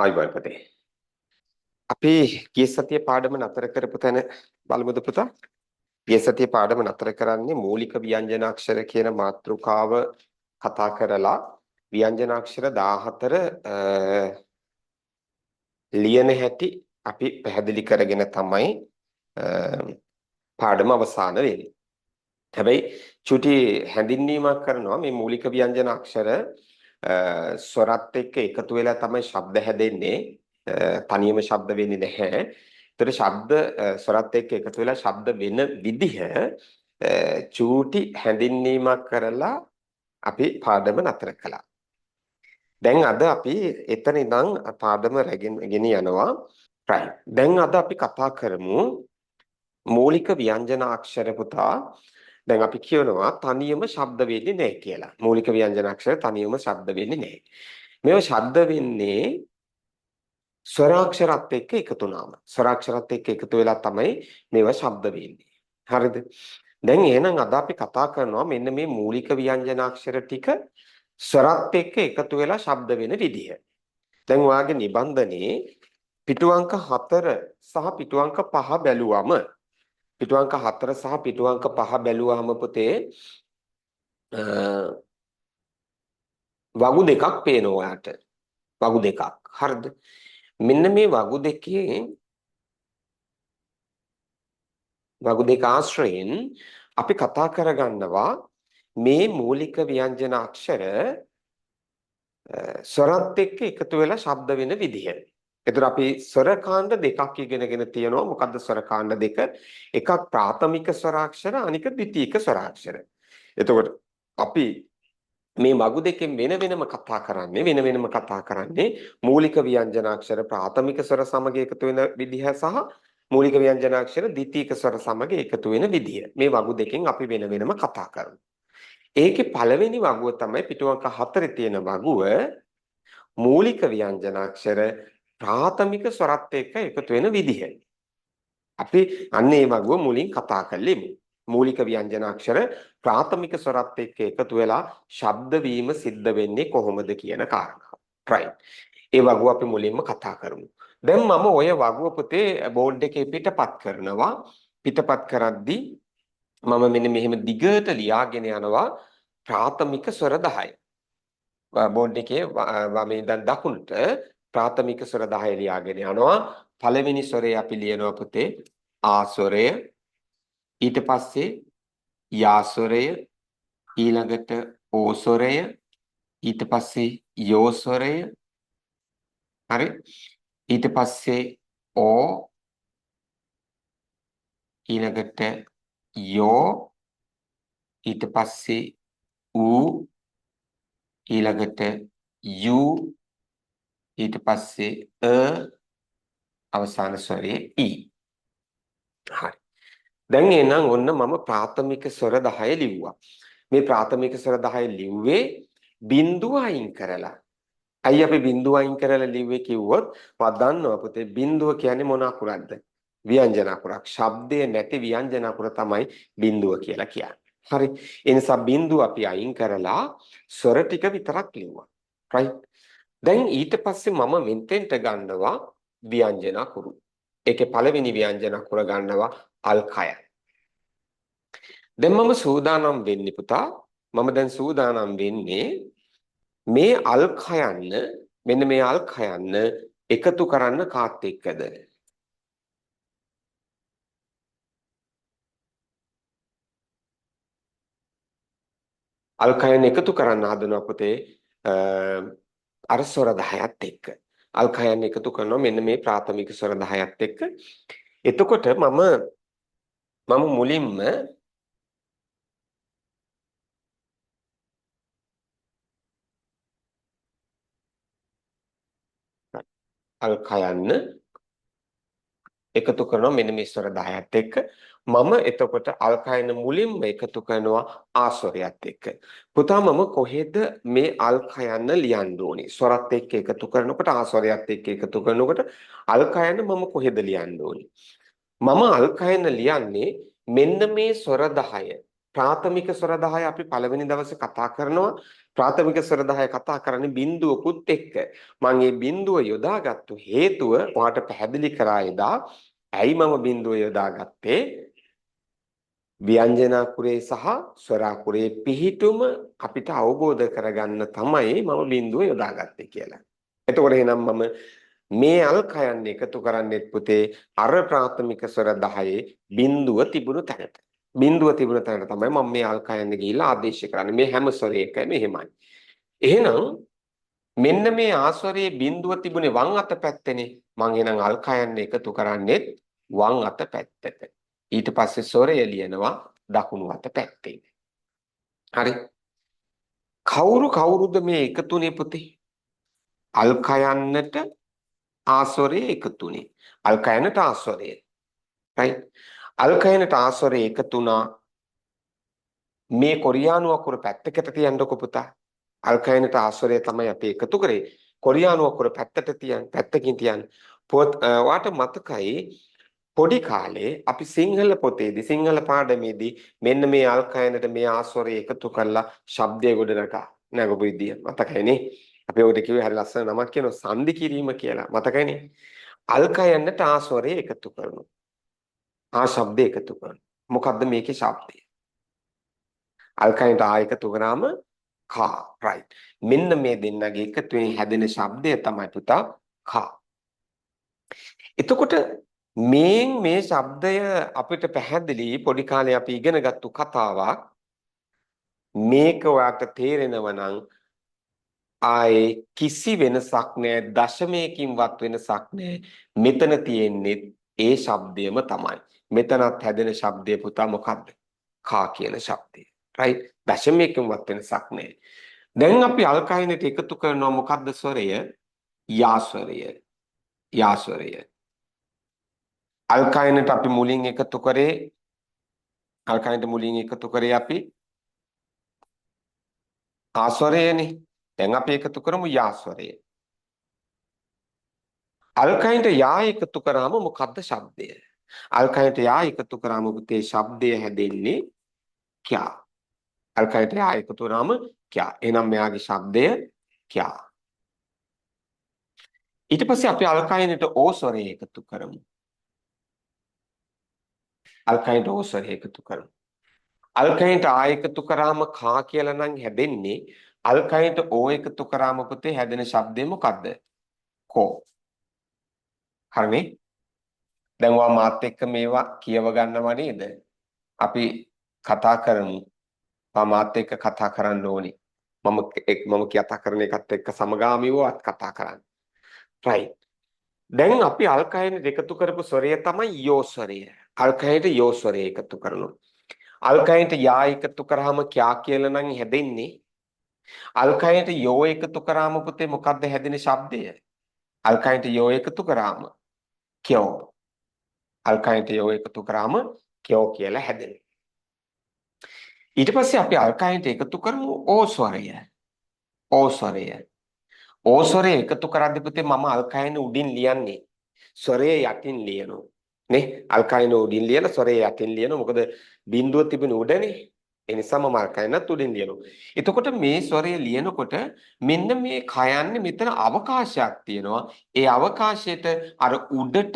ආයිබෝන් පුතේ. අපි ගිය සතියේ පාඩම නතර කරපු තැන බලමුද පුතා? ගිය සතියේ පාඩම නතර කරන්නේ මූලික ව්‍යංජනාක්ෂර කියන මාතෘකාව කතා කරලා ව්‍යංජනාක්ෂර 14 ලියන හැටි අපි පැහැදිලි කරගෙන තමයි පාඩම අවසන් වෙන්නේ. හැබැයි චුටි හැඳින්වීමක් කරනවා මේ මූලික ව්‍යංජනාක්ෂර ස්වරත් එක්ක එකතු වෙලා තමයි ශබ්ද හැදෙන්නේ. තනියම ශබ්ද වෙන්නේ නැහැ. ඒතර ශබ්ද ස්වරත් එක්ක එකතු වෙලා ශබ්ද වෙන විදිහ චූටි හැඳින්වීමක් කරලා අපි පාඩම නතර කළා. දැන් අද අපි එතන ඉඳන් පාඩම රැගෙන යනවා. right. දැන් අද අපි කතා කරමු මූලික ව්‍යංජන අක්ෂර පුතා. දැන් අපි කියනවා තනියම ශබ්ද වෙන්නේ නැහැ කියලා. මූලික ව්‍යංජන අක්ෂර තනියම ශබ්ද වෙන්නේ නැහැ. මේවා ශබ්ද වෙන්නේ ස්වරාක්ෂරات එක්ක එකතු වුණාම. ස්වරාක්ෂරات එක්ක එකතු වෙලා තමයි මේවා ශබ්ද වෙන්නේ. හරිද? දැන් එහෙනම් අද අපි කතා කරනවා මෙන්න මේ මූලික ව්‍යංජනාක්ෂර ටික ස්වරත් එක්ක එකතු වෙලා ශබ්ද වෙන විදිහ. දැන් ඔයාගේ නිබන්ධනේ පිටු අංක 4 සහ පිටු අංක 5 බැලුවම පිටු අංක 4 සහ පිටු අංක 5 බැලුවම පුතේ වගු දෙකක් පේනවා ඔයාට. වගු දෙකක්. හරිද? මෙන්න මේ වගු දෙකේ වගු දෙක ආශ්‍රයෙන් අපි කතා කරගන්නවා මේ මූලික ව්‍යංජන අක්ෂර ස්වරත් එක්ක එකතු වෙලා ශබ්ද වෙන විදිහ. එතකොට අපි ස්වර කාණ්ඩ දෙකක් ඉගෙනගෙන තියෙනවා. මොකද්ද ස්වර කාණ්ඩ දෙක? එකක් ප්‍රාථමික ස්වරාක්ෂර අනික ද්විතීයික ස්වරාක්ෂර. එතකොට අපි මේ වගු දෙකෙන් වෙන වෙනම කතා කරන්නේ මූලික ව්‍යංජනාක්ෂර ප්‍රාථමික ස්වර සමග එකතු වෙන විදිහ සහ මූලික ව්‍යංජනාක්ෂර ද්විතීයික ස්වර සමග එකතු වෙන විදිහ. මේ වගු දෙකෙන් අපි වෙන වෙනම කතා කරමු. ඒකේ පළවෙනි වගුව තමයි පිටු අංක 4 තියෙන වගුව මූලික ව්‍යංජනාක්ෂර ප්‍රාථමික ස්වරත් එක්ක එකතු වෙන විදිහ. අපි අන්න ඒ වගුව මුලින් කතා කළෙමු. මූලික ව්‍යංජනාක්ෂර ප්‍රාථමික ස්වරත් එක්ක එකතු වෙලා ශබ්ද වීම සිද්ධ වෙන්නේ කොහොමද කියන කාරණාව. right. ඒ වගුව අපි මුලින්ම කතා කරමු. දැන් මම ඔය වගුව පුතේ බෝඩ් එකේ පිටපත් කරනවා. පිටපත් කරද්දී මම මෙන්න මෙහෙම දිගට ලියාගෙන යනවා ප්‍රාථමික ස්වර 10. බෝඩ් එකේ වමේ ඉඳන් දකුණට ප්‍රාථමික ස්වර 10 ලියාගෙන යනවා. පළවෙනි ස්වරය අපි ලියනවා පුතේ ආ ස්වරය. ඊට පස්සේ යා ස්වරය, ඊළඟට ඕ ස්වරය, ඊට පස්සේ යෝ ස්වරය. හරි? ඊට පස්සේ ඕ, ඊළඟට යෝ, ඊට පස්සේ ඌ, ඊළඟට යු, ඊට පස්සේ අවසාන ස්වරයේ ඊ. හරි. දැන් එහෙනම් ඔන්න මම ප්‍රාථමික ස්වර 10 ලිව්වා. මේ ප්‍රාථමික ස්වර 10 ලිව්වේ බිඳුව අයින් කරලා. අයි අපි බිඳුව අයින් කරලා ලිව්වේ කිව්වොත් මම දන්නවා පුතේ බිඳුව කියන්නේ මොන අකුරක්ද? ව්‍යංජන අකුරක්. ශබ්දයේ නැති ව්‍යංජන අකුර තමයි බිඳුව කියලා කියන්නේ. හරි. ඒ නිසා බිඳුව අපි අයින් කරලා ස්වර ටික විතරක් ලිව්වා. right. දැන් ඊට පස්සේ මම මෙතෙන්ට ගන්නවා ව්‍යංජන අකුරු. ඒකේ පළවෙනි ව්‍යංජන අකුර ගන්නවා අල්කය. දැන් මම සූදානම් වෙන්නේ පුතා. මම දැන් සූදානම් වෙන්නේ මේ අල්කයන්න මෙන්න මේ අල්කයන්න එකතු කරන්න කාත් එක්කද? අල්කයන් එකතු කරන්න හදනවා පුතේ අර ස්වර 10ත් එක්ක. අල්කයන් එකතු කරනවා මෙන්න මේ ප්‍රාථමික ස්වර 10ත් එක්ක. එතකොට මම මුලින්ම අල්කයන් එකතු කරනවා මෙන්න මේ ස්වර 10ත් එක්ක. මම එතකොට අල්කයන් මුලින්ම එකතු කරනවා ආස්වරයත් එක්ක. පුතා මම කොහෙද මේ අල්කයන් ලියන්න ඕනේ? ස්වරත් එක්ක එකතු කරනකොට ආස්වරයත් එක්ක එකතු කරනකොට අල්කයන් මම කොහෙද ලියන්න ඕනේ? මම අල්කයන් ලියන්නේ මෙන්න මේ ස්වර 10. ප්‍රාථමික ස්වර 10 අපි පළවෙනි දවසේ කතා කරනවා. ප්‍රාථමික ස්වර 10 කතා කරන්නේ බිඳුවකුත් එක්ක. මම මේ බිඳුව යොදාගත්තු හේතුව ඔයාට පැහැදිලි කරා එදා. ඇයි මම බිඳුව යොදාගත්තේ? ව්‍යංජන අකුරේ සහ ස්වර අකුරේ පිහිටුම අපිට අවබෝධ කරගන්න තමයි මම බිඳුව යොදාගත්තේ කියලා. එතකොට එහෙනම් මම මේ අල්කයන් එකතු කරන්නෙත් පුතේ අර ප්‍රාථමික ස්වර 10 බිඳුව තිබුණු තැනට. බිඳුව තිබුණු තැනට තමයි මම මේ අල්කයන් ගිහිල්ලා ආදේශ කරන්නේ. මේ හැම ස්වරයකම එහෙමයි. එහෙනම් මෙන්න මේ ආස්වරයේ බිඳුව තිබුණේ වම් අත පැත්තේනේ. මම එහෙනම් අල්කයන් එකතු කරන්නෙත් වම් අත පැත්තට. ඊට පස්සේ ස්වරය ලියනවා දකුණු අත පැත්තේ. හරි. කවුරුද මේ එකතුනේ පුතේ? අල්කයන්ට ආස්වරයේ එකතුනේ. අල්කයන්ට ආස්වරය. right? අල්කයන්ට ආස්වරයේ එකතුනා මේ කොරියානු අකුර පැත්තකට තියන්නකො පුතා. අල්කයන්ට ආස්වරය තමයි අපි එකතු කරේ. කොරියානු අකුර පැත්තකින් තියන්න. වාට මතකයි පොඩි කාලේ අපි සිංහල පොතේදී සිංහල පාඩමේදී මෙන්න මේ අල්කයන්ට මේ ආස්වරය එකතු කරලා ශබ්දය ගොඩනගා නගපු විදිය මතකයිනේ. අපි ඔකට කිව්වේ හරි ලස්සන නමක් කියනවා සංදි කිරීම කියලා. මතකයිනේ. අල්කයන්ට ආස්වරය එකතු කරනවා. ආ ශබ්දය එකතු කරනවා. මොකද්ද මේකේ ශබ්දය? අල්කයන්ට ආ එකතු කරාම කා right. මෙන්න මේ දෙන්නගේ එකතුවෙන් හැදෙන ශබ්දය තමයි පුතා කා. එතකොට මේ ශබ්දය අපිට පැහැදිලි පොඩි කාලේ අපි ඉගෙනගත්තු කතාවක්. මේක ඔයාට තේරෙනවා නම් ආයේ කිසි වෙනසක් නැහැ, දශමයකින්වත් වෙනසක් නැහැ. මෙතන තියෙන්නේ ඒ ශබ්දයම තමයි. මෙතනත් හැදෙන ශබ්දය පුතා මොකද්ද? කා කියන ශබ්දය. right? දශමයකින්වත් වෙනසක් නැහැ. දැන් අපි අල්කයන්ට එකතු කරනවා මොකද්ද ස්වරය? යා ස්වරය. යා ස්වරය. අල්කයන්ට අපි මුලින් එකතු කරේ අපි ආස්වරයනේ. දැන් අපි එකතු කරමු යා ස්වරය. අල්කයන්ට යා එකතු කරාම මොකද්ද ශබ්දය? අල්කයන්ට යා එකතු කරාම පුතේ ශබ්දය හැදෙන්නේ ક્યા. අල්කයන්ට යා එකතු කරාම ક્યા. එහෙනම් මෙයාගේ ශබ්දය ક્યા. ඊට පස්සේ අපි අල්කයන්ට ඕ ස්වරය එකතු කරමු. අල්කයන්ට ඕ ස්වරය එකතු කරමු. අල්කයන්ට ආ එකතු කරාම කා කියලා නම් හැදෙන්නේ. අල්කයන්ට ඕ එකතු කරාම පුතේ හැදෙන ශබ්දය මොකද්ද? කෝ. හරිනේ? දැන් ඔයා මාත් එක්ක මේවා කියව ගන්නව නේද? අපි කතා කරමු. මාත් එක්ක කතා කරන්න ඕනේ. මම කතා කරන එකත් එක්ක සමගාමීවවත් කතා කරන්න. right. දැන් අපි අල්කයන්ට එකතු කරපු ස්වරය තමයි යෝ ස්වරය. අල්කයන්ට යෝ ස්වරය එකතු කරනවා. අල්කයන්ට යා එකතු කරාම ક્યા කියලා නම් හැදෙන්නේ. අල්කයන්ට යෝ එකතු කරාම පුතේ මොකද්ද හැදෙන ශබ්දය? අල්කයන්ට යෝ එකතු කරාම කියෝ. අල්කයන්ට යෝ එකතු කරාම කියෝ කියලා හැදෙනවා. ඊට පස්සේ අපි අල්කයන්ට එකතු කරමු ඕ ස්වරය. ඕ ස්වරය. ඕ ස්වරය එකතු කරද්දී පුතේ මම අල්කයන් උඩින් ලියන්නේ. ස්වරය යටින් ලියනවා. නේ? අල්කයන් උඩින් ලියලා ස්වරය යටින් ලියනවා. මොකද බිඳුව තිබුණේ උඩනේ. ඒ නිසා මම අල්කයන්ත් උඩින් ලියනවා. එතකොට මේ ස්වරය ලියනකොට මෙන්න මේ කයන්නේ මෙතන අවකාශයක් තියෙනවා. ඒ අවකාශයට අර උඩට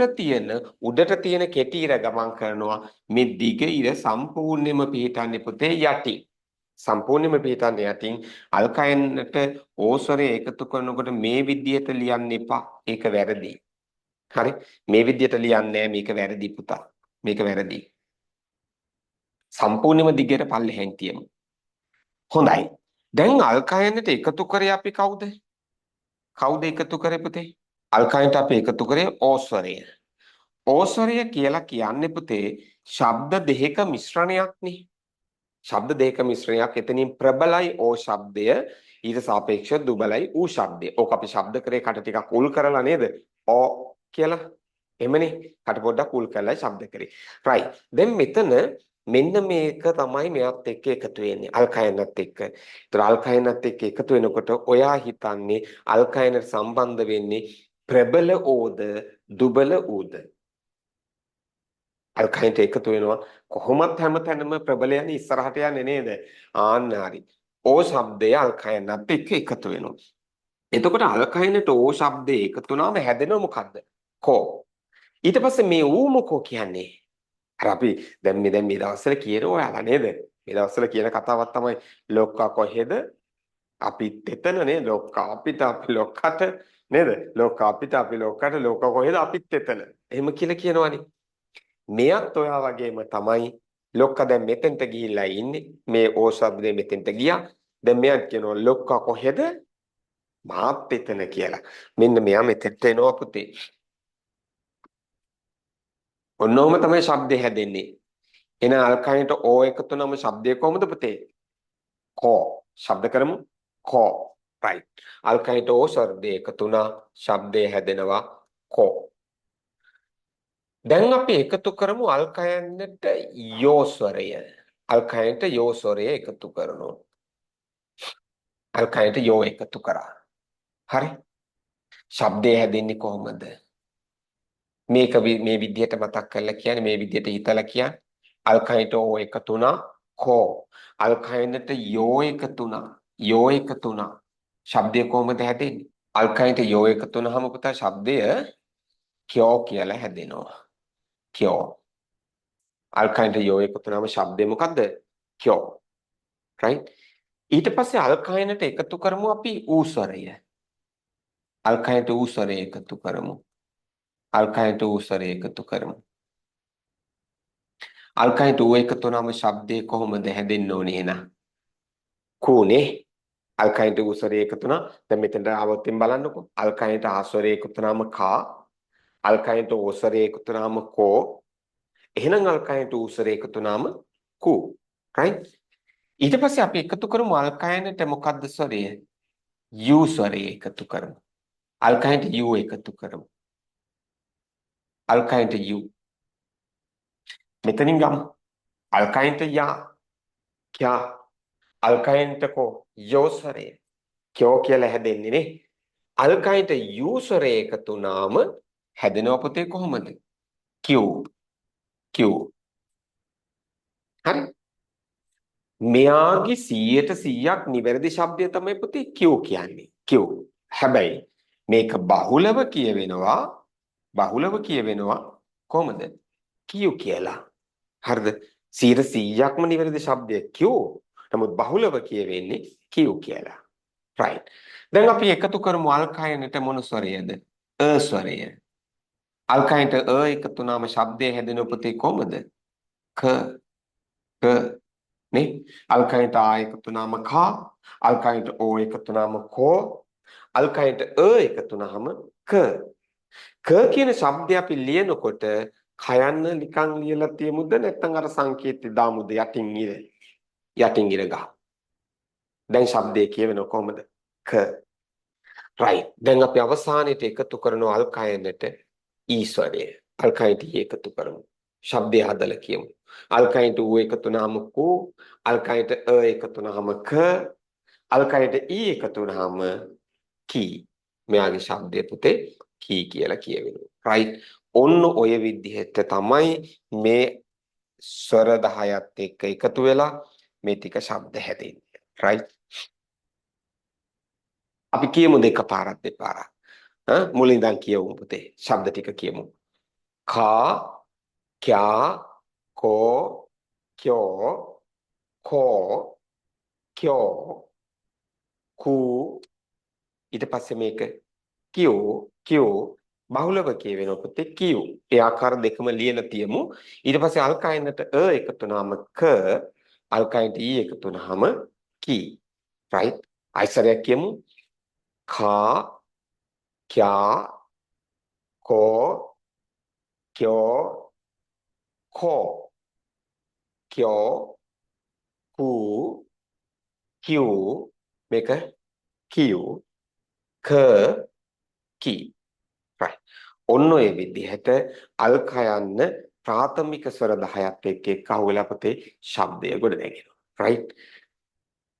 තියෙන කෙටි ඉර ගමන් කරනවා. මේ දිග ඉර සම්පූර්ණයෙන්ම පිහිටන්නේ පුතේ යටින්. සම්පූර්ණයෙන්ම පිහිටන්නේ යටින්. අල්කයන්ට ඕස්වරය එකතු කරනකොට මේ විදියට ලියන්න එපා. ඒක වැරදි. හරි? මේ විදියට ලියන්නේ මේක වැරදි පුතා. මේක වැරදි. සම්පූර්ණයෙන්ම දිගට පල්ලෙහෙන් තියමු. හොඳයි. දැන් අල්කයන්ට එකතු කරේ අපි කවුද? කවුද එකතු කරේ පුතේ? අල්කයන්ට අපි එකතු කරේ ඕස්වරය. ඕස්වරය කියලා කියන්නේ පුතේ ශබ්ද දෙකක මිශ්‍රණයක්නේ. ශබ්ද දෙක මිශ්‍රණයක්. එතනින් ප්‍රබලයි ඕ ශබ්දය ඊට සාපේක්ෂව දුබලයි ඌ ශබ්දය. ඕක අපි ශබ්ද කරේ කට ටිකක් උල් කරලා නේද? ඕ කියලා. එමනේ කට පොඩ්ඩක් උල් කරලා ශබ්ද කරේ. right. දැන් මෙතන මෙන්න මේක තමයි මෙයත් එක්ක එකතු වෙන්නේ අල්කයන්ත් එක්ක. ඒතර අල්කයන්ත් එක්ක එකතු වෙනකොට ඔයා හිතන්නේ අල්කයන්ට සම්බන්ධ වෙන්නේ ප්‍රබල ඕද දුබල ඌද? අල්කයින්ට එකතු වෙනවා. කොහොමත් හැමතැනම ප්‍රබලයන් ඉස්සරහට යන්නේ නේද? ආන්න හරි. ඕ શબ્දය අල්කයන්ත් එක්ක එකතු වෙනවා. එතකොට අල්කයිනට ඕ શબ્දේ එකතු වුණාම හැදෙනව මොකද්ද? කෝ. ඊට පස්සේ මේ ඌ මොකෝ කියන්නේ? අර අපි දැන් මේ දවස්වල කියන ඔයාලා නේද? මේ දවස්වල කියන කතාවක් තමයි ලොක්කා කොහෙද? අපිත් එතන නේද? ලොක්කා අපිට අපි ලොක්කට නේද? ලොක්කා අපිට අපි ලොක්කට ලොක්කා කොහෙද? අපිත් එතන. එහෙම කියලා කියනවනේ. මෙයත් ඔයා වගේම තමයි ලොක්කා දැන් මෙතෙන්ට ගිහිල්ලා ඉන්නේ. මේ ඕ શબ્දේ මෙතෙන්ට ගියා. දැන් මෙයත් කියනවා ලොක්කා කොහෙද? මාත් එතන කියලා. මෙන්න මෙයා මෙතෙන්ට එනවා පුතේ. ඔන්නෝම තමයි શબ્දේ හැදෙන්නේ. එන අල්කයින්ට ඕ එකතු නම් શબ્දය කොහොමද පුතේ? කෝ. શબ્ද කරමු. කෝ. right. අල්කයින්ට ඕ શબ્දේ එකතු වුණා શબ્දය හැදෙනවා කෝ. දැන් අපි එකතු කරමු අල්කයන්ට යෝ ස්වරය. අල්කයන්ට යෝ ස්වරය එකතු කරනවා. අල්කයන්ට යෝ එකතු කරා. හරි. શબ્දය හැදෙන්නේ කොහොමද? මේක මේ විදිහට මතක් කරලා කියන්නේ මේ විදිහට හිතලා කියන්නේ අල්කයන්ට ඕ එකතු වුණා කෝ. අල්කයන්ට යෝ එකතු වුණා. යෝ එකතු වුණා. શબ્දය කොහොමද හැදෙන්නේ? අල්කයන්ට යෝ එකතු වුණාම පුතා શબ્දය කියෝ කියලා හැදෙනවා. කියෝ. අල්කයින්ට යෝ එකතු වුණාම શબ્දේ මොකද්ද? කියෝ. right? ඊට පස්සේ අල්කයින්ට එකතු කරමු අපි ඌ ස්වරය. අල්කයින්ට ඌ ස්වරය එකතු කරමු. අල්කයින්ට ඌ ස්වරය එකතු කරමු. අල්කයින්ට ඌ එකතු වුණාම શબ્දේ කොහොමද හැදෙන්න ඕනේ එහෙනම්? කෝනේ. අල්කයින්ට ඌ ස්වරය එකතු වුණා. දැන් මෙතනට ආවොත්ින් බලන්නකෝ. අල්කයින්ට ආ ස්වරය එකතු වුණාම කා. අල්කයින්ට ඕ ස්වරය එකතු වුණාම කෝ. එහෙනම් අල්කයින්ට ඌ ස්වරය එකතු වුණාම කු. right? ඊට පස්සේ අපි එකතු කරමු අල්කයන්ට මොකද්ද ස්වරය? යු ස්වරය එකතු කරමු. අල්කයන්ට යු එකතු කරමු. අල්කයන්ට යු. මෙතනින් ගමු. අල්කයන්ට යා. කියා. අල්කයන්ට කෝ යෝ ස්වරය. කියෝ කියලා හැදෙන්නේ නේ. අල්කයන්ට යු ස්වරය එකතු වුණාම හැදෙනව පුතේ කොහොමද? කියු. කියු. හරි. මෙයාගේ 100% නිවැරදි શબ્දය තමයි පුතේ කියෝ කියන්නේ. කියෝ. හැබැයි මේක බහුලව කියවෙනවා කොහොමද? කියු කියලා. හරිද? 100%ක්ම නිවැරදි શબ્දය කියෝ. නමුත් බහුලව කියවෙන්නේ කියු කියලා. right. දැන් අපි එකතු කරමු අල්කයන්ට මොන ස්වරයද? අ ස්වරය. අල්කයන්ට අ එකතු වුණාම શબ્දය හැදෙන පුතේ කොහොමද? ක ක නේ. අල්කයන්ට ආ එකතු වුණාම කා. අල්කයන්ට ඕ එකතු වුණාම කෝ. අල්කයන්ට අ එකතු වුණාම ක. ක කියන શબ્දය අපි ලියනකොට කයන්න නිකන් ලියලා තියමුද නැත්නම් අර සංකේතය දාමුද යටින් ඉර ගහ. දැන් શબ્දේ කියවෙන කොහමද? ක. right. දැන් අපි අවසානයේට එකතු කරන අල්කයන්ට ඊ ස්වරය. අල්කයන්ට එකතු කරමු. શબ્දය හදලා කියමු. අල්කයන්ට ඌ එකතු වුණාම කෝ. අල්කයන්ට අ එකතු වුණාම ක. අල්කයන්ට ඊ එකතු වුණාම කී. මෙයාගේ શબ્දය පුතේ කී කියලා කියවෙනවා. right. ඔන්න ඔය විදිහට තමයි මේ ස්වර 10ත් එක්ක එකතු වෙලා මේ ටික શબ્ද හැදෙන්නේ. right. අපි කියමු දෙකපාරක් දෙපාරක්. මුලින් ඉඳන් කියමු පුතේ. શબ્ද ටික කියමු. කා ક્યા කෝ ક્યો කෝ ક્યો කූ ඊට පස්සේ මේක කියෝ කියෝ බහුලව කියවෙනවා පුතේ කියු. ඒ ආකාර දෙකම ලියලා තියමු. ඊට පස්සේ අල්කයන්ට අ එකතු වුණාම ක. අල්කයන්ට ඊ එකතු වුණාම කී. right. ආයිසරයක් කියමු. කා ક્યા කෝ ક્યો කෝ ક્યો කූ කියු මේක කියු ක කී. right. ඔන්න ඔය විදිහට අල්කයන්න ප්‍රාථමික ස්වර 10ක් එක්ක අහුවෙලා පුතේ ශබ්දය ගොඩ නැගෙනවා. right.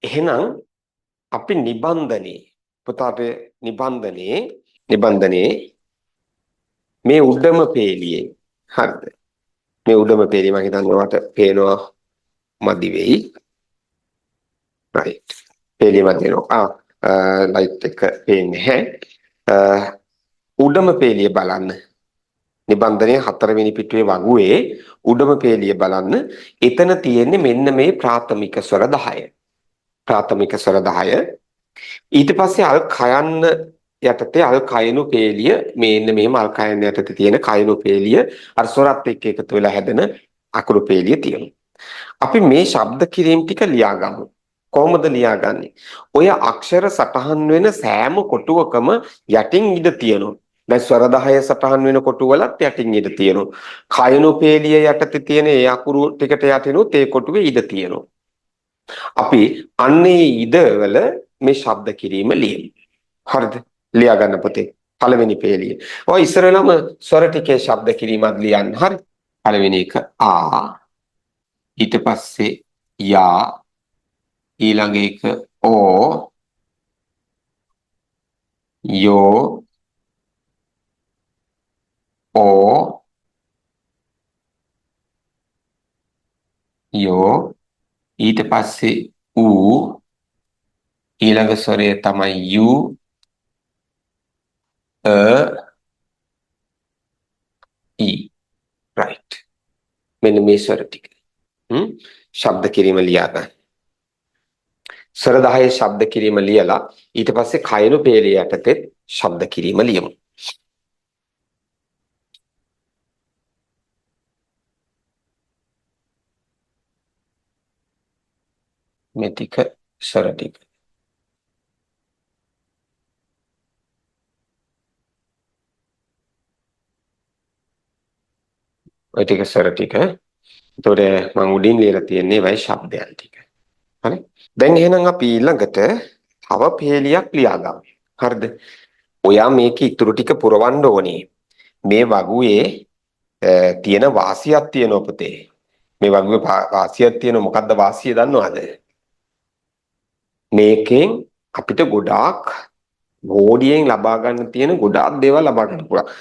එහෙනම් අපි නිබන්ධනේ පුතාට නිබන්ධනේ මේ උඩම පේලියේ හරිද? මේ උඩම පේලිය මම හිතන්නේ ඔයාලට පේනවා මදි වෙයි. right. පේලිය මදි වෙනවා. ලයිට් එක පේන්නේ නැහැ. උඩම පේලිය බලන්න. නිබන්ධනයේ 4 වෙනි පිටුවේ වගුවේ උඩම පේලිය බලන්න. එතන තියෙන්නේ මෙන්න මේ ප්‍රාථමික ස්වර 10. ප්‍රාථමික ස්වර 10. ඊට පස්සේ අල් කයන්න යටතේ අල් කයනු පේලිය මේන්න මෙහෙම අල් කයන්න යටතේ තියෙන කයනු පේලිය අර ස්වරත් එක්ක එකතු වෙලා හැදෙන අකුරු පේලිය තියෙනවා. අපි මේ ශබ්ද කිරීම ටික ලියාගමු. කොහොමද ලියාගන්නේ? ඔය අක්ෂර සටහන් වෙන සෑම කොටුවකම යටින් ඉඳ තියෙනවා. දැන් ස්වර 10 සටහන් වෙන කොටුවලත් යටින් ඉඳ තියෙනවා. කයනු පේලිය යටතේ තියෙන ඒ අකුරු ටිකට යටිනුත් ඒ කොටුවේ ඉඳ තියෙනවා. අපි අන්නේ ඉදවල මේ ශබ්ද කිරීම ලියමු. හරිද? ලියා ගන්න පොතේ. පළවෙනි පේලිය. ඔය ඉස්සර වෙලම ස්වර ටිකේ ශබ්ද කිරීමක් ලියන්න. හරි? පළවෙනි එක ආ. ඊට පස්සේ යා. ඊළඟ එක ඕ. යෝ. ඕ. යෝ. ඊට පස්සේ ඌ. ඊළඟ ස්වරය තමයි යු. ඊ. right. මෙන්න මේ ස්වර ටික. ශබ්ද කිරීම ලියා ගන්න. ස්වර 10 ශබ්ද කිරීම ලියලා ඊට පස්සේ කයනු පේලිය යටතේ ශබ්ද කිරීම ලියමු. මේ ටික ස්වර ටික. ඔය ටික ස්වර ටික. එතකොට මම උඩින් ලියලා තියෙන්නේ වයි ශබ්දයන් ටික. හරි? දැන් එහෙනම් අපි ඊළඟට තව පේලියක් ලියාගමු. හරිද? ඔයා මේක ඉතුරු ටික පුරවන්න ඕනේ. මේ වගුවේ තියෙන වාසියක් තියෙනවා පුතේ. මේ වගුවේ වාසියක් තියෙනවා. මොකද්ද වාසිය දන්නවද? මේකෙන් අපිට ගොඩාක් බෝඩියෙන් ලබා ගන්න තියෙන ගොඩාක් දේවල් ලබා ගන්න පුළුවන්.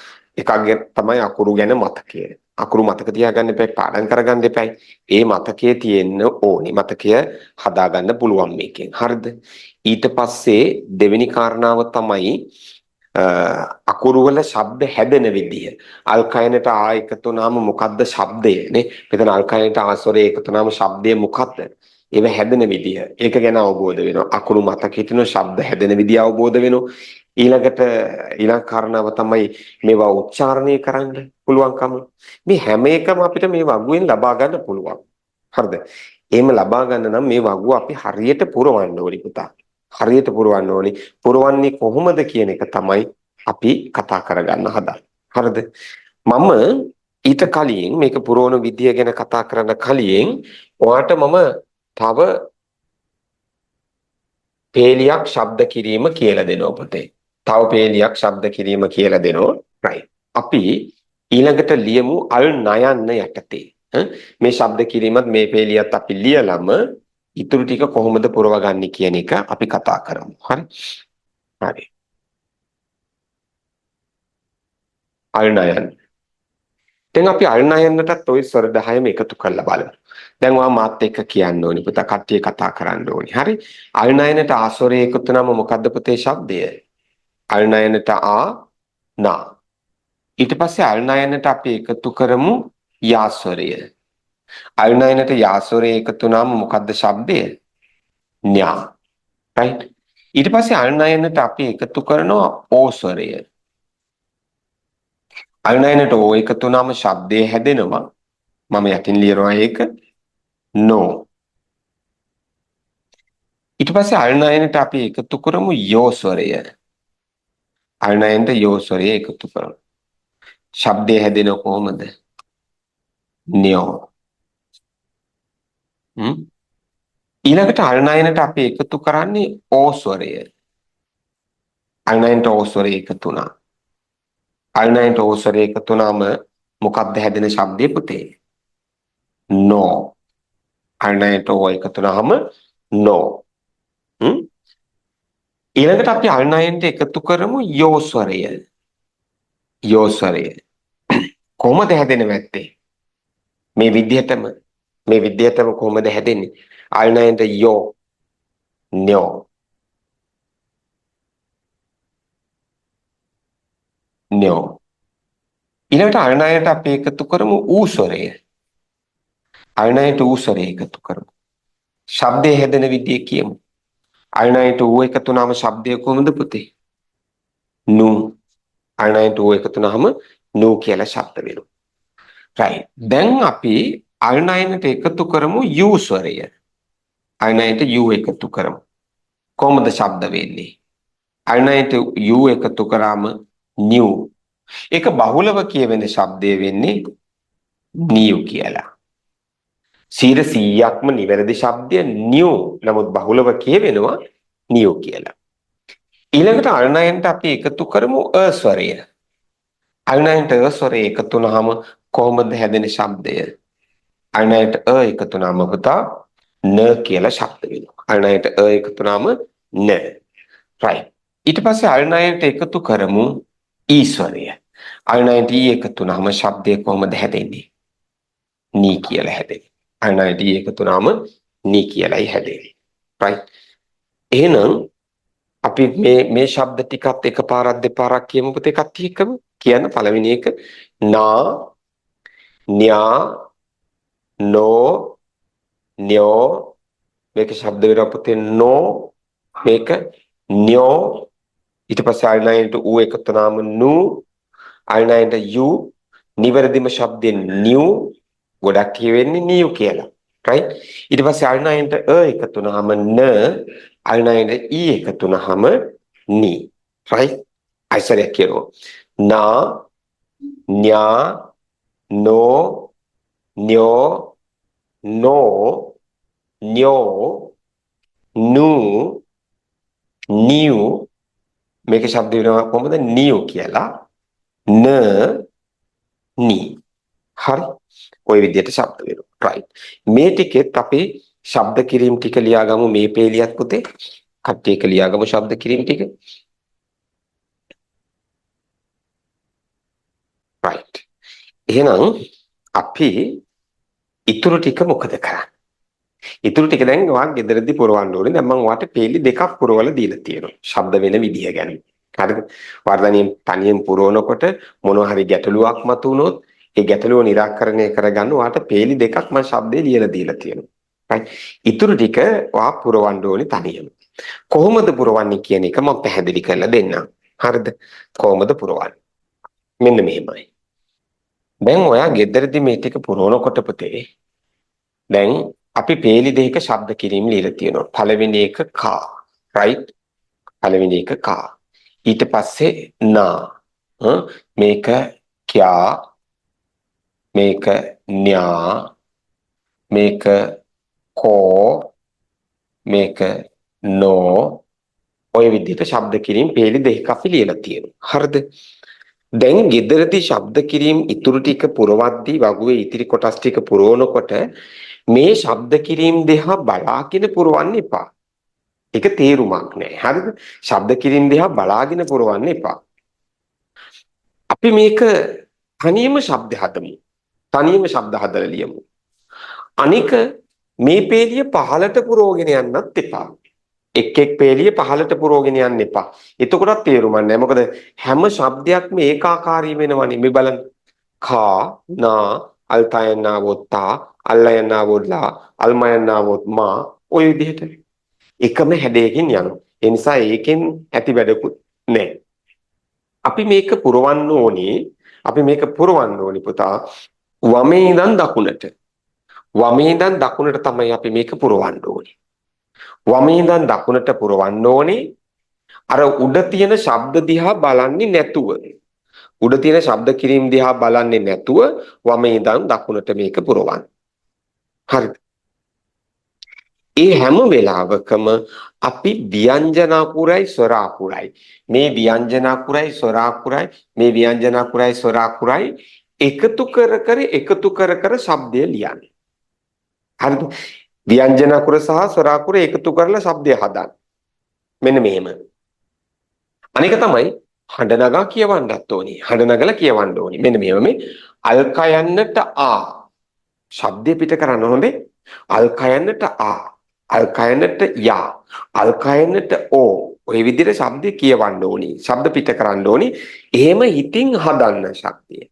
එකක් තමයි අකුරු ගැන මතකය. අකුරු මතක තියාගන්න එපා, පාඩම් කරගන්න එපා. ඒ මතකයේ තියෙන්න ඕනේ. මතකය හදාගන්න පුළුවන් මේකෙන්. හරිද? ඊට පස්සේ දෙවෙනි කාරණාව තමයි අකුරු වල ශබ්ද හැදෙන විදිය. අල්කයනට ආ එකතු වුනාම මොකද්ද ශබ්දය නේ? මෙතන අල්කයනට ආස්වරේ එකතු වුනාම ශබ්දය මොකද්ද? ඒව හැදෙන විදිය. ඒක ගැන අවබෝධ වෙනවා. අකුරු මතක හිටින ශබ්ද හැදෙන විදිය අවබෝධ වෙනවා. ඊළඟට ඊළඟ කාරණාව තමයි මේවා උච්චාරණය කරන්න පුළුවන්කම. මේ හැම එකම අපිට මේ වගුවෙන් ලබා ගන්න පුළුවන්. හරිද? එහෙම ලබා ගන්න නම් මේ වගුව අපි හරියට පුරවන්න ඕනි පුතා. හරියට පුරවන්න ඕනි. පුරවන්නේ කොහොමද කියන එක තමයි අපි කතා කරගන්න හදන්නේ. හරිද? මම ඊට කලින් මේක පුරවන විදිය ගැන කතා කරන්න කලින් ඔයාට මම තව පේලියක් ශබ්ද කිරීම කියලා දෙනවා පුතේ. තව පේලියක් ශබ්ද කිරීම කියලා දෙනවා. right. අපි ඊළඟට ලියමු අල් නයන්න යටතේ. මේ ශබ්ද කිරීමත් මේ පේලියත් අපි ලියලම ඉතුරු ටික කොහොමද පුරවගන්නේ කියන එක අපි කතා කරමු. හරි? හරි. අල් නයන්න. දැන් අපි අල් නයන්නටත් ওই ස්වර 10ම එකතු කරලා බලමු. දැන් ඔයා මාත් එක්ක කියන්න ඕනි පුතා. කට්ටිය කතා කරන්න ඕනි. හරි? අල් නයනට ආස්වරය එකතු වුනම මොකද්ද පුතේ ශබ්දය? අල් නයනට ආ නා. ඊට පස්සේ අල් නයනට අපි එකතු කරමු යාස්වරය. අල් නයනට යාස්වරය එකතු වුනම මොකද්ද ශබ්දය? ඤා. right? ඊට පස්සේ අල් නයනට අපි එකතු කරනවා ඕස්වරය. අල් නයනට ඕ එකතු වුනම ශබ්දය හැදෙනවා. මම යටින් ලියනවා ඒක නෝ. ඊට පස්සේ අල් නයනට අපි එකතු කරමු යෝස්වරය. අල් නයනට යෝස්වරය එකතු කරමු. ශබ්දය හැදෙන කොහොමද? න්‍යෝ. ඊළඟට අල් නයනට අපි එකතු කරන්නේ ඕස්වරය. අල් නයනට ඕස්වරය එකතු වුණා. අල් නයනට ඕස්වරය එකතු වුණාම මොකක්ද හැදෙන ශබ්දය පුතේ? නෝ. අල් නයනට ඕ එකතු වුණාම නෝ. ඊළඟට අපි අල් නයනට එකතු කරමු යෝස්වරය. යෝස්වරය කොහොමද හැදෙන්නේ නැත්තේ? මේ විදිහටම කොහොමද හැදෙන්නේ? අයනයන්ට යෝ න්‍යෝ න්‍යෝ. ඊළඟට අයනයන්ට අපි එකතු කරමු ඌ ස්වරය. අයනයන්ට ඌ ස්වරය එකතු කරමු. ශබ්දයේ හැදෙන විදිය කියමු. අයනයන්ට ඌ එකතු වුනහම ශබ්දය කොහොමද පුතේ? නූ. අයනයන්ට ඌ එකතු වුනහම නූ කියලා ශබ්ද වෙනවා. right. දැන් අපි අයනයන්ට එකතු කරමු යූ ස්වරය. අයනයන්ට යූ එකතු කරමු. කොහොමද ශබ්ද වෙන්නේ? අයනයන්ට යූ එකතු කරාම නියු. ඒක බහුලව කියවෙන ශබ්දය වෙන්නේ නියු කියලා. 100%ක්ම නිවැරදි ශබ්දය නියු. නමුත් බහුලව කියවෙනවා නියු කියලා. ඊළඟට අයනයන්ට අපි එකතු කරමු අ ස්වරය. අයනයන්ට අ ස්වරය එකතු වුනහම කොහොමද හැදෙන ශබ්දය? අයනයන්ට අ එකතු වුනහම පුතා න කියලා ශබ්ද වෙනවා. අයනයන්ට අ එකතු වුනහම න. right. ඊට පස්සේ අයනයන්ට එකතු කරමු ඊ ස්වරය. අයනයන්ට ඊ එකතු වුනහම ශබ්දය කොහොමද හැදෙන්නේ? නී කියලා හැදෙන්නේ. අයනයන්ට ඊ එකතු වුනහම නී කියලායි හැදෙන්නේ. right. එහෙනම් අපි මේ ශබ්ද ටිකත් එකපාරක් දෙපාරක් කියමු පුතේ එකත් එක්කම. කියන්න පළවෙනි එක නා න්‍යා නෝ න්‍යෝ. මේක ශබ්ද වෙනවා පුතේ නෝ. මේක න්‍යෝ. ඊට පස්සේ අයනයන්ට ඌ එකතු වුනහම නූ. අයනයන්ට යු. නිවැරදිම ශබ්දෙන් නියු. ගොඩක් කියවෙන්නේ නියු කියලා. right. ඊට පස්සේ අයනයන්ට අ එකතු වුනහම න. අයනයන්ට ඊ එකතු වුනහම නී. right. අයිසරයක් කියනවා. නා න්‍යා නෝ න්‍යෝ නෝ න්‍යෝ නූ නියු. මේක ශබ්ද වෙනවා කොහොමද? නියු කියලා. න නී. හරි. ওই විදිහට ශබ්ද වෙනවා. right. මේ ටිකෙත් අපි ශබ්ද කිරීම ටික ලියාගමු මේ පේලියත් පුතේ. කට්ටියක ලියාගමු ශබ්ද කිරීම ටික. right. එහෙනම් අපි ඉතුරු ටික මොකද කරන්නේ? ඉතුරු ටික දැන් ඔයා ගෙදරදී පුරවන්න ඕනේ. දැන් මම ඔයාට පේලි දෙකක් පුරවලා දීලා තියෙනවා. ශබ්ද වෙන විදිය ගැන. හරිද? වර්ධනියෙන් තනියෙන් පුරවනකොට මොනවා හරි ගැටලුවක් මතුවුනොත් ඒ ගැටලුව निराකරණය කරගන්න ඔයාට පේලි දෙකක් මම ශබ්දේ ලියලා දීලා තියෙනවා. right. ඉතුරු ටික ඔයා පුරවන්න ඕනේ තනියම. කොහොමද පුරවන්නේ කියන එක මම පැහැදිලි කරලා දෙන්නම්. හරිද? කොහොමද පුරවන්නේ? මෙන්න මෙහෙමයි. දැන් ඔයා ගෙදරදී මේ ටික පුරවනකොට පුතේ දැන් අපි පේලි දෙක ශබ්ද කිරීම ලියලා තියෙනවා. පළවෙනි එක කා. right. පළවෙනි එක කා. ඊට පස්සේ නා. මේක කියා. මේක න්‍යා. මේක කෝ. මේක නෝ. ඔය විදිහට ශබ්ද කිරීම පේලි දෙකක් අපි ලියලා තියෙනවා. හරිද? දැන් ගෙදරදී ශබ්ද කිරීම ඉතුරු ටික පුරවද්දී වගුවේ ඉතිරි කොටස් ටික පුරවනකොට මේ ශබ්ද කිරීම දෙහා බලාගෙන පුරවන්න එපා. ඒක තේරුමක් නෑ. හරිද? ශබ්ද කිරීම දෙහා බලාගෙන පුරවන්න එපා. අපි මේක තනියම ශබ්ද හදමු. තනියම ශබ්ද හදලා ලියමු. අනික මේ පේලිය පහලට පුරවගෙන යන්නත් එපා. එක් පේලිය පහලට පුරවගෙන යන්න එපා. එතකොටත් තේරුමක් නෑ. මොකද හැම ශබ්දයක්ම ඒකාකාරී වෙනවනේ. මේ බලන්න. කා නා අල්තයන්නාවොත්තා අල්ලයන්නාවොත්ලා අල්මයන්නාවොත්මා ඔය විදිහට එකම හැඩයකින් යනවා. ඒ නිසා ඒකෙන් ඇති වැඩකුත් නෑ. අපි මේක පුරවන්න ඕනේ. අපි මේක පුරවන්න ඕනේ පුතා. වමේ ඉඳන් දකුණට. වමේ ඉඳන් දකුණට තමයි අපි මේක පුරවන්න ඕනේ. වමේ ඉඳන් දකුණට පුරවන්න ඕනේ. අර උඩ තියෙන ශබ්ද දිහා බලන්නේ නැතුව. උඩ තියෙන ශබ්ද කිරීම දිහා බලන්නේ නැතුව වමේ ඉඳන් දකුණට මේක පුරවන්න. හරිද? ඒ හැම වෙලාවකම අපි ව්‍යංජන අකුරයි ස්වර අකුරයි මේ ව්‍යංජන අකුරයි ස්වර අකුරයි මේ ව්‍යංජන අකුරයි ස්වර අකුරයි එකතු කර ශබ්දය ලියන්නේ. හරිද? ව්‍යංජන අකුර සහ ස්වර අකුර එකතු කරලා ශබ්දය හදන්න. මෙන්න මෙහෙම. අනික තමයි හඬ නගා කියවන්නත් ඕනේ. හඬ නගලා කියවන්න ඕනේ. මෙන්න මෙහෙම මේ අල්කයන්නට ආ ශබ්දය පිට කරන්න හොඳේ අල් කයන්නට ආ අල් කයන්නට යා අල් කයන්නට ඕ ඔය විදිහට ශබ්ද කියවන්න ඕනි. ශබ්ද පිට කරන්න ඕනි. එහෙම හිතින් හදන්න ශක්තිය.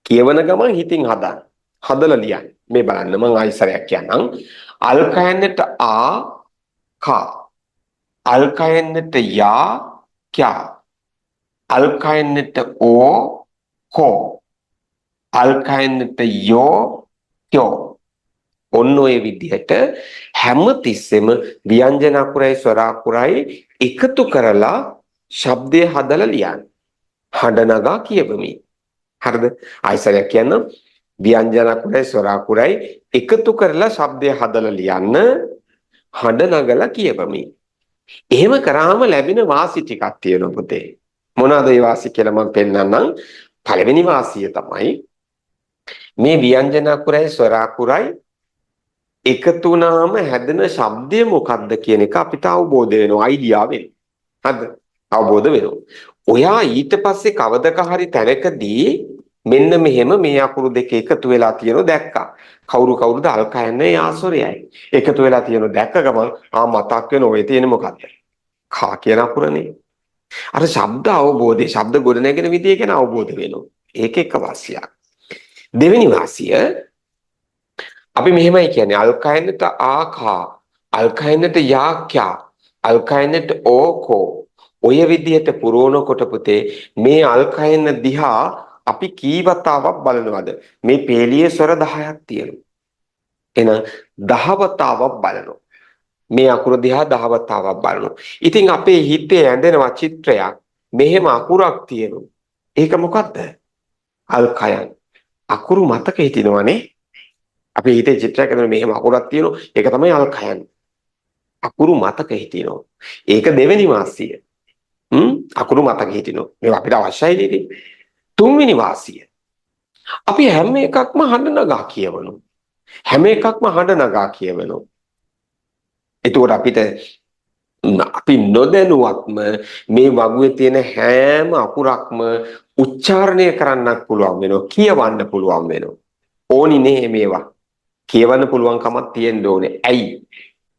කියවන ගමන් හිතින් හදන්න. හදලා ලියන්න. මේ බලන්න මම ආයිසරයක් කියන්නම්. අල් කයන්නට ආ කා අල් කයන්නට යා ક્યા අල් කයන්නට ඕ කෝ අල් කයන්නට යෝ ක්‍යෝ ඔන්න ඔය විදිහට හැම තිස්සෙම ව්‍යංජන අකුරයි ස්වර අකුරයි එකතු කරලා ශබ්දය හදලා ලියන්න. හඬ නගා කියවමි. හරිද? ආයිසරයක් කියන්න. ව්‍යංජන අකුරයි ස්වර අකුරයි එකතු කරලා ශබ්දය හදලා ලියන්න. හඬ නගලා කියවමි. එහෙම කරාම ලැබෙන වාසි ටිකක් තියෙනවා පුතේ. මොනවාද ඒ වාසි කියලා මම පෙන්නන්නම්. පළවෙනි වාසිය තමයි මේ ව්‍යංජන අකුරයි ස්වර අකුරයි එකතු වුණාම හැදෙන ශබ්දය මොකක්ද කියන එක අපිට අවබෝධ වෙනවා අයිඩියාවෙන්. හරිද? අවබෝධ වෙනවා. ඔයා ඊට පස්සේ කවදක හරි තැනකදී මෙන්න මෙහෙම මේ අකුරු දෙක එකතු වෙලා තියෙනවා දැක්කා. කවුරුද අල් කයන්නේ ආසොරයයි. එකතු වෙලා තියෙනවා දැක්ක ගමන් මතක් වෙන ඔය තියෙන මොකක්ද? කා කියන අකුරනේ. අර ශබ්ද අවබෝධය ශබ්ද ගොඩනැගෙන විදිය ගැන අවබෝධ වෙනවා. ඒක එක වාසියක්. දෙවෙනි වාසිය අපි මෙහෙමයි කියන්නේ අල් කයන්නට ආකා අල් කයන්නට යාක්‍යා අල් කයන්නට ඕකෝ ඔය විදිහට පුරවනකොට පුතේ මේ අල් කයන්න දිහා අපි කී වතාවක් බලනවද? මේ පේලියේ ස්වර 10ක් තියෙනවා. එහෙනම් 10 වතාවක් බලනවා. මේ අකුර දිහා 10 වතාවක් බලනවා. ඉතින් අපේ හිතේ ඇඳෙනවා චිත්‍රයක්. මෙහෙම අකුරක් තියෙනවා. ඒක මොකද්ද? අල් කයන්. අකුරු මතක හිටිනවනේ. අපි හිතේ චිත්‍රයක් ඇඳෙන මෙහෙම අකුරක් තියෙනවා. ඒක තමයි අල් කයන්. අකුරු මතක හිටිනවා. ඒක දෙවෙනි වාසිය. අකුරු මතක හිටිනවා. මේක අපිට අවශ්‍යයි නේද? තුන්වෙනි වාසිය. අපි හැම එකක්ම හඬ නගා කියවනවා. හැම එකක්ම හඬ නගා කියවනවා. එතකොට අපිට අපි නොදැනුවත්ම මේ වගුවේ තියෙන හැම අකුරක්ම උච්චාරණය කරන්නත් පුළුවන් වෙනවා. කියවන්න පුළුවන් වෙනවා. ඕනි නේ මේවා. කියවන්න පුළුවන්කමක් තියෙන්න ඕනේ. ඇයි?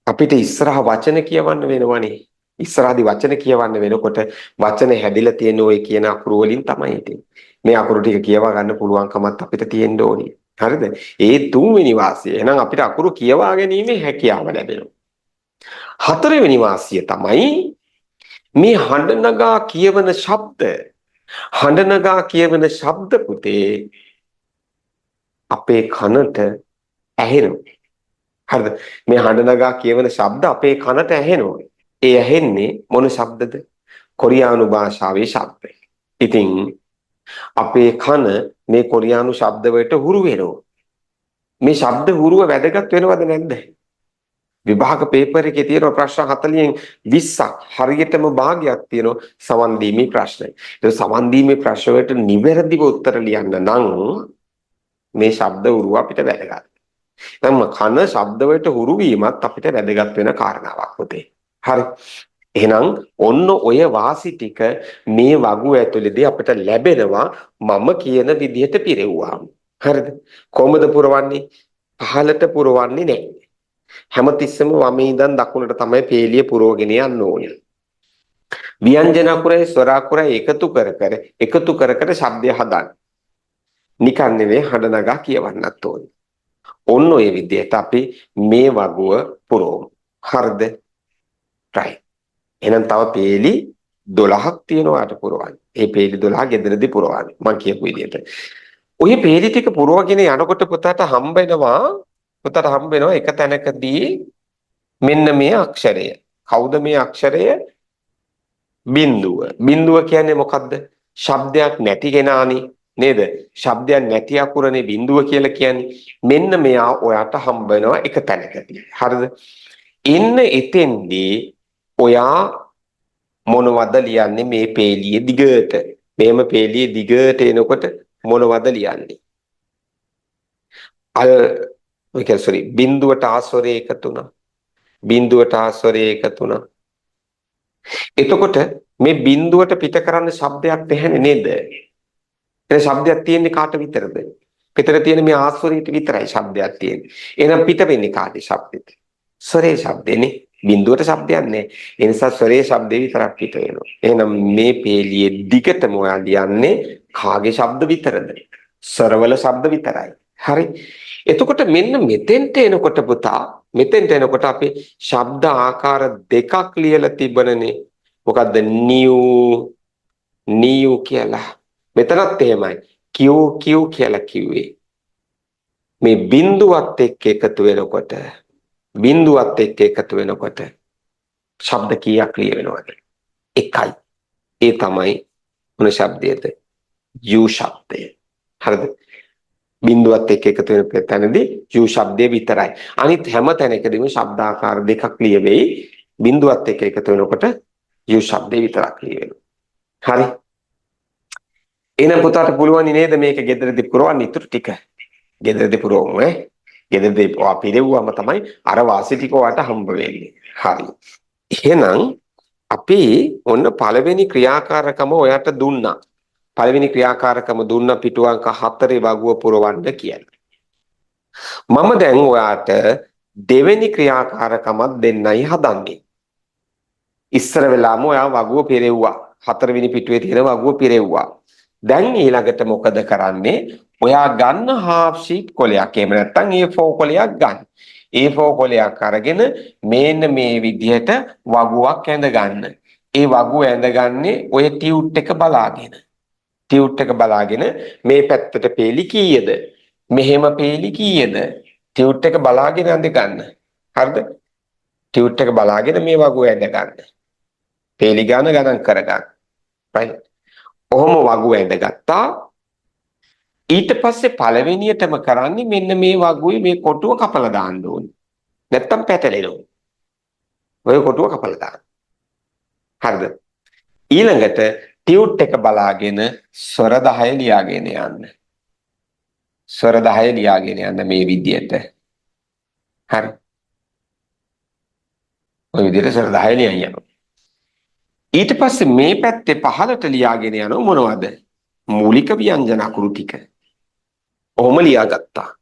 අපිට ඉස්සරහ වචන කියවන්න වෙනවනේ. ඉස්සරහදී වචන කියවන්න වෙනකොට වචන හැදිලා තියෙන ඔය කියන අකුරු වලින් තමයි ඉතින්. මේ අකුරු ටික කියවා ගන්න පුළුවන්කමත් අපිට තියෙන්න ඕනේ. හරිද? ඒ තුන්වෙනි වාසිය. එහෙනම් අපිට අකුරු කියවා ගැනීමේ හැකියාව ලැබෙනවා. හතරවෙනි වාසිය තමයි මේ හඬ නගා කියවන ශබ්ද. හඬ නගා කියවන ශබ්ද පුතේ අපේ කනට ඇහෙනවා. හරිද? මේ හඬ නගා කියවන ශබ්ද අපේ කනට ඇහෙනවා. ඒ ඇහෙන්නේ මොන ශබ්දද? කොරියානු භාෂාවේ ශබ්ද. ඉතින් අපේ කන මේ කොරියානු ශබ්ද වලට හුරු වෙනවා. මේ ශබ්ද හුරුව වැදගත් වෙනවද නැද්ද? විභාග පේපර් එකේ තියෙන ප්‍රශ්න 40න් 20ක් හරියටම භාගයක් තියෙනවා සමන් දීමේ ප්‍රශ්න. ඒ සමන් දීමේ ප්‍රශ්න වලට නිවැරදිව උත්තර ලියන්න නම් මේ ශබ්ද හුරුව අපිට වැදගත්. නම් කන ශබ්ද වලට හුරු වීමත් අපිට වැදගත් වෙන කාරණාවක් පුතේ. හරි. එහෙනම් ඔන්න ඔය වාසි ටික මේ වගුව ඇතුළේදී අපිට ලැබෙනවා මම කියන විදිහට පිරෙව්වාම. හරිද? කොහොමද පුරවන්නේ? පහලට පුරවන්නේ නැහැ. හැමතිස්සෙම වමේ ඉඳන් දකුණට තමයි පේලිය පුරවගෙන යන්න ඕනේ. ව්‍යංජන අකුරයි ස්වර අකුරයි එකතු කර ශබ්දය හදන්න. නිකන් නෙවෙයි හඬ නගා කියවන්නත් ඕනේ. ඔන්න ඔය විදිහට අපි මේ වගුව පුරවමු. හරිද? right. එහෙනම් තව පේලි 12ක් තියෙනවාට පුරවන්න. ඒ පේලි 12 ගෙදරදී පුරවන්නේ. මම කියපු විදිහට. ඔය පේලි ටික පුරවගෙන යනකොට පුතාට හම්බ වෙනවා එක තැනකදී මෙන්න මේ අක්ෂරය. කවුද මේ අක්ෂරය? බිඳුව. බිඳුව කියන්නේ මොකද්ද? ශබ්දයක් නැති කෙනානේ නේද? ශබ්දයක් නැති අකුරනේ බිඳුව කියලා කියන්නේ. මෙන්න මෙයා ඔයාට හම්බ වෙනවා එක තැනකදී. හරිද? ඉන්න එතෙන්දී ඔයා මොනවද ලියන්නේ මේ පේලියේ දිගට? මේම පේලියේ දිගට එනකොට මොනවද ලියන්නේ? බිඳුවට ආස්වරය එකතු වුණා. බිඳුවට ආස්වරය එකතු වුණා. එතකොට මේ බිඳුවට පිට කරන්න ශබ්දයක් නැහැ නේද? ඒ ශබ්දයක් තියෙන්නේ කාට විතරද? පිටර තියෙන මේ ආස්වරයට විතරයි ශබ්දයක් තියෙන්නේ. එහෙනම් පිට වෙන්නේ කාගේ ශබ්දෙද? ස්වරේ ශබ්දෙනේ. බිඳුවට ශබ්දයක් නැහැ. ඒ නිසා ස්වරේ ශබ්දේ විතරක් පිට වෙනවා. එහෙනම් මේ පේළියේ දිගටම ඔයා ලියන්නේ කාගේ ශබ්ද විතරද? ස්වරවල ශබ්ද විතරයි. හරි. එතකොට මෙන්න මෙතෙන්ට එනකොට පුතා මෙතෙන්ට එනකොට අපි ශබ්ද ආකාර දෙකක් ලියලා තිබුණනේ. මොකද්ද? නියු කියලා. මෙතනත් එහෙමයි. කිව් කියලා කිව්වේ. මේ බිඳුවත් එක්ක එකතු වෙනකොට ශබ්ද කීයක් ලිය වෙනවද? එකයි. ඒ තමයි මොන ශබ්දයේද? යු ශබ්දය. හරිද? බිඳුවත් එක්ක එකතු වෙන තැනදී යු ශබ්දය විතරයි. අනිත් හැම තැනකදීම ශබ්දාකාර දෙකක් ලියවෙයි. බිඳුවත් එක්ක එකතු වෙනකොට යු ශබ්දේ විතරක් ලියවෙනවා. හරි. එහෙනම් පුතාට පුළුවන් නේද මේක ගෙදරදී පුරවන්න ඉතුරු ටික? ගෙදරදී පුරවමු ඈ. ගෙදරදී පිරෙව්වම තමයි අර වාසි ටික ඔයාට හම්බ වෙන්නේ. හරි. එහෙනම් අපි ඔන්න පළවෙනි ක්‍රියාකාරකම ඔයාට දුන්නා. පළවෙනි ක්‍රියාකාරකම දුන්න පිටු අංක 4 වගුව පුරවන්න කියලා. මම දැන් ඔයාට දෙවෙනි ක්‍රියාකාරකමක් දෙන්නයි හදන්නේ. ඉස්සර වෙලාවම ඔයා වගුව පිරෙව්වා. 4 වෙනි පිටුවේ තියෙන වගුව පිරෙව්වා. දැන් ඊළඟට මොකද කරන්නේ? ඔයා ගන්න half sheet කොලයක්. එහෙම නැත්නම් A4 කොලයක් ගන්න. A4 කොලයක් අරගෙන මේන්න මේ විදිහට වගුවක් ඇඳ ගන්න. ඒ වගුව ඇඳගන්නේ ඔය ටියුට් එක බලාගෙන. ටියුට් එක බලාගෙන මේ පැත්තට පේලි කීයද? මෙහෙම පේලි කීයද? ටියුට් එක බලාගෙන ඇඳ ගන්න. හරිද? ටියුට් එක බලාගෙන මේ වගුව ඇඳ ගන්න. පේලි ගණන් කරගන්න. right? ඔහොම වගුව ඇඳගත්තා. ඊට පස්සේ පළවෙනියටම කරන්නේ මෙන්න මේ වගුවේ මේ කොටුව කපලා දාන්න ඕනේ. නැත්තම් පැටලෙනවා. ඔය කොටුව කපලා දාන්න. හරිද? ඊළඟට ටියුට් එක බලාගෙන ස්වර 10 ලියාගෙන යන්න. ස්වර 10 ලියාගෙන යන්න මේ විදියට. හරි. ඔය විදියට ස්වර 10 ලියන් යනවා. ඊට පස්සේ මේ පැත්තේ පහළට ලියාගෙන යනවා මොනවද? මූලික ව්‍යංජන අකුරු ටික. ඔහොම ලියාගත්තා.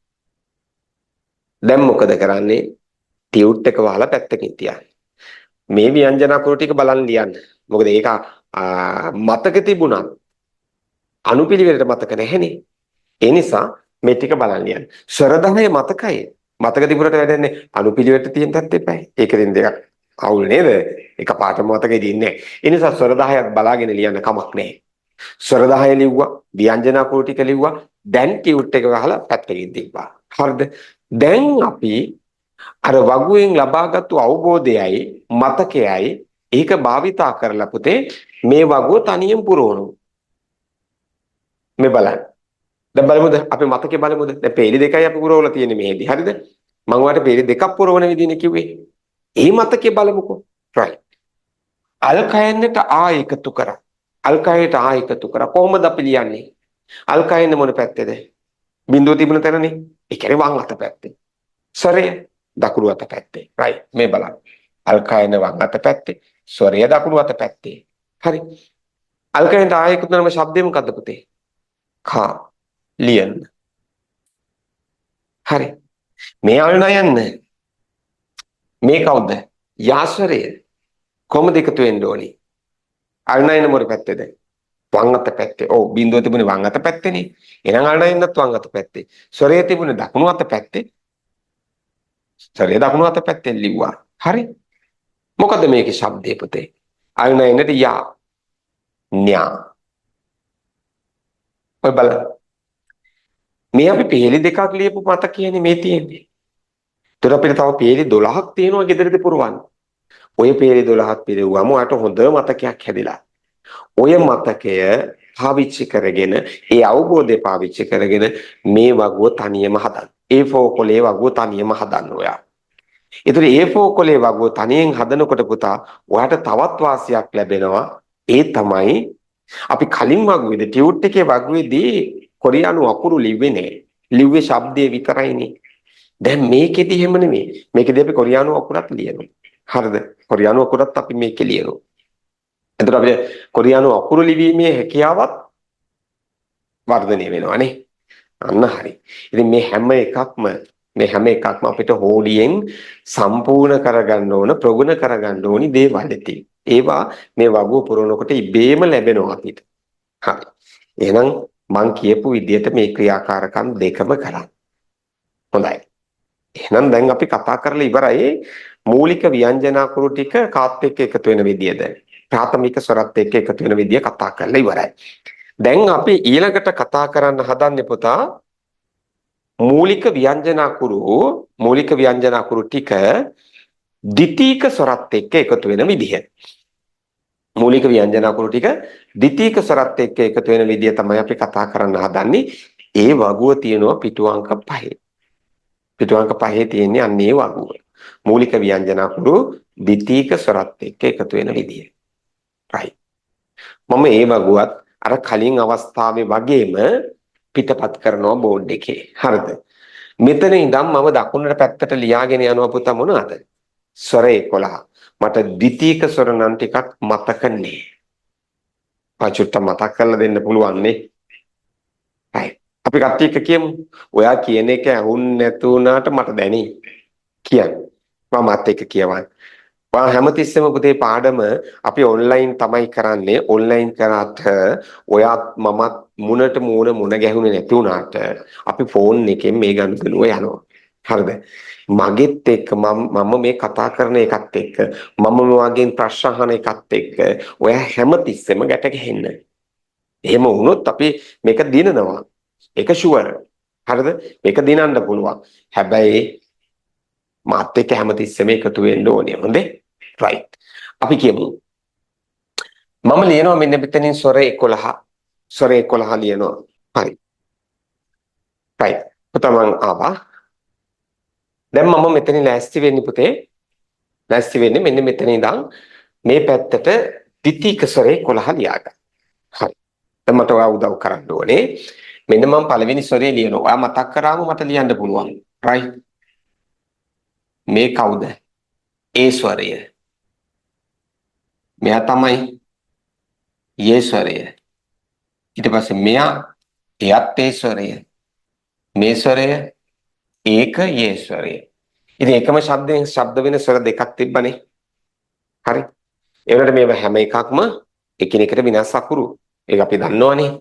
දැන් මොකද කරන්නේ? ටියුට් එක වහලා පැත්තකින් තියන්න. මේ ව්‍යංජන අකුරු ටික බලන් ලියන්න. මොකද ඒක මතක තිබුණා. අනුපිළිවෙලට මතක නැහැනේ. ඒ නිසා මේ ටික බලන් ලියන්න. ස්වර 10 මතකයි. මතක තිබුණට වැඩන්නේ අනුපිළිවෙලට තියෙන්නත් එපායි. ඒකෙන් දෙකක් අවුල් නේද? එක පාට මතකෙ දින්නේ නැහැ. ඒ නිසා ස්වර 10ක් බලාගෙන ලියන්න කමක් නැහැ. ස්වර 10 ලිව්වා, ව්‍යංජන අකුරු ටික ලිව්වා. දැන් ටියුට් එක වහලා පැත්තකින් තිබ්බා. හරිද? දැන් අපි අර වගුවෙන් ලබාගත්තු අවබෝධයයි මතකයයි ඒක භාවිතා කරලා පුතේ මේ වගුව තනියෙන් පුරවනවා. මේ බලන්න. දැන් බලමුද? අපි මතකේ බලමුද? දැන් පේලි දෙකයි අපි පුරවලා තියෙන්නේ මෙහෙදි. හරිද? මම ඔයාලට පේලි දෙකක් පුරවන විදිහනේ කිව්වේ. ඒ මතකේ බලමුකෝ. right. අල්කයන්ට ආ එකතු කරා. අල්කයට ආ එකතු කරා. කොහොමද අපි ලියන්නේ? අල්කයන් මොන පැත්තේද? බිඳුව තිබුණ තැනනේ. ඒ කියන්නේ වම් අත පැත්තේ. ස්වරය දකුණු අත පැත්තේ. right. මේ බලන්න. අල්කයන් වම් අත පැත්තේ. ස්වරය දකුණු අත පැත්තේ. හරි. අල්කයන්ට ආ එකතු කරන ශබ්දය මොකද්ද පුතේ? කා ලියන්න. හරි. මේ අල්නයන්න. මේ කවුද? යාස්වරය. කොහොමද එකතු වෙන්න ඕනේ? අල්නයන මොන පැත්තේද? වම් අත පැත්තේ. ඔව් බිඳුව තිබුණේ වම් අත පැත්තේනේ. එහෙනම් අල්නයන්නත් වම් අත පැත්තේ. ස්වරය තිබුණේ දකුණු අත පැත්තේ. ස්වරය දකුණු අත පැත්තෙන් ලිව්වා. හරි. මොකද මේකේ ශබ්දේ පුතේ? අල්නයනට යා. න්‍යා. ඔය බලන්න. මේ අපි පේලි දෙකක් ලියපු මත කියන්නේ මේ තියෙන්නේ. ඒතර අපිට තව පේලි 12ක් තියෙනවා ගෙදරදී පුරවන්න. ඔය පේලි 12ක් පිළිවුවම ඔයාට හොඳ මතකයක් හැදිලා. ඔය මතකය පාවිච්චි කරගෙන ඒ අවබෝධය පාවිච්චි කරගෙන මේ වගුව තනියම හදන්න. A4 කොලේ වගුව තනියම හදන්න ඔයා. ඒතර A4 කොලේ වගුව තනියෙන් හදනකොට පුතා ඔයාට තවත් වාසියක් ලැබෙනවා. ඒ තමයි අපි කලින් වගුවේදී ටියුට් එකේ වගුවේදී කොරියානු අකුරු ලිව්වේ නෑ. ලිව්වේ ශබ්දේ විතරයිනේ. දැන් මේකෙදි එහෙම නෙමෙයි. මේකෙදි අපි කොරියානු අකුරත් ලියනවා. හරිද? කොරියානු අකුරත් අපි මේකේ ලියනවා. එතකොට අපිට කොරියානු අකුරු ලිවීමේ හැකියාවත් වර්ධනය වෙනවා නේ. අන්න හරි. ඉතින් මේ හැම එකක්ම අපිට හෝඩියෙන් සම්පූර්ණ කරගන්න ඕන ප්‍රගුණ කරගන්න ඕනි දේවල් ඉතින්. ඒවා මේ වගුව පුරවනකොට ඉබේම ලැබෙනවා අපිට. හරි. එහෙනම් මං කියපු විදිහට මේ ක්‍රියාකාරකම් දෙකම කරන්න. හොඳයි. එහෙනම් දැන් අපි කතා කරලා ඉවරයි මූලික ව්‍යංජන අකුරු ටික කාත් එක්ක එකතු වෙන විදියද. ප්‍රාථමික ස්වරත් එක්ක එකතු වෙන විදිය කතා කරලා ඉවරයි. දැන් අපි ඊළඟට කතා කරන්න හදන්නේ පුතා මූලික ව්‍යංජන අකුරු ටික ද්විතීක ස්වරත් එක්ක එකතු වෙන විදිහ. මූලික ව්‍යංජන අකුරු ටික ද්විතීක ස්වරත් එක්ක එකතු වෙන විදිය තමයි අපි කතා කරන්න හදන්නේ. ඒ වගුව තියෙනවා පිටු අංක 5. පිටු අංක 5 තියෙන්නේ අන්න ඒ වගුව. මූලික ව්‍යංජන අකුරු ද්විතීක ස්වරත් එක්ක එකතු වෙන විදිය. right. මම ඒ වගුවත් අර කලින් අවස්ථාවේ වගේම පිටපත් කරනවා බෝඩ් එකේ. හරිද? මෙතන ඉඳන් මම දකුණට පැත්තට ලියාගෙන යනවා පුතා මොනවාද? ස්වර 11. මට ද්විතීක ස්වර නම් ටිකක් මතක නෑ. පාචුට්ට මතක් කරලා දෙන්න පුළුවන් නේ. right. අපි කට්ටිය එක කියමු. ඔයා කියන එක ඇහුන්නේ නැතු වුණාට මට දැනේ. කියන්න. මමත් එක කියවන්න. හැමතිස්සෙම පුතේ පාඩම අපි ඔන්ලයින් තමයි කරන්නේ. ඔන්ලයින් කරාට ඔයාත් මමත් මුණ ගැහුනේ නැති වුණාට අපි ෆෝන් එකෙන් මේ ගනුදෙනුව යනවා. හරිද? මගෙත් එක්ක මම මේ කතා කරන එකත් එක්ක මම වගේ ප්‍රශ්න අහන එකත් එක්ක ඔයා හැමතිස්සෙම ගැට ගහන්න. එහෙම වුණොත් අපි මේක දිනනවා. ඒක ෂුවර්. හරිද? මේක දිනන්න පුළුවන්. හැබැයි මාත් එක්ක හැමතිස්සෙම එකතු වෙන්න ඕනේ. හොඳේ? right. අපි කියමු. මම ලියනවා මෙන්න මෙතනින් ස්වර 11. ස්වර 11 ලියනවා. හරි. right. පුතා මං ආවා. දැන් මම මෙතනින් ලෑස්ති වෙන්නේ පුතේ. ලෑස්ති වෙන්නේ මෙන්න මෙතන ඉඳන් මේ පැත්තට ද්විතීක ස්වරේ 11 ලියාගන්න. හරි. දැන් මට ඔයා උදව් කරන්න ඕනේ. මෙන්න මම පළවෙනි ස්වරේ ලියනවා. ඔයා මතක් කරාම මට ලියන්න පුළුවන්. right. මේ කවුද? ඒ ස්වරය. මෙයා තමයි යේ ස්වරය. ඊට පස්සේ මෙයා එයත් ඒ ස්වරය. මේ ස්වරය ඒක යේ ස්වරය. ඉතින් එකම ශබ්දයෙන් ශබ්ද වෙන ස්වර දෙකක් තිබ්බනේ. හරි. ඒ වලට මේ හැම එකක්ම එකිනෙකට විනාශ අකුරු. ඒක අපි දන්නවනේ.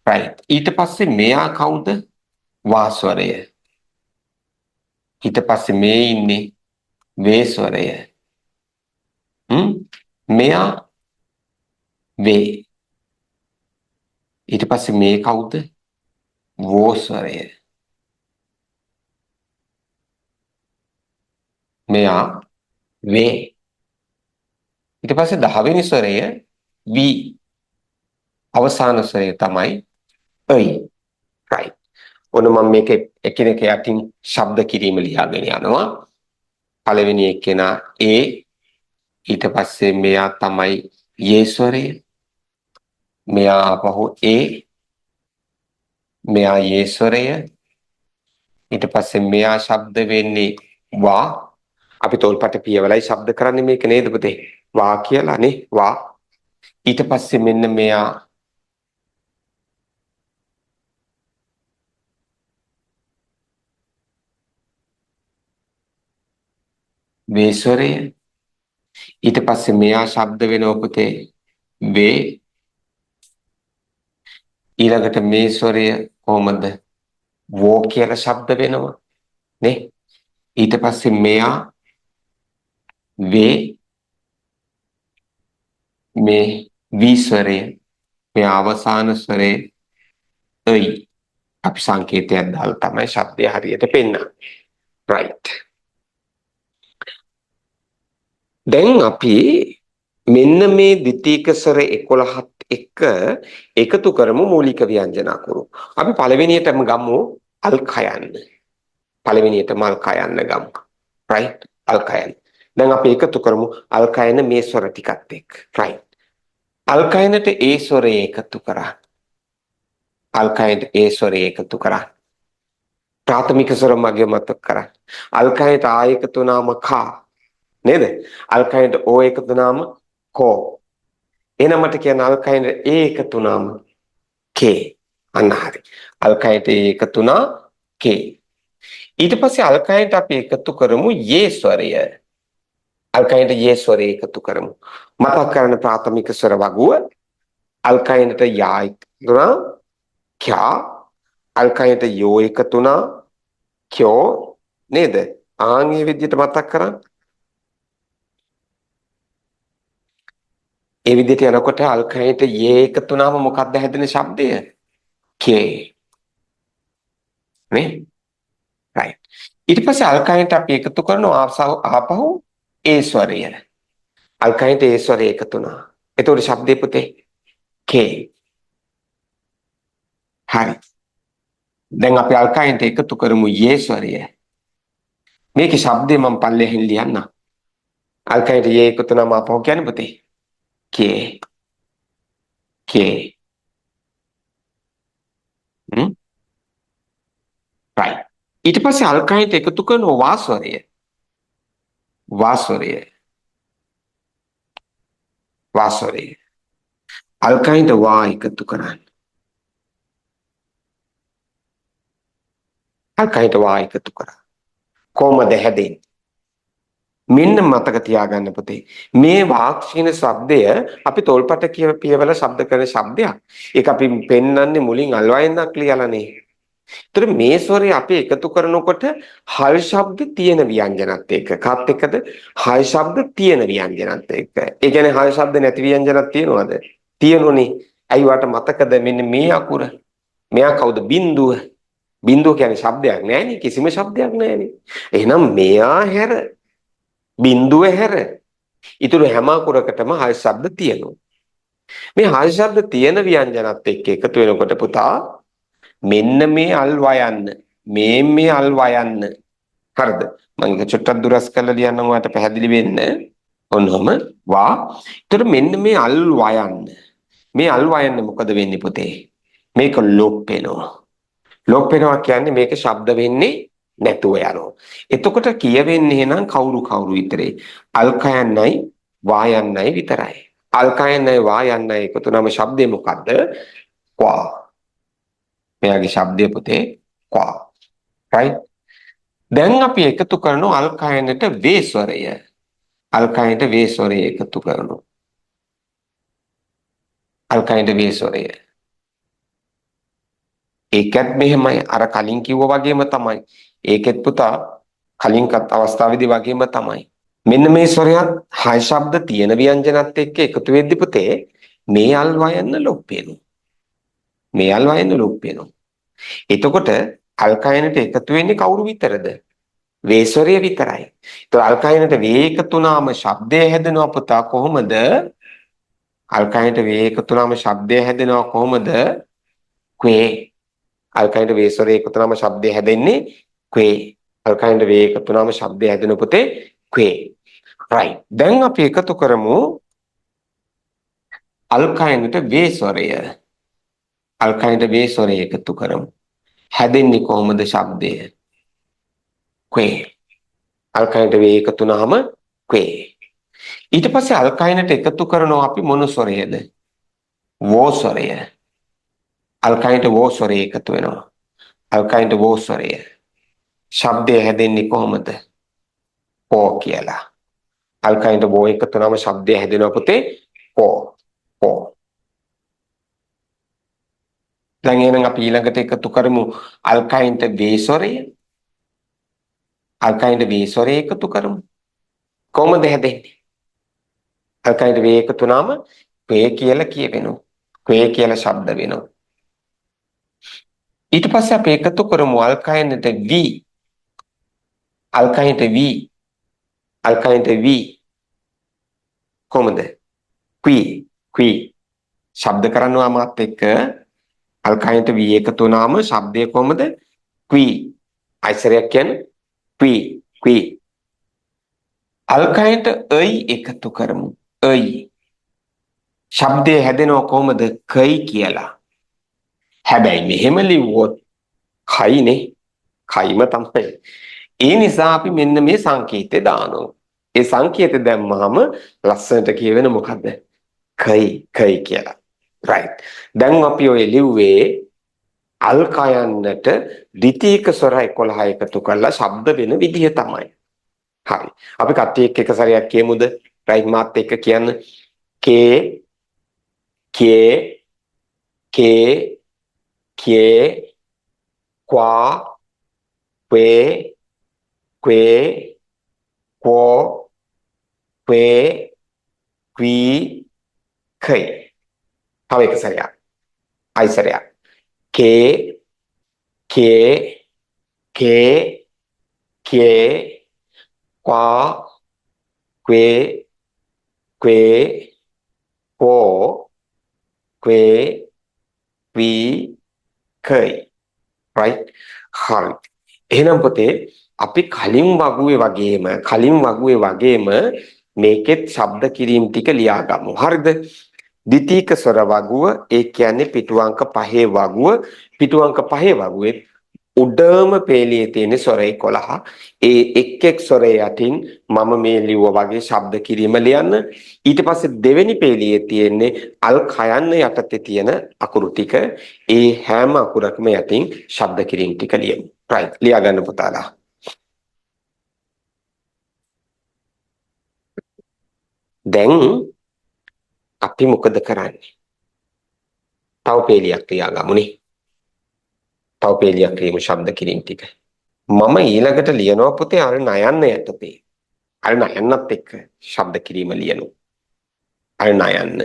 right. ඊට පස්සේ මෙයා කවුද? වා ස්වරය. ඊට පස්සේ මේ ඉන්නේ වේ ස්වරය. මෙයා වේ. ඊට පස්සේ මේ කවුද? වෝ ස්වරය. මෙයා වේ. ඊට පස්සේ 10 වෙනි ස්වරය වී. අවසාන ස්වරය තමයි යි. right. ඔන්න මම මේක එකිනෙක යටින් ශබ්ද කිරීම ලියාගෙන යනවා. පළවෙනි එක්කෙනා ඒ. ඊට පස්සේ මෙයා තමයි යේ ස්වරය. මෙයා ආපහු ඒ. මෙයා යේ ස්වරය. ඊට පස්සේ මෙයා ශබ්ද වෙන්නේ වා. අපි තෝල්පට පියවලයි ශබ්ද කරන්නේ මේක නේද පුතේ? වා කියලා නේ වා. ඊට පස්සේ මෙන්න මෙයා වේ ස්වරය. ඊට පස්සේ මෙයා ශබ්ද වෙනවා පුතේ වේ. ඊළඟට මේ ස්වරය කොහමද? වෝ කියලා ශබ්ද වෙනවා නේ. ඊට පස්සේ මෙයා වේ. මේ වී ස්වරය. මේ අවසාන ස්වරේ යි. අපි සංකේතයක් දාලා තමයි ශබ්දය හරියට පෙන්නන්නේ. right. දැන් අපි මෙන්න මේ ද්විතීක ස්වර 11ත් එක්ක එකතු කරමු මූලික ව්‍යංජන අකුරු. අපි පළවෙනියටම ගමු අල්කයන්. පළවෙනියටම අල්කයන් ගමු. right. අල්කයන්. දැන් අපි එකතු කරමු අල්කයන් මේ ස්වර ටිකත් එක්ක. right. අල්කයන්ට ඒ ස්වරය එකතු කරා. අල්කයන්ට ඒ ස්වරය එකතු කරා. ප්‍රාථමික ස්වර මගේ මතක කරා. අල්කයන්ට ආ එකතු නාම කා. නේද? අල්කයන්ට ඕ එකතු නාම කෝ. එහෙනම් මට කියන්න අල්කයන්ට ඒ එකතු නාම කේ. අන්න හරි. අල්කයන්ට එකතු වුණා K. ඊට පස්සේ අල්කයන්ට අපි එකතු කරමු යේ ස්වරය. අල්කයන්ට යේ ස්වරය එකතු කරමු. මතක් කරන ප්‍රාථමික ස්වර වගුව අල්කයන්ට යා එකතු වුණා ක්‍යා. අල්කයන්ට යෝ එකතු වුණා කියෝ නේද? ආන්ගේ විදිහට මතක් කරන්න. ඒ විදිහට යනකොට අල්කයන්ට යේ එකතු වුණාම මොකක්ද හැදෙන ශබ්දය? කේ. නේ? right. ඊට පස්සේ අල්කයන්ට අපි එකතු කරනවා ආපහු ඒ ස්වරය. අල්කයන්ට ඒ ස්වරය එකතු වුණා. එතකොට ශබ්දේ පුතේ කේ. හරි. දැන් අපි අල්කයන්ට එකතු කරමු යේ ස්වරය. මේකේ ශබ්දේ මම පල්ලෙහින් ලියන්න. අල්කයන්ට යේ එකතු වුණාම ආපහු කියන්නේ පුතේ කේ. කේ. right. ඊට පස්සේ අල්කයන්ට එකතු කරන වාස්වරය. වාස්වරය. වාස්වරය. අල්කයන්ට වා එකතු කරන්න. අල්කයන්ට වා එකතු කරා. කොහමද හැදෙන්නේ? මෙන්න මතක තියාගන්න පුතේ. මේ වාක්ෂීන શબ્දය අපි තොල්පට පියවල શબ્ද කරන શબ્දයක්. ඒක අපි පෙන්වන්නේ මුලින් අල්වයන්ක් ලියලානේ. ඒතර මේ ස්වරය අපි එකතු කරනකොට හල් ශබ්ද තියෙන ව්‍යංජනත් එක්ක කාත් එක්කද හල් ශබ්ද තියෙන ව්‍යංජනත් එක්ක. ඒ කියන්නේ හල් ශබ්ද නැති ව්‍යංජනත් තියෙනවද? තියෙනුනේ. ඇයි වට මතකද මෙන්න මේ අකුර? මෙයා කවුද? බිඳුව. බිඳුව කියන්නේ ශබ්දයක් නෑනේ. කිසිම ශබ්දයක් නෑනේ. එහෙනම් මෙයා හැර බිඳුව හැර ඊටු හැම අකුරකටම හල් ශබ්ද තියෙනවා. මේ හල් ශබ්ද තියෙන ව්‍යංජනත් එක්ක එකතු වෙනකොට පුතා මෙන්න මේ අල් වයන්න මේ අල් වයන්න හරිද මම ඒක චුට්ටක් දුරස් කරලා ලියන්නම් ඔයාලට පැහැදිලි වෙන්න ඔන්නෝම වා ඒතර මෙන්න මේ අල් වයන්න මොකද වෙන්නේ පුතේ මේක ලොප් වෙනවා කියන්නේ මේක ශබ්ද වෙන්නේ නැතුව යනවා එතකොට කියවෙන්නේ එහෙනම් කවුරු විතරේ අල්කයන්යි වායන්නයි විතරයි අල්කයන්යි වායන්නයි එකතු නම ශබ්දේ මොකද්ද වා මෙයාගේ ශබ්දය පුතේ ක්වා right දැන් අපි එකතු කරනවා අල්කයන්ට වේ ස්වරය අල්කයන්ට වේ ස්වරය එකතු කරනවා අල්කයන්ට වේ ස්වරය ඒකත් මෙහෙමයි අර කලින් කිව්වා වගේම තමයි ඒකෙත් පුතා කලින්කත් අවස්ථාවේදී වගේම තමයි මෙන්න මේ ස්වරයත් හය ශබ්ද තියෙන ව්‍යංජනත් එක්ක එකතු වෙද්දි පුතේ මේ අල් වයන්න ලොප් වෙනවා එතකොට අල්කයන්ට එකතු වෙන්නේ කවුරු විතරද? වේස්වරය විතරයි. ඒතර අල්කයන්ට වේ එකතු වුණාම ශබ්දය හැදෙනවා පුතා කොහොමද? අල්කයන්ට වේ එකතු වුණාම ශබ්දය හැදෙනවා කොහොමද? ක්වේ. අල්කයන්ට වේස්වරය එකතු වුණාම ශබ්දය හැදෙන්නේ ක්වේ. අල්කයන්ට වේ එකතු වුණාම ශබ්දය හැදෙන පුතේ ක්වේ. right. දැන් අපි එකතු කරමු අල්කයන්ට වේස්වරය. අල්කයන්ට වේ ස්වරය එකතු කරමු. හැදෙන්නේ කොහොමද ශබ්දය? ක්වේ. අල්කයන්ට වේ එකතු වුනහම ක්වේ. ඊට පස්සේ අල්කයන්ට එකතු කරනවා අපි මොන ස්වරයද? වෝ ස්වරය. අල්කයන්ට වෝ ස්වරය එකතු වෙනවා. අල්කයන්ට වෝ ස්වරය. ශබ්දය හැදෙන්නේ කොහොමද? පෝ කියලා. අල්කයන්ට වෝ එකතු වුනහම ශබ්දය හැදෙනවා පුතේ පෝ. දැන් එහෙනම් අපි ඊළඟට එකතු කරමු අල්කයන්ට වේ ස්වරය. අල්කයන්ට වේ ස්වරය එකතු කරමු. කොහොමද හැදෙන්නේ? අල්කයන්ට වේ එකතු වුණාම ක්වේ කියලා කියවෙනවා. ක්වේ කියලා ශබ්ද වෙනවා. ඊට පස්සේ අපි එකතු කරමු අල්කයන්ට වී. අල්කයන්ට වී කොහොමද? ක්වී ශබ්ද කරනවා මාත් එක්ක අල්කයන්ට වී එකතු වුණාම ශබ්දය කොහොමද? ක්වී. අයිසරයක් කියන්නේ ක්වී. අල්කයන්ට අයි එකතු කරමු. අයි. ශබ්දය හැදෙනව කොහොමද? කයි කියලා. හැබැයි මෙහෙම ලිව්වොත් කයිනේ. කයිම තමයි. ඒ නිසා අපි මෙන්න මේ සංකේතය දානවා. ඒ සංකේතය දැම්මහම ලස්සනට කියවෙන මොකද්ද? කයි කියලා. right. දැන් අපි ඔය ලිව්වේ අල් කයන්නට ද්විතීයික ස්වර 11 එකතු කරලා ශබ්ද වෙන විදිහ තමයි. හරි. අපි කට්ටියක් එක සැරයක් කියමුද? රයිට් මාත් එක්ක කියන්න. කේ කේ කේ කේ क्वा क्वे क्वे क्वो क्वे क्वी खै. હવે એક સરિયા આઈ સરિયા કે કે કે કે ક્વા ક્વે ક્વે ક્વો ક્વે ક્વી ખೈ. right? හරි. එහෙනම් පුතේ අපි කලින් වගුවේ වගේම මේකෙත් ශබ්ද කිරීම ටික ලියාගමු. හරිද? ද්විතීයික ස්වර වගුව ඒ කියන්නේ පිටු අංක 5 වගුව. පිටු අංක 5 වගුවේ උඩම පේලියේ තියෙන ස්වර 11. ඒ එක් ස්වරය යටින් මම මේ ලිව්වා වගේ ශබ්ද කිරීම ලියන්න. ඊට පස්සේ දෙවෙනි පේලියේ තියෙන්නේ අල් කයන්න යටතේ තියෙන අකුරු ටික. ඒ හැම අකුරක්ම යටින් ශබ්ද කිරීම ටික ලියමු. right. ලියා ගන්න පුතාලා. දැන් අපි මොකද කරන්නේ? තව පේලියක් ලියාගමුනේ. තව පේලියක් ලියමු ශබ්ද කිරීම ටික. මම ඊළඟට ලියනවා පුතේ අර නයන්න යටතේ. අර නයන්නත් එක්ක ශබ්ද කිරීම ලියනවා. අර නයන්න.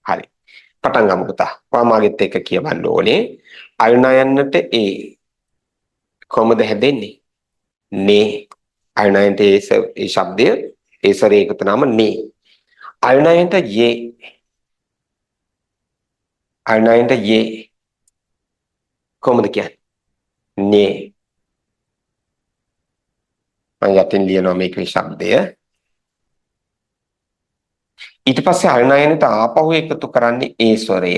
හරි. පටන් ගමු පුතා. ඔයාමගෙත් එක්ක කියවන්න ඕනේ. අර නයන්නට ඒ කොහොමද හැදෙන්නේ? නේ. අර නයන්නට ඒ ශබ්දය ඒ ස්වරයේ එකතු නම නේ. අර නයන්නට යේ. අර නයන්නට යේ. කොහොමද කියන්නේ? නේ. මම යටින් ලියනවා මේකේ ශබ්දය. ඊට පස්සේ අල්නයනට ආපහු එකතු කරන්නේ ඒ ස්වරය.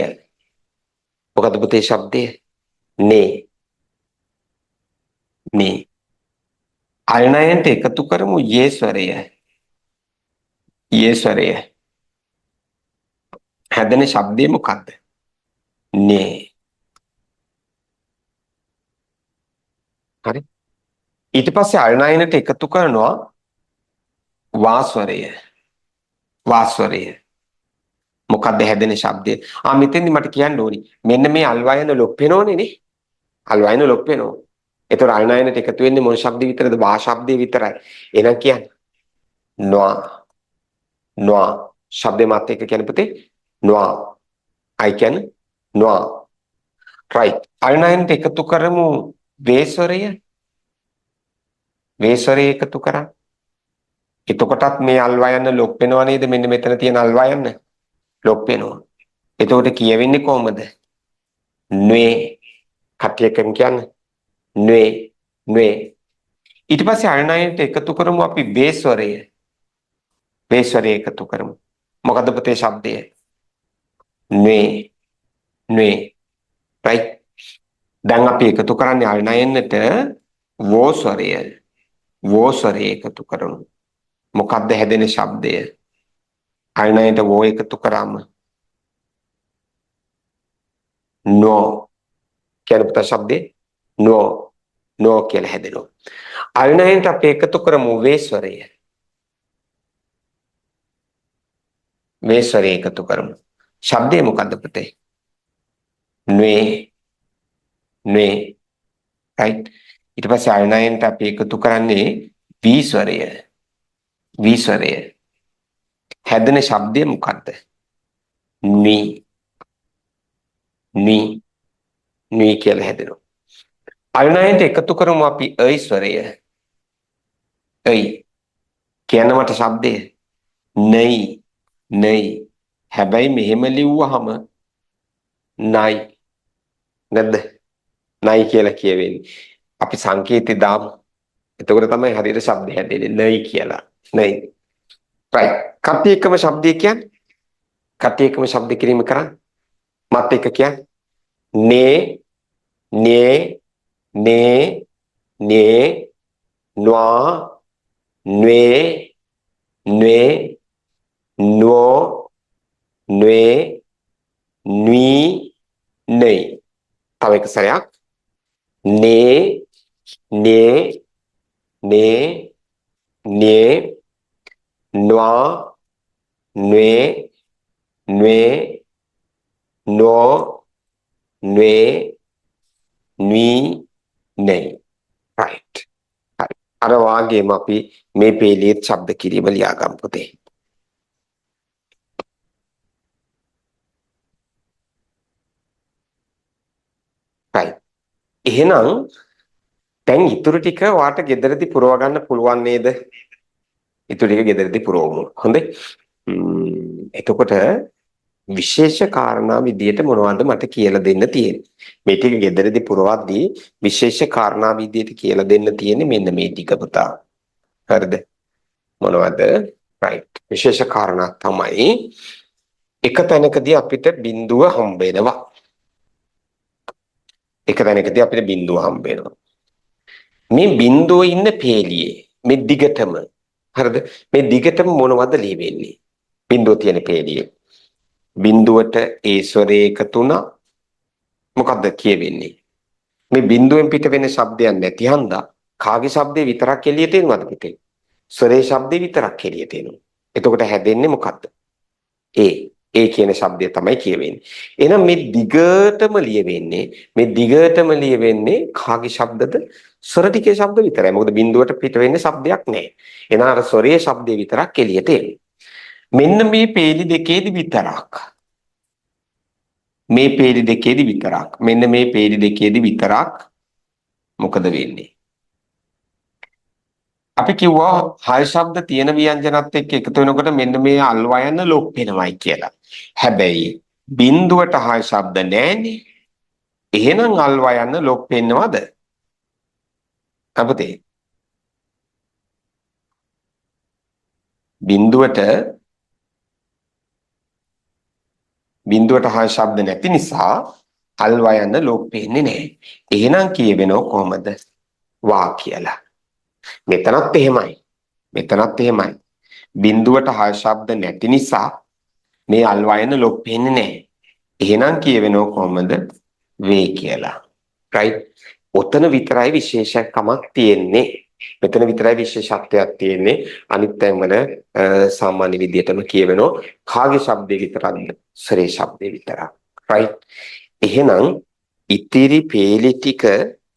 මොකද පුතේ ශබ්දය? නේ. නේ. අල්නයනට එකතු කරමු යේ ස්වරය. යේ ස්වරය. හැදෙන ශබ්දය මොකද්ද? නේ. හරි. ඊට පස්සේ අල්නයනට එකතු කරනවා වා ස්වරය. වා ස්වරය. මොකද්ද හැදෙන ශබ්දය? මෙතෙන්දි මට කියන්න ඕනි. මෙන්න මේ අල්වයන ලොප් වෙනෝනේ නේ. අල්වයන ලොප් වෙනවා. ඒතර අල්නයනට එකතු වෙන්නේ මොන ශබ්ද විතරද? වා ශබ්දේ විතරයි. එහෙනම් කියන්නේ නොා නොා ශබ්දේ මාත් එක්ක කියන්නේ පුතේ නොා. I can නොා. right. අල්නයනට එකතු කරමු වේ ස්වරය. වේ ස්වරය එකතු කරා. එතකොටත් මේ අල්වයන ලොප් වෙනවා නේද? මෙන්න මෙතන තියෙන අල්වයන ලොප් වෙනවා. එතකොට කියවෙන්නේ කොහමද? න්වේ. කටියකම් කියන්නේ න්වේ න්වේ. ඊට පස්සේ අල්නයනට එකතු කරමු අපි වේ ස්වරය. වේ ස්වරය එකතු කරමු. මොකද්ද පුතේ ශබ්දය? න්වේ න්වේ. right. දැන් අපි එකතු කරන්නේ අල්නයනට වෝ ස්වරය. වෝ ස්වරය එකතු කරමු. මොකද්ද හැදෙන ශබ්දය? අල්නයනට වෝ එකතු කරාම නෝ කියන පුතා ශබ්දේ නෝ නෝ කියලා හැදෙනවා. අල්නයනට අපි එකතු කරමු වේ ස්වරය. වේ ස්වරය එකතු කරමු. ශබ්දය මොකද්ද පුතේ? න්වේ න්වේ. right. ඊට පස්සේ අල්නයනට අපි එකතු කරන්නේ වී ස්වරය. වී ස්වරය. හැදෙන ශබ්දය මොකද්ද? නී නී නී කියලා හැදෙනවා. අල්නයනට එකතු කරමු අපි අයි ස්වරය. අයි කියන මට ශබ්දය නයි නයි. හැබැයි මෙහෙම ලිව්වහම නයි නැද්ද? නයි කියලා කියවෙන්නේ. අපි සංකේතය දාමු. එතකොට තමයි හරියට ශබ්ද හැදෙන්නේ නයි කියලා. නයි. right. කට්ටිය එකම ශබ්දය කියන්නේ. කට්ටිය එකම ශබ්ද කිරීම කරන්නේ. මත් එක්ක කියන්නේ නේ නේ නේ නේ නොා න්වේ න්වේ නෝ න්වේ න්වී නේ. තව එක සැරයක්. නේ නේ නේ නේ නවා නේ නේ නෝ නේ නී නේ. right. හරි. අර වාගේම අපි මේ පේලියේ ශබ්ද කිරීම ලියාගමු පුතේ. right. එහෙනම් දැන් ඊටු ටික වාට ගෙදරදී පුරව ගන්න පුළුවන් නේද? ඊටු ටික ගෙදරදී පුරවමු. හොඳයි. එතකොට විශේෂ කාරණා විදියට මොනවද මට කියලා දෙන්න තියෙන්නේ? මේ ටික ගෙදරදී පුරවද්දී විශේෂ කාරණා විදියට කියලා දෙන්න තියෙන්නේ මෙන්න මේ ටික පුතා. හරිද? මොනවද? right. විශේෂ කාරණා තමයි එක තැනකදී අපිට බිඳුව හම්බ වෙනවා. එක තැනකදී අපිට බිඳුව හම්බ වෙනවා. මේ බිඳුව ඉන්න පේලියේ මේ දිගටම හරිද? මේ දිගටම මොනවද ලියවෙන්නේ? බිඳුව තියෙන පේලියේ. බිඳුවට ඒ ස්වරේ එකතු වුණා. මොකද්ද කියවෙන්නේ? මේ බිඳුවෙන් පිට වෙන ශබ්දයක් නැති හන්දා කාගේ ශබ්දේ විතරක් එළියට එනවද පිටේ? ස්වරේ ශබ්දේ විතරක් එළියට එනවා. එතකොට හැදෙන්නේ මොකද්ද? ඒ කියන ශබ්දය තමයි කියවෙන්නේ. එහෙනම් මේ දිගටම ලියවෙන්නේ කාගේ ශබ්දද? ස්වර ටිකේ ශබ්ද විතරයි. මොකද බිඳුවට පිට වෙන්නේ ශබ්දයක් නැහැ. එහෙනම් අර ස්වරයේ ශබ්දේ විතරක් එළියට එනවා. මෙන්න මේ පේලි දෙකේදී විතරක්. මෙන්න මේ පේලි දෙකේදී විතරක් මොකද වෙන්නේ? අපි කිව්වා හය ශබ්ද තියෙන ව්‍යංජනත් එක්ක එකතු වෙනකොට මෙන්න මේ අල්වයන්න ලොක් වෙනවයි කියලා. හැබැයි බිඳුවට හය ශබ්ද නැහැනේ. එහෙනම් අල්වයන්න ලොක් වෙන්නවද? අපතේ බිඳුවට හය ශබ්ද නැති නිසා අල්වයන්න ලොක් වෙන්නේ නැහැ. එහෙනම් කියවෙනව කොහමද? වා කියලා. මෙතනත් එහෙමයි. බිඳුවට හය ශබ්ද නැති නිසා මේ අල්වයන ලොක් වෙන්නේ නැහැ. එහෙනම් කියවෙනව කොහමද? වේ කියලා. right. ඔතන විතරයි විශේෂකමක් තියෙන්නේ. මෙතන විතරයි විශේෂත්වයක් තියෙන්නේ. අනිත් තැන්වල සාමාන්‍ය විදියටම කියවෙනව කාගේ ශබ්දේ විතරක්ද? ස්වරේ ශබ්දේ විතරක්. right. එහෙනම් ඉතිරි පේලි ටික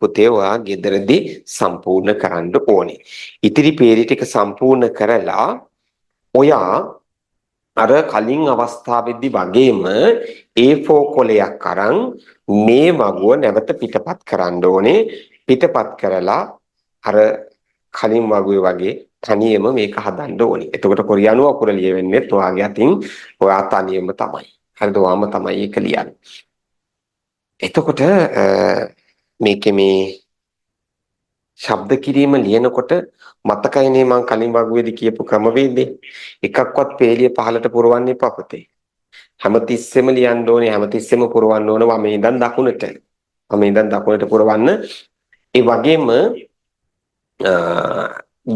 පුතේ ඔයා ගෙදරදී සම්පූර්ණ කරන්න ඕනේ. ඉතිරි පේලි ටික සම්පූර්ණ කරලා ඔයා අර කලින් අවස්ථාවේදී වගේම A4 කොලයක් අරන් මේ වගුව නැවත පිටපත් කරන්න ඕනේ. පිටපත් කරලා අර කලින් වගුවේ වගේ තනියම මේක හදන්න ඕනේ. එතකොට කොරියානු අකුර ලියවෙන්නේ ඔයාගේ අතින් ඔයා තනියම තමයි. හරිද? ඔයාම තමයි ඒක ලියන්නේ. එතකොට මේකේ මේ ශබ්ද කිරීම ලියනකොට මතකයිනේ මම කලින් වගුවේදී කියපු ක්‍රමවේදේ. එකක්වත් පේලිය පහලට පුරවන්න එපා පුතේ. හැමතිස්සෙම ලියන්න ඕනේ, හැමතිස්සෙම පුරවන්න ඕන වමේ ඉඳන් දකුණට. පුරවන්න. ඒ වගේම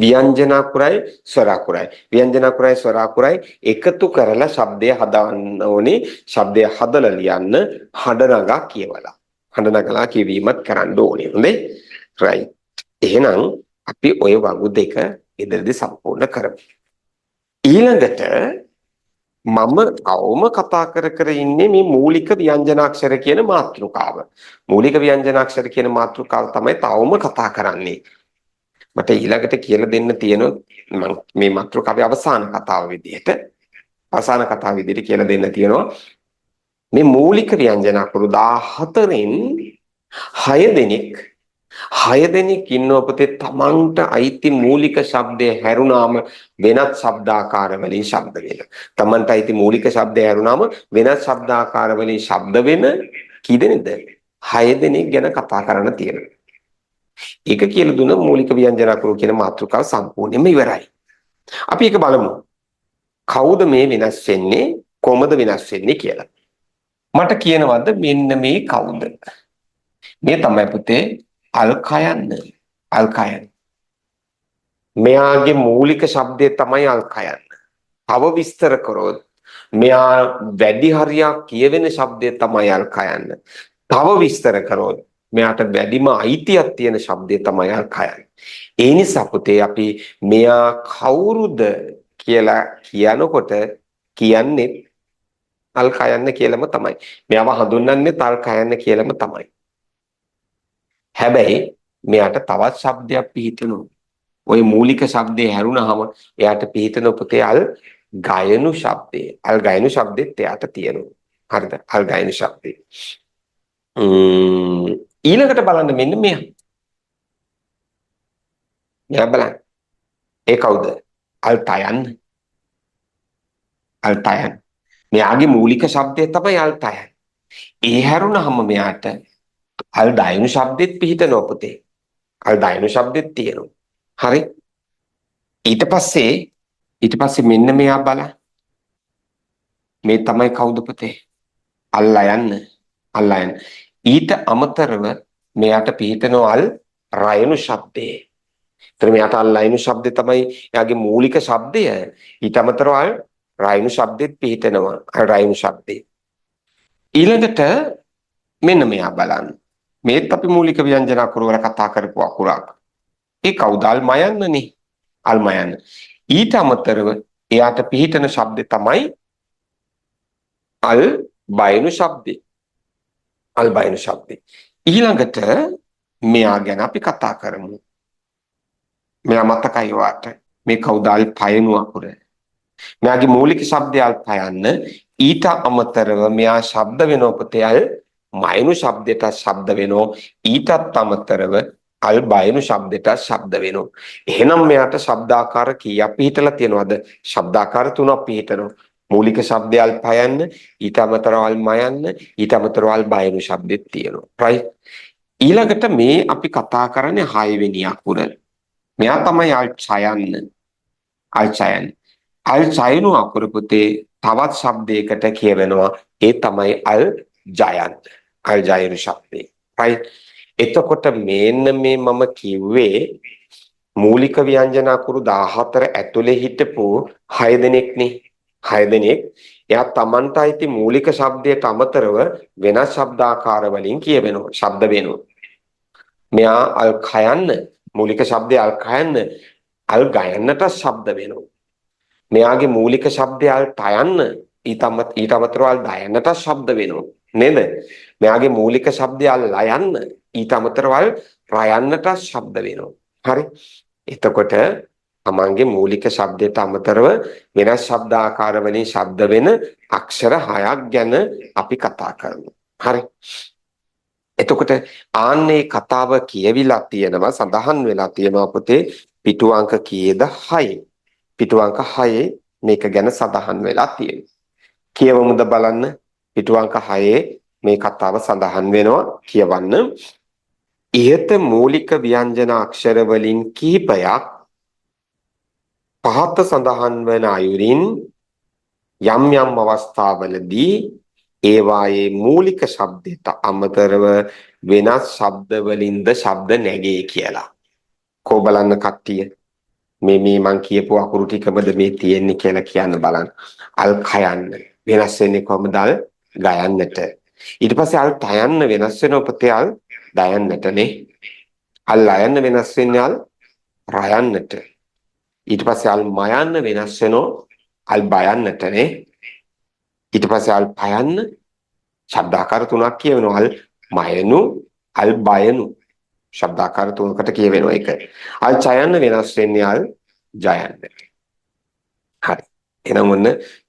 ව්‍යංජන අකුරයි ස්වර අකුරයි. ව්‍යංජන අකුරයි ස්වර අකුරයි එකතු කරලා ශබ්දය හදවන්න ඕනේ. ශබ්දය හදලා ලියන්න හඬ නගා කියවලා. හඬ නගලා කියවීමත් කරන්න ඕනේ. හොඳේ? right. එහෙනම් අපි ওই වගු දෙක ඉදිරියදී සම්පූර්ණ කරමු. ඊළඟට මම අවම කතා කර ඉන්නේ මේ මූලික ව්‍යංජනාක්ෂර කියන මාතෘකාව. මූලික ව්‍යංජනාක්ෂර කියන මාතෘකාව තමයි තවම කතා කරන්නේ. මට ඊළඟට කියලා දෙන්න තියෙන මේ මාතෘකාවේ අවසාන කතාව විදිහට කියලා දෙන්න තියෙනවා. මේ මූලික ව්‍යංජන අකුරු 14න් 6 දෙනෙක් ඉන්නව පුතේ තමන්ට අයිති මූලික ශබ්දය හැරුණාම වෙනත් ශබ්දාකාර වලින් ශබ්ද වෙන. තමන්ට අයිති මූලික ශබ්දය හැරුණාම වෙනත් ශබ්දාකාර වලින් ශබ්ද වෙන කී දෙනෙක්ද? 6 දෙනෙක් ගැන කතා කරන්න තියෙනවා. ඒක කියලා දුන්න මූලික ව්‍යංජන අකුරු කියන මාතෘකාව සම්පූර්ණයෙන්ම ඉවරයි. අපි ඒක බලමු. කවුද මේ වෙනස් වෙන්නේ? කොහොමද වෙනස් වෙන්නේ කියලා. මට කියනවද මෙන්න මේ කවුද? මේ තමයි පුතේ අල්කයන්. මෙයාගේ මූලික ශබ්දය තමයි අල්කයන්. තව විස්තර කරොත් මෙයා වැඩි හරියක් කියවෙන ශබ්දය තමයි අල්කයන්. තව විස්තර කරොත් මෙයාට වැඩිම අයිතියක් තියෙන શબ્දය තමයි අල්කයන්. ඒ නිසා පුතේ අපි මෙයා කවුරුද කියලා කියනකොට කියන්නේ අල්කයන් කියලාම තමයි. මෙයාව හඳුන්වන්නේ අල්කයන් කියලාම තමයි. හැබැයි මෙයාට තවත් શબ્දයක් පිහිටනවා. ওই මූලික શબ્දේ හැරුණාම එයාට පිහිටන පුතේ අල් ගයනු શબ્දේ. අල් ගයනු શબ્දෙත් එයාට තියෙනවා. හරිද? අල් ගයනු શબ્දේ. ඊළඟට බලන්න මෙන්න මෙයා. මෙයා බලන්න. ඒ කවුද? අල්තයන්. අල්තයන්. මෙයාගේ මූලික શબ્දය තමයි අල්තයන්. ඒ හැරුණාම මෙයාට අල් දයනු શબ્දෙත් පිහිටනවා පුතේ. අල් දයනු શબ્දෙත් තියෙනවා. හරි? ඊට පස්සේ මෙන්න මෙයා බලන්න. මේ තමයි කවුද පුතේ? අල්ලයන්. අල්ලයන්. ඊට අමතරව මෙයාට පිහිටනවා අල් රයනු શબ્දේ. ඒතර මෙයාට අල් රයනු શબ્දේ තමයි එයාගේ මූලික શબ્දය. ඊට අමතරව අල් රයනු શબ્දෙත් පිහිටනවා. අල් රයනු શબ્දේ. ඊළඟට මෙන්න මෙයා බලන්න. මේත් අපි මූලික ව්‍යංජන අකුරු වල කතා කරපු අකුරක්. ඒ කවුද? අල්මයන්නේ. අල්මයන්. ඊට අමතරව එයාට පිහිටන શબ્දේ තමයි අල් බයනු શબ્දේ. අල් බයනු શબ્දේ. ඊළඟට මෙයා ගැන අපි කතා කරමු. මෙයා මතකයි වාට. මේ කවුද? අල් පයනු අකුර. මෙයාගේ මූලික શબ્දය අල් පයන්න. ඊට අමතරව මෙයා શબ્ද වෙනව පුතේ අල් මයනු શબ્දයට શબ્ද වෙනෝ. ඊටත් අමතරව අල් බයනු શબ્දයට શબ્ද වෙනෝ. එහෙනම් මෙයාට શબ્දාකාර කීයක් පිහිටලා තියෙනවද? શબ્දාකාර 3ක් පිහිටනවා. මූලික શબ્දය අල් පයන්න, ඊට අමතරව අල් මයන්න, ඊට අමතරව අල් බයනු શબ્දෙත් තියෙනවා. right? ඊළඟට මේ අපි කතා කරන්නේ 6 වෙනි අකුර. මෙයා තමයි අල් ඡයන්න. අල් ඡයන්න. අල් ඡයනු අකුර පුතේ තවත් શબ્දයකට කියවෙනවා. ඒ තමයි අල් ජයන්. අල් ජයනු શબ્දේ. right? එතකොට මේන්න මේ මම කිව්වේ මූලික ව්‍යංජන අකුරු 14 ඇතුලේ හිටපු 6 දෙනෙක්නේ. 6 දෙනෙක්. එයා Tamanට අයිති මූලික શબ્දයට අමතරව වෙනස් શબ્දාකාර වලින් කියවෙනවා. ශබ්ද වෙනවා. මෙයා අල් khයන්න මූලික શબ્දය අල් khයන්න අල් ගයන්නට ශබ්ද වෙනවා. මෙයාගේ මූලික શબ્දය අල් තයන්න ඊට අමතරව අල් දයන්නට ශබ්ද වෙනවා. නේද? මෙයාගේ මූලික શબ્දය අල් ලයන්න ඊට අමතරව අල් රයන්නට ශබ්ද වෙනවා. හරි? එතකොට තමන්ගේ මූලික શબ્දයට අමතරව වෙනස් શબ્දාකාර වලින් ශබ්ද වෙන අක්ෂර 6ක් ගැන අපි කතා කරමු. හරි? එතකොට ආන්නේ කතාව කියවිලා තියෙනවා, සඳහන් වෙලා තියෙනවා පුතේ පිටු අංක කීයද? 6. පිටු අංක 6 මේක ගැන සඳහන් වෙලා තියෙනවා. කියවමුද බලන්න. පිටු අංක 6 මේ කතාව සඳහන් වෙනවා. කියවන්න. ඉහත මූලික ව්‍යංජන අක්ෂර වලින් කිහිපයක් පහත සඳහන් වන අයුරින් යම් යම් අවස්ථාවලදී ඒවායේ මූලික ශබ්දයට අමතරව වෙනස් ශබ්ද වලින්ද ශබ්ද නැගේ කියලා. කො බලන්න කට්ටිය. මේ මං කියපු අකුරු ටිකමද මේ තියෙන්නේ කියලා කියන්න බලන්න. අල් khයන්න වෙනස් වෙන්නේ කොහොමද? අල් ගයන්නට. ඊට පස්සේ අල් තයන්න වෙනස් වෙනව පුතේ අල් දයන්නටනේ. අල් ලයන්න වෙනස් වෙන්නේ අල් රයන්නට. ඊට පස්සේ අල් මයන්න වෙනස් වෙනෝ අල් බයන්නටනේ. ඊට පස්සේ අල් පයන්න ශබ්දාකාර 3ක් කියවෙනවා. අල් මයනු අල් බයනු ශබ්දාකාර 3කට කියවෙනවා ඒක. අල් ඡයන්න වෙනස් වෙන්නේ අල් ජයන්න. හරි. එහෙනම් ඔන්න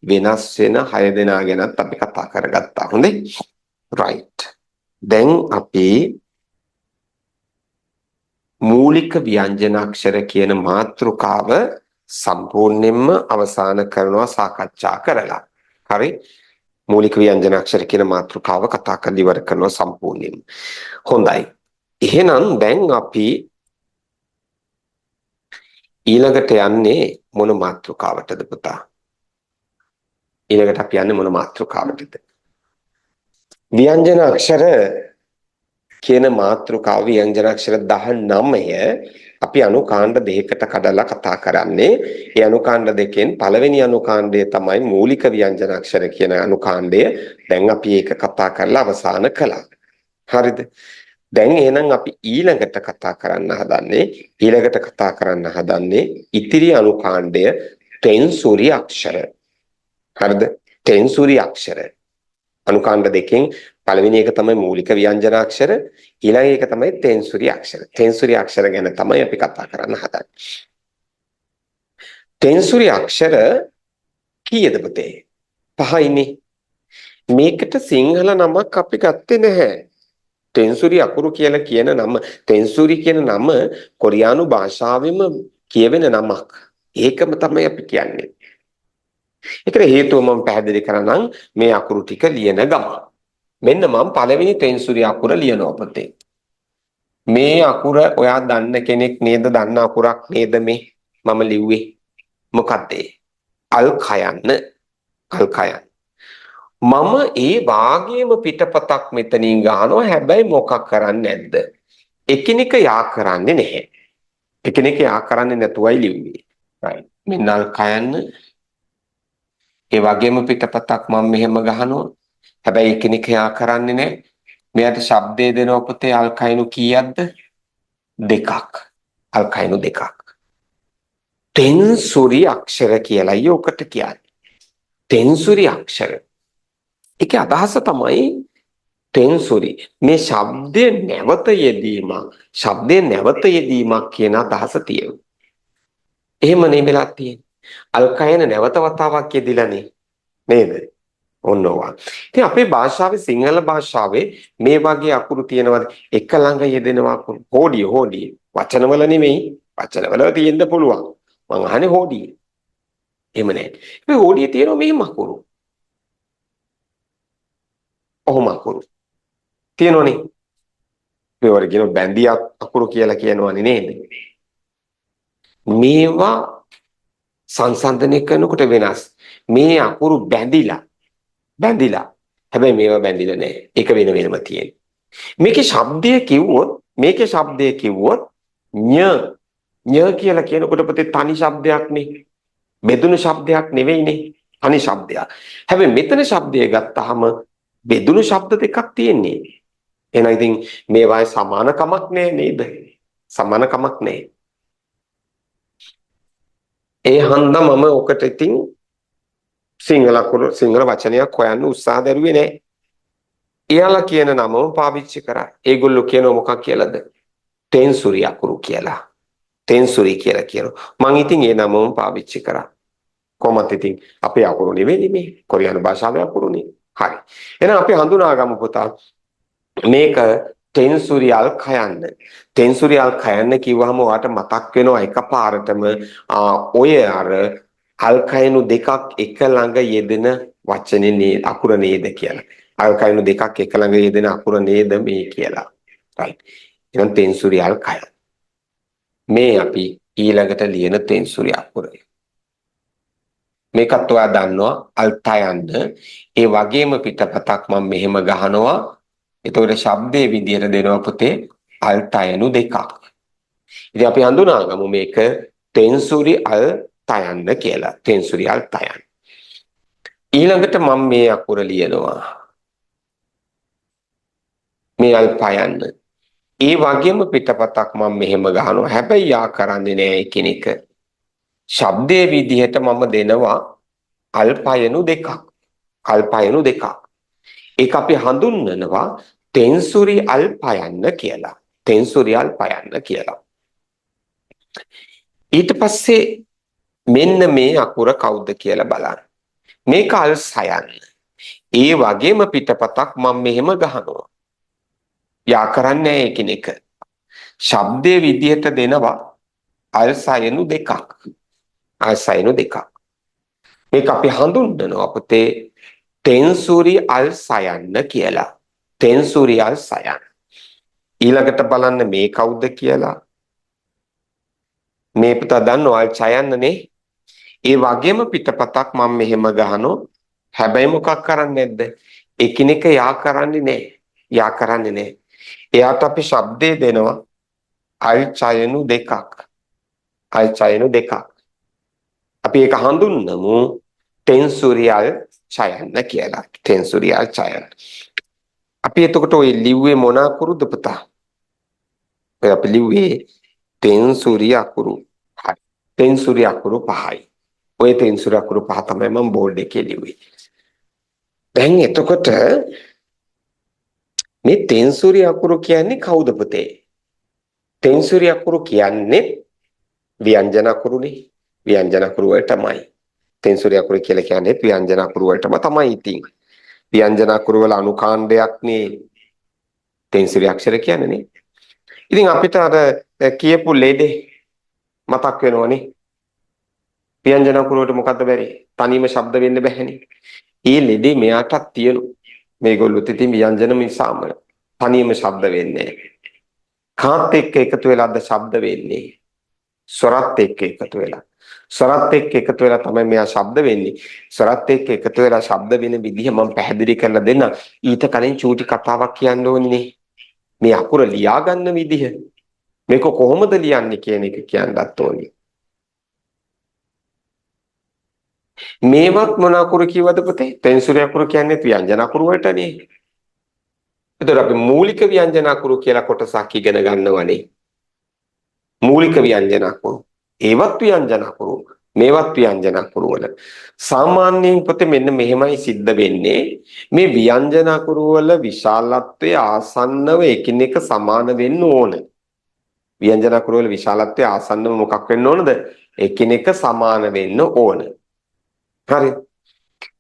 වෙනස් වෙන 6 දෙනා ගැනත් අපි කතා කරගත්තා. හොඳේ? right. දැන් අපි මූලික ව්‍යංජන අක්ෂර කියන මාතෘකාව සම්පූර්ණයෙන්ම අවසන් කරනවා සාකච්ඡා කරලා. හරි? මූලික ව්‍යංජන අක්ෂර කියන මාතෘකාව කතා කරලා ඉවර කරනවා සම්පූර්ණයෙන්ම. හොඳයි. එහෙනම් දැන් අපි ඊළඟට යන්නේ මොන මාතෘකාවටද පුතා? ඊළඟට අපි යන්නේ මොන මාතෘකාවටද? ව්‍යංජන අක්ෂර කියන මාතෘකාව ව්‍යංජන අක්ෂර 19 අපි අනුකාණ්ඩ දෙකකට කඩලා කතා කරන්නේ. ඒ අනුකාණ්ඩ දෙකෙන් පළවෙනි අනුකාණ්ඩය තමයි මූලික ව්‍යංජන අක්ෂර කියන අනුකාණ්ඩය. දැන් අපි ඒක කතා කරලා අවසන් කළා. හරිද? දැන් එහෙනම් අපි ඊළඟට කතා කරන්න හදන්නේ ඉතිරි අනුකාණ්ඩය තෙන්සුරි අක්ෂර. හරිද? තෙන්සුරි අක්ෂර. අනුකාණ්ඩ දෙකෙන් පළවෙනි එක තමයි මූලික ව්‍යංජන අක්ෂර, ඊළඟ එක තමයි තෙන්සුරි අක්ෂර. තෙන්සුරි අක්ෂර ගැන තමයි අපි කතා කරන්න හදන්නේ. තෙන්සුරි අක්ෂර කීයද පුතේ? 5යිනේ. මේකට සිංහල නමක් අපි ගත්තේ නැහැ. තෙන්සුරි අකුරු කියලා කියන නම, තෙන්සුරි කියන නම කොරියානු භාෂාවෙම කියවෙන නමක්. ඒකම තමයි අපි කියන්නේ. ඒකට හේතුව මම පැහැදිලි කරනම් මේ අකුරු ටික ලියන ගම. මෙන්න මම පළවෙනි තෙන්සුරි අකුර ලියනවා පුතේ. මේ අකුර ඔයා දන්න කෙනෙක් නේද? දන්න අකුරක් නේද මේ? මම ලිව්වේ. මොකක්ද ඒ? අල් කයන්න. අල් කයන්න. මම ඒ වාගේම පිටපතක් මෙතනින් ගහනවා. හැබැයි මොකක් කරන්නේ නැද්ද? එකිනෙක යා කරන්නේ නැහැ. එකිනෙක යා කරන්නේ නැතුවයි ලිව්වේ. right. මෙන්න අල් කයන්න. ඒ වගේම පිටපතක් මම මෙහෙම ගහනවා. හැබැයි එකිනෙක යා කරන්නේ නැහැ. මෙයාට ශබ්දය දෙනවා පුතේ. අල් කයනු කීයක්ද? දෙකක්. අල් කයනු දෙකක්. තෙන්සුරි අක්ෂර කියලායි ඔකට කියන්නේ. තෙන්සුරි අක්ෂර. ඒකේ අදහස තමයි තෙන්සුරි. මේ ශබ්දයේ නැවත යෙදීමක් කියන අදහස තියෙනවා. එහෙම නෙමෙලා තියෙන්නේ. අල්කයන නැවත වතාවක් යෙදිලානේ නේද? ඔන්නවා. ඉතින් අපේ භාෂාවේ සිංහල භාෂාවේ මේ වගේ අකුරු තියෙනවද? එක ළඟ යෙදෙනවා අකුරු. හෝඩිය. වචනවල නෙමෙයි. වචනවල තියෙන්න පුළුවන්. මං අහන්නේ හෝඩිය. එහෙම නැහැ. මේ හෝඩිය තියෙනවා මෙහෙම අකුරු. ඔහොම අකුරු. තියෙනවනේ. ඒවට කියන බැඳිය අකුරු කියලා කියනවනේ නේද? මේවා සංසන්දනය කරනකොට වෙනස්. මේ අකුරු බැඳිලා. හැබැයි මේවා බැඳිලා නැහැ. ඒක වෙනම තියෙනවා. මේකේ ශබ්දය කිව්වොත් ඤ කියලා කියනකොට පුතේ තනි ශබ්දයක් නේ. බෙදුණු ශබ්දයක් නෙවෙයිනේ. තනි ශබ්දයක්. හැබැයි මෙතන ශබ්දය ගත්තාම බෙදුණු ශබ්ද දෙකක් තියෙන්නේ. එහෙනම් ඉතින් මේවායේ සමානකමක් නෑ නේද? සමානකමක් නෑ. ඒ හන්දා මම ඔකට ඉතින් සිංහල වචනයක් හොයන්න උත්සාහ දරුවේ නෑ. එයාලා කියන නමම පාවිච්චි කරා. ඒගොල්ලෝ කියනවා මොකක් කියලාද? තෙන්සුරි අකුරු කියලා. තෙන්සුරි කියලා කියනවා. මං ඉතින් ඒ නමම පාවිච්චි කරා. කොහොමද ඉතින් අපේ අකුරු නෙවෙයි මේ කොරියානු භාෂාවේ අකුරුනේ. හරි. එහෙනම් අපි හඳුනාගමු පුතා. මේක තෙන්සුරි අල් කයන්න. තෙන්සුරි අල් කයන්න කිව්වහම ඔයාට මතක් වෙනවා එකපාරටම ඔය අර අල් කයනු දෙකක් එක ළඟ යෙදෙන වචනේ නේද අකුර නේද කියලා. අල් කයනු දෙකක් එක ළඟ යෙදෙන අකුර නේද මේ කියලා. right. එහෙනම් තෙන්සුරි අල් කයන්න. මේ අපි ඊළඟට ලියන තෙන්සුරි අකුරය. මේකත් ඔයා දන්නවා අල්තයන්න. ඒ වගේම පිටපතක් මම මෙහෙම ගහනවා. එතකොට ශබ්දයේ විදියට දෙනවා පුතේ අල්තයනු දෙකක්. ඉතින් අපි හඳුනාගමු මේක තෙන්සුරි අල්තයන්න කියලා. තෙන්සුරි අල්තයන්න. ඊළඟට මම මේ අකුර ලියනවා. මේ අල්පයන්න. ඒ වගේම පිටපතක් මම මෙහෙම ගහනවා. හැබැයි යා කරන්නේ නෑ එකිනෙක. ශබ්දයේ විදිහට මම දෙනවා අල්පයනු දෙකක්. අල්පයනු දෙකක්. ඒක අපි හඳුන්වනවා තෙන්සුරි අල්පයන්න කියලා. තෙන්සුරි අල්පයන්න කියලා. ඊට පස්සේ මෙන්න මේ අකුර කවුද කියලා බලන්න. මේක අල්සයන්න. ඒ වගේම පිටපතක් මම මෙහෙම ගහනවා. යා කරන්නේ එකිනෙක. ශබ්දයේ විදිහට දෙනවා අල්සයනු දෙකක්. අල්සයනු දෙකක්. මේක අපි හඳුන්වනවා පුතේ තෙන්සුරි අල්සයන්න කියලා. තෙන්සුරි අල්සයන්න. ඊළඟට බලන්න මේ කවුද කියලා. මේ පුතා දන්නව අල්සයන්නනේ. ඒ වගේම පිටපතක් මම මෙහෙම ගහනවා. හැබැයි මොකක් කරන්නේ නැද්ද? එකිනෙක යා කරන්නේ නැහැ. යා කරන්නේ නැහැ. එයාට අපි ශබ්දේ දෙනවා අල්සයනු දෙකක්. අල්සයනු දෙකක්. අපි ඒක හඳුන්වමු තෙන්සුරි අල්සයන්න කියලා. තෙන්සුරි අල්සයන්න. අපි එතකොට ওই ලිව්වේ මොන අකුරුද පුතා? ඔය අපි ලිව්වේ තෙන්සුරි අකුරු. හරි. තෙන්සුරි අකුරු 5යි. ඔය තෙන්සුරි අකුරු 5 තමයි මම බෝඩ් එකේ ලිව්වේ. දැන් එතකොට මේ තෙන්සුරි අකුරු කියන්නේ කවුද පුතේ? තෙන්සුරි අකුරු කියන්නේ ව්‍යංජන අකුරුනේ. ව්‍යංජන අකුරු වලටමයි. තෙන්සුරි අකුරු කියලා කියන්නේ ව්‍යංජන අකුරු වලටම තමයි ඉතින්. ව්‍යංජන අකුරු වල අනුකාණ්ඩයක් නේ තෙන්සුරි අක්ෂර කියන්නේ නේ. ඉතින් අපිට අර කියපු ලෙඩේ මතක් වෙනවනේ. ව්‍යංජන අකුරු වලට මොකද්ද බැරි? තනියම ශබ්ද වෙන්න බැහැනේ. ඒ ලෙඩේ මෙයාටත් තියෙනවා. මේගොල්ලොත් ඉතින් ව්‍යංජන මිසාම තනියම ශබ්ද වෙන්නේ නැහැ. කාත් එක්ක එකතු වෙලාද ශබ්ද වෙන්නේ. ස්වරත් එක්ක එකතු වෙලා. ස්වරත් එක්ක එකතු වෙලා තමයි මෙයා ශබ්ද වෙන්නේ. ස්වරත් එක්ක එකතු වෙලා ශබ්ද වෙන විදිහ මම පැහැදිලි කරලා දෙන්න. ඊට කලින් චූටි කතාවක් කියන්න ඕනේ. මේ අකුර ලියා ගන්න විදිහ. මේක කොහොමද ලියන්නේ කියන එක කියන්නත් ඕනේ. මේවත් මොන අකුරු කිව්වද පුතේ? තෙන්සුරි අකුරු කියන්නේ ව්‍යංජන අකුරු වලටනේ. එතකොට අපි මූලික ව්‍යංජන අකුරු කියලා කොටසක් ඉගෙන ගන්නවනේ. මූලික ව්‍යංජන අකුරු. ඒවත් ව්‍යංජන අකුරු. මේවත් ව්‍යංජන අකුරු වල. සාමාන්‍යයෙන් පුතේ මෙන්න මෙහෙමයි සිද්ධ වෙන්නේ. මේ ව්‍යංජන අකුරු වල විශාලත්වයේ ආසන්නව එකිනෙක සමාන වෙන්න ඕන. ව්‍යංජන අකුරු වල විශාලත්වයේ ආසන්නව මොකක් වෙන්න ඕනද? එකිනෙක සමාන වෙන්න ඕන. හරි.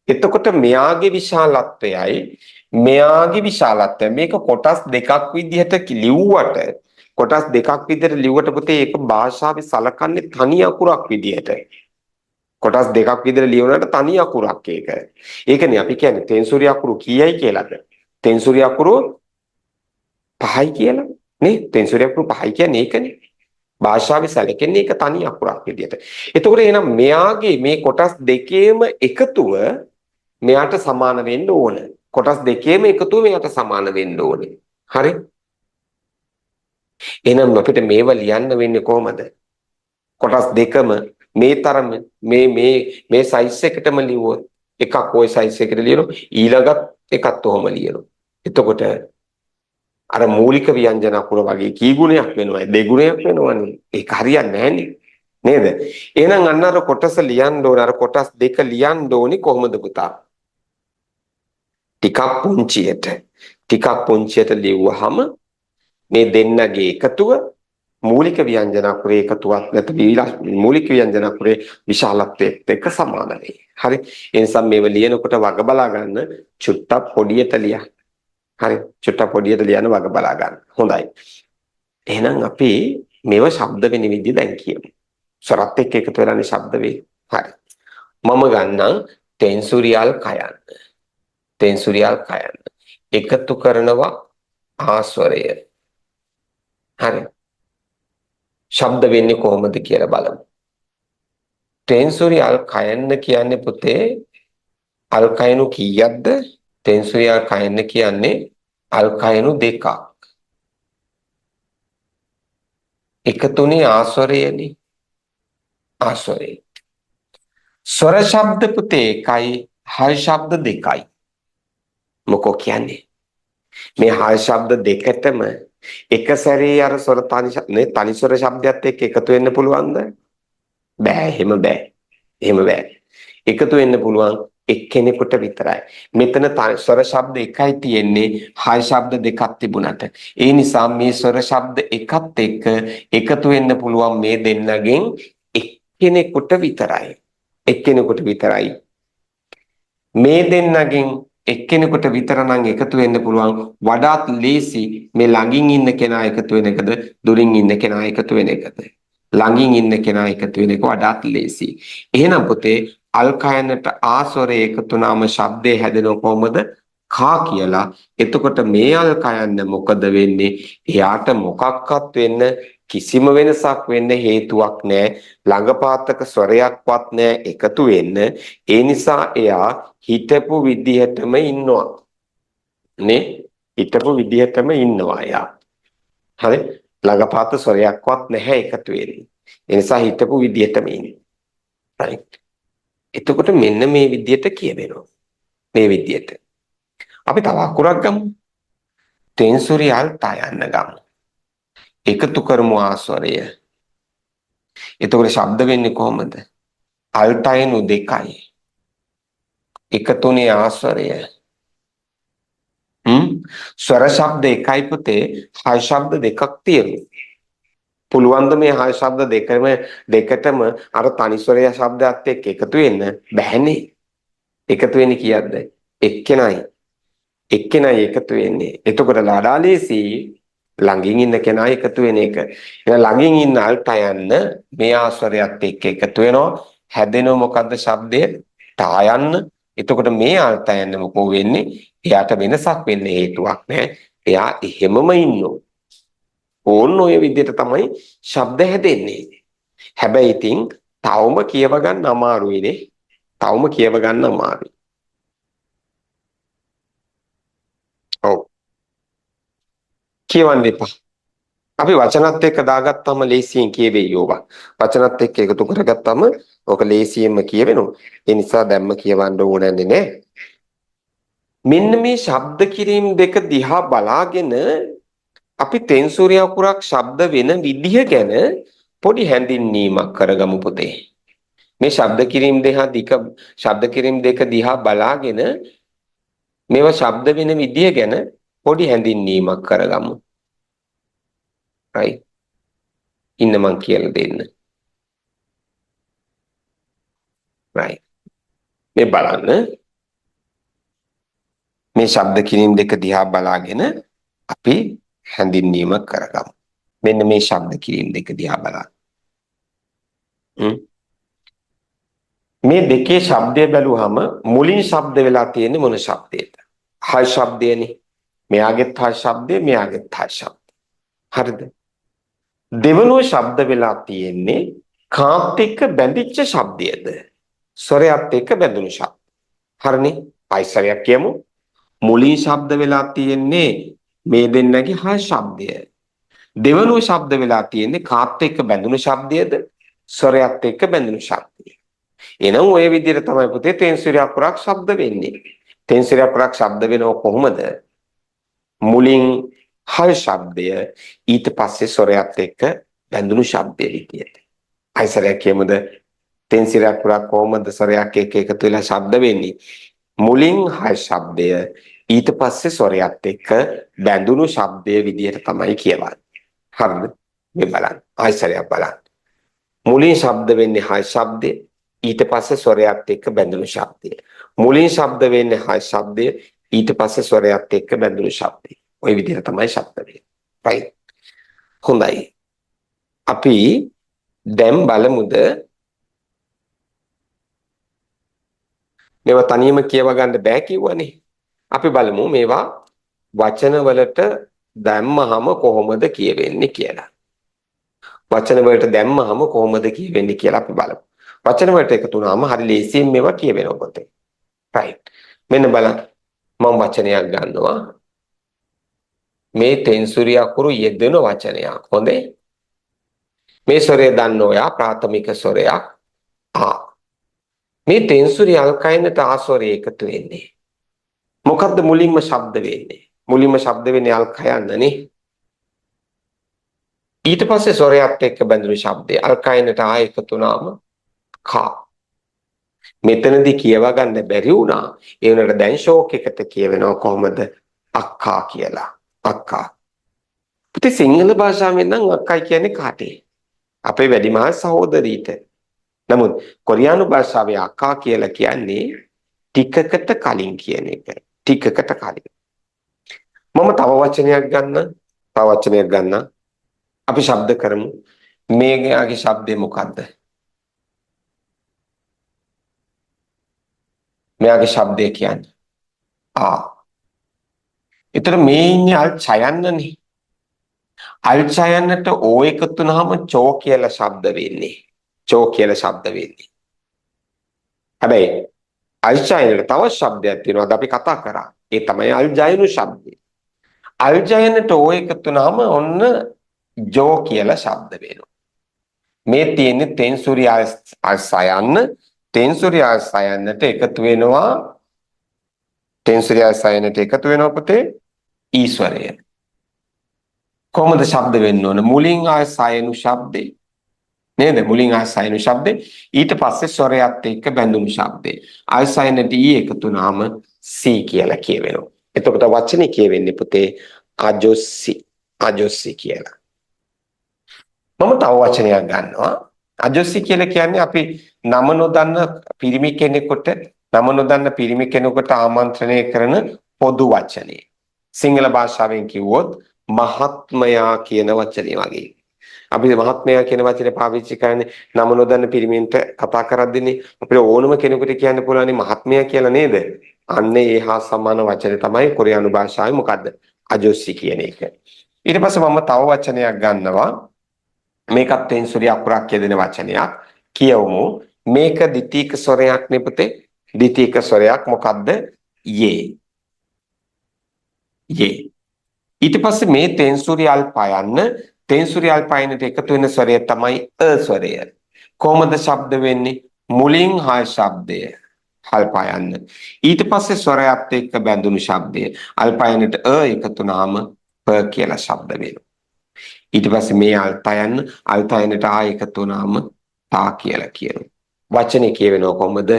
එතකොට මෙයාගේ විශාලත්වයයි මෙයාගේ විශාලත්වය මේක කොටස් දෙකක් විදිහට ලිව්වට කොටස් දෙකක් විදිහට ලිව්වට පුතේ ඒක භාෂාවේ සලකන්නේ තනි අකුරක් විදිහට. කොටස් දෙකක් විදිහට ලියුණාට තනි අකුරක් ඒක. ඒකනේ අපි කියන්නේ තෙන්සුරි අකුරු කීයයි කියලාද? තෙන්සුරි අකුරු 5යි කියලා. නේ? තෙන්සුරි අකුරු 5යි කියන්නේ ඒකනේ. භාෂාවේ සැලකෙන්නේ ඒක තනි අකුරක් විදියට. එතකොට එහෙනම් මෙයාගේ මේ කොටස් දෙකේම එකතුව මෙයාට සමාන වෙන්න ඕන. කොටස් දෙකේම එකතුව මෙයාට සමාන වෙන්න ඕනේ. හරි? එහෙනම් අපිට මේව ලියන්න වෙන්නේ කොහමද? කොටස් දෙකම මේ තරම මේ සයිස් එකටම ලියුවොත් එකක් ওই සයිස් එකට ලියනවා ඊළඟත් එකත් ඔහොම ලියනවා. එතකොට අර මූලික ව්‍යංජන අකුර වගේ කී ගුණයක් වෙනවද? දෙගුණයක් වෙනවනේ. ඒක හරියන්නේ නැහැ නේද? එහෙනම් අන්න අර කොටස ලියන්න ඕන. අර කොටස් දෙක ලියන්න ඕනි කොහොමද පුතා? ටිකක් පුංචියට ලියුවහම මේ දෙන්නගේ එකතුව මූලික ව්‍යංජන අකුරේ එකතුවක් නැත්නම් මූලික ව්‍යංජන අකුරේ විශාලත්වයට එක්ක සමාන වෙයි. හරි? ඒ නිසා මේව ලියනකොට වග බලා ගන්න චුට්ටක් පොඩියට ලියන්න. හරි චුට්ටක් පොඩියට ලියන්න වග බලා ගන්න. හොඳයි. එහෙනම් අපි මේව ශබ්ද වෙන විදිහ දැන් කියමු. ස්වරත් එක්ක එකතු වෙලානේ ශබ්ද වෙයි. හරි. මම ගන්නම් තෙන්සුරියල් කයන්න. තෙන්සුරියල් කයන්න. එකතු කරනවා ආස්වරය. හරි. ශබ්ද වෙන්නේ කොහොමද කියලා බලමු. තෙන්සුරියල් කයන්න කියන්නේ පුතේ අල් කයනු කීයක්ද? තෙන්සුරියල් කයන්න කියන්නේ අල් කයනු දෙකක්. එකතුනේ ආස්වරයනේ. ආස්වරය. ස්වර ශබ්ද පුතේ එකයි, හල් ශබ්ද දෙකයි. මොකෝ කියන්නේ? මේ හල් ශබ්ද දෙකටම එක සැරේ අර ස්වර තනි ස්වර ශබ්දයක් එක්ක එකතු වෙන්න පුළුවන්ද? බෑ, එහෙම බෑ. එහෙම බෑ. එකතු වෙන්න පුළුවන් එක්කෙනෙකුට විතරයි. මෙතන ස්වර ශබ්ද එකයි තියෙන්නේ, හල් ශබ්ද දෙකක් තිබුණාට. ඒ නිසා මේ ස්වර ශබ්ද එකත් එක්ක එකතු වෙන්න පුළුවන් මේ දෙන්නගෙන් එක්කෙනෙකුට විතරයි. එක්කෙනෙකුට විතරයි. මේ දෙන්නගෙන් එක්කෙනෙකුට විතර නම් එකතු වෙන්න පුළුවන් වඩාත් ලේසි මේ ළඟින් ඉන්න කෙනා එකතු වෙන එකද දුරින් ඉන්න කෙනා එකතු වෙන එකද? ළඟින් ඉන්න කෙනා එකතු වෙන එක වඩාත් ලේසි. එහෙනම් පුතේ අල් කයනට ආස්වරය එකතු වුණාම ශබ්දේ හැදෙනව කොහොමද? කා කියලා. එතකොට මේ අල් කයන්න මොකද වෙන්නේ? එයාට මොකක්වත් වෙන්න කිසිම වෙනසක් වෙන්න හේතුවක් නැහැ. ළඟපාතක ස්වරයක්වත් නැහැ එකතු වෙන්න. ඒ නිසා එයා හිතපු විදිහටම ඉන්නවා. නේ? හිතපු විදිහටම ඉන්නවා එයා. හරි? ළඟපාත ස්වරයක්වත් නැහැ එකතු වෙන්නේ. ඒ නිසා හිතපු විදිහටම ඉන්නේ. right? එතකොට මෙන්න මේ විදිහට කියවෙනවා. මේ විදිහට. අපි තව අකුරක් ගමු. තෙන්සුරි අල්තා යන්න ගමු. එකතු කරමු ආස්වරය. එතකොට ශබ්ද වෙන්නේ කොහොමද? අල්තයනු දෙකයි. එකතුනේ ආස්වරය. ස්වර ශබ්ද එකයි පුතේ, හය ශබ්ද දෙකක් තියෙනවා. පුළුවන් ද මේ හය ශබ්ද දෙකටම අර තනි ස්වරය ශබ්දات එක්ක එකතු වෙන්න? බැහැනේ. එකතු වෙන්නේ කීයක්ද? එක්කෙනයි. එක්කෙනයි එකතු වෙන්නේ. එතකොට ලාඩාලේසි ළඟින් ඉන්න කෙනා එකතු වෙන එක. එහෙනම් ළඟින් ඉන්න අල්තා යන්න මේ ආස්වරයත් එක්ක එකතු වෙනවා. හැදෙනව මොකද්ද ශබ්දය? තා යන්න. එතකොට මේ අල්තා යන්න මොකෝ වෙන්නේ? එයාට වෙනසක් වෙන්න හේතුවක් නැහැ. එයා එහෙමම ඉන්නෝ. ඕන්න ඔය විදිහට තමයි ශබ්ද හැදෙන්නේ. හැබැයි ඉතින් තවම කියව ගන්න අමාරුයිනේ. තවම කියව ගන්න අමාරුයි. ඔව්. කියවන්න එපා. අපි වචනත් එක්ක දාගත්තාම ලේසියෙන් කියවෙයි යෝවා. වචනත් එක්ක එකතු කරගත්තාම ඔක ලේසියෙන්ම කියවෙනවා. ඒ නිසා දැම්ම කියවන්න ඕනන්නේ නැහැ. මෙන්න මේ ශබ්ද කිරීම දෙක දිහා බලාගෙන අපි තෙන්සුරිය අකුරක් ශබ්ද වෙන විදිහ ගැන පොඩි හැඳින්වීමක් කරගමු පුතේ. මේ ශබ්ද කිරීම දෙක දිහා බලාගෙන මේවා ශබ්ද වෙන විදිය ගැන පොඩි හැඳින්වීමක් කරගමු. right? ඉන්න මං කියලා දෙන්න. right. මේ බලන්න. මේ ශබ්ද කිරීම දෙක දිහා බලාගෙන අපි හැඳින්වීමක් කරගමු. මෙන්න මේ ශබ්ද කිරීම දෙක දිහා බලන්න. මේ දෙකේ ශබ්දය බැලුවහම මුලින් ශබ්ද වෙලා තියෙන්නේ මොන ශබ්දයේද? හය ශබ්දයනේ. මෙයාගෙත් හය ශබ්දය, මෙයාගෙත් හය ශබ්දය. හරිද? දෙවනුව ශබ්ද වෙලා තියෙන්නේ කාත් එක්ක බැඳිච්ච ශබ්දයේද? ස්වරයත් එක්ක බැඳුණු ශබ්ද. හරිනේ? ආයිසරයක් කියමු. මුලින් ශබ්ද වෙලා තියෙන්නේ මේ දෙන්නගේ හය ශබ්දය. දෙවනුව ශබ්ද වෙලා තියෙන්නේ කාත් එක්ක බැඳුණු ශබ්දයේද? ස්වරයත් එක්ක බැඳුණු ශබ්දය. එනම් ඔය විදිහට තමයි පුතේ තෙන්සුරිය අකුරක් ශබ්ද වෙන්නේ. තෙන්සුරිය අකුරක් ශබ්ද වෙනව කොහොමද? මුලින් හය ශබ්දය ඊට පස්සේ ස්වරයත් එක්ක බැඳුණු ශබ්දය විදියට. ආයිසරයක් කියමුද? තෙන්සුරිය අකුරක් කොහොමද ස්වරයක් එක්ක එකතු වෙලා ශබ්ද වෙන්නේ? මුලින් හය ශබ්දය ඊට පස්සේ ස්වරයත් එක්ක බැඳුණු ශබ්දය විදියට තමයි කියවන්නේ. හරිද? මේ බලන්න. ආයිසරයක් බලන්න. මුලින් ශබ්ද වෙන්නේ හය ශබ්දය ඊට පස්සේ ස්වරයත් එක්ක බැඳුණු ශබ්දය. මුලින් ශබ්ද වෙන්නේ හය ශබ්දය ඊට පස්සේ ස්වරයත් එක්ක බැඳුණු ශබ්දය. ওই විදිහට තමයි ශබ්ද වෙන්නේ. right. හොඳයි. අපි දැන් බලමුද මේවා තනියම කියව ගන්න බෑ කිව්වනේ. අපි බලමු මේවා වචන වලට දැම්මහම කොහොමද කියවෙන්නේ කියලා. වචන වලට දැම්මහම කොහොමද කියවෙන්නේ කියලා අපි බලමු. වචන වලට එකතු වුණාම හරි ලේසියෙන් මේවා කියවෙනවා පොතේ. right. මෙන්න බලන්න. මම වචනයක් ගන්නවා. මේ තෙන්සුරිය අකුරු යෙදෙන වචනයක්. හොඳේ. මේ ස්වරය දන්න ඔයා ප්‍රාථමික ස්වරයක් ආ. මේ තෙන්සුරිය අල්කයනට ආස්වරය එකතු වෙන්නේ. මොකද්ද මුලින්ම ශබ්ද වෙන්නේ? මුලින්ම ශබ්ද වෙන්නේ අල්කයන්නනේ. ඊට පස්සේ ස්වරයත් එක්ක බැඳුණු ශබ්දය අල්කයනට ආ එකතු වුණාම කා. මෙතනදී කියව ගන්න බැරි වුණා. ඒ වුණාට දැන් ෂෝක් එකට කියවෙනවා කොහොමද? අක්කා කියලා. අක්කා. පුතේ සිංහල භාෂාවෙන් නම් අක්කයි කියන්නේ කාටේ? අපේ වැඩිමහල් සහෝදරීට. නමුත් කොරියානු භාෂාවේ අක්කා කියලා කියන්නේ ටිකකට කලින් කියන එක. ටිකකට කලින්. මම තව වචනයක් ගන්න. අපි ශබ්ද කරමු. මේගයාගේ ශබ්දේ මොකද්ද? මෙයාගේ ශබ්දය කියන්නේ ආ. ඒතර මේ ඉන්නේ අල් ඡයන්නනේ. අල් ඡයන්නට ඕ එකතු වුනහම චෝ කියලා ශබ්ද වෙන්නේ. චෝ කියලා ශබ්ද වෙන්නේ. හැබැයි අල් ඡයන්නට තව ශබ්දයක් තියෙනවා අපි කතා කරා. ඒ තමයි අල් ජයනු ශබ්දය. අල් ජයනට ඕ එකතු වුනහම ඔන්න ජෝ කියලා ශබ්ද වෙනවා. මේ තියෙන්නේ තෙන්සුරිය අල්සයන්න. තෙන්සුරිය අල්සයන්නට එකතු වෙනවා. තෙන්සුරිය අල්සයන්නට එකතු වෙනවා පුතේ ඊ ස්වරය. කොහොමද ශබ්ද වෙන්න ඕන? මුලින් ආය සයනු ශබ්දේ නේද? මුලින් ආය සයනු ශබ්දේ ඊට පස්සේ ස්වරයත් එක්ක බැඳුණු ශබ්දේ. ආය සයනට ඊ එකතු වුනහම සී කියලා කියවෙනවා. එතකොට වචනේ කියවෙන්නේ පුතේ අජොස්සි. අජොස්සි කියලා. මම තව වචනයක් ගන්නවා. අජොස්සි කියලා කියන්නේ අපි නම නොදන්න පිරිමි කෙනෙකුට ආමන්ත්‍රණය කරන පොදු වචනේ. සිංහල භාෂාවෙන් කිව්වොත් මහත්මයා කියන වචනේ වගේ. අපි මහත්මයා කියන වචනේ පාවිච්චි කරන්නේ නම නොදන්න පිරිමින්ට කතා කරද්දීනේ අපිට ඕනම කෙනෙකුට කියන්න පුළුවන් මහත්මයා කියලා නේද? අන්න ඒ හා සමාන වචනේ තමයි කොරියානු භාෂාවේ මොකද්ද? අජොස්සි කියන එක. ඊට පස්සේ මම තව වචනයක් ගන්නවා. මේකත් තෙන්සුරි අකුරක් යෙදෙන වචනයක්. කියවමු. මේක ද්විතීක ස්වරයක් නේ පුතේ. ද්විතීක ස්වරයක් මොකද්ද? යේ. යේ. ඊට පස්සේ මේ තෙන්සුරි අල්පයන්ට එකතු වෙන ස්වරය තමයි අ ස්වරය. කොහොමද ශබ්ද වෙන්නේ? මුලින් හා ශබ්දය අල්පයන්න. ඊට පස්සේ ස්වරයත් එක්ක බැඳුණු ශබ්දය. අල්පයන්ට අ එකතු වුනහම ප කියලා ශබ්ද වෙනවා. ඊට පස්සේ මේ අල්තයන්ට ආ එකතු වුනහම තා කියලා කියනවා. වචනේ කියවෙනවා කොහොමද?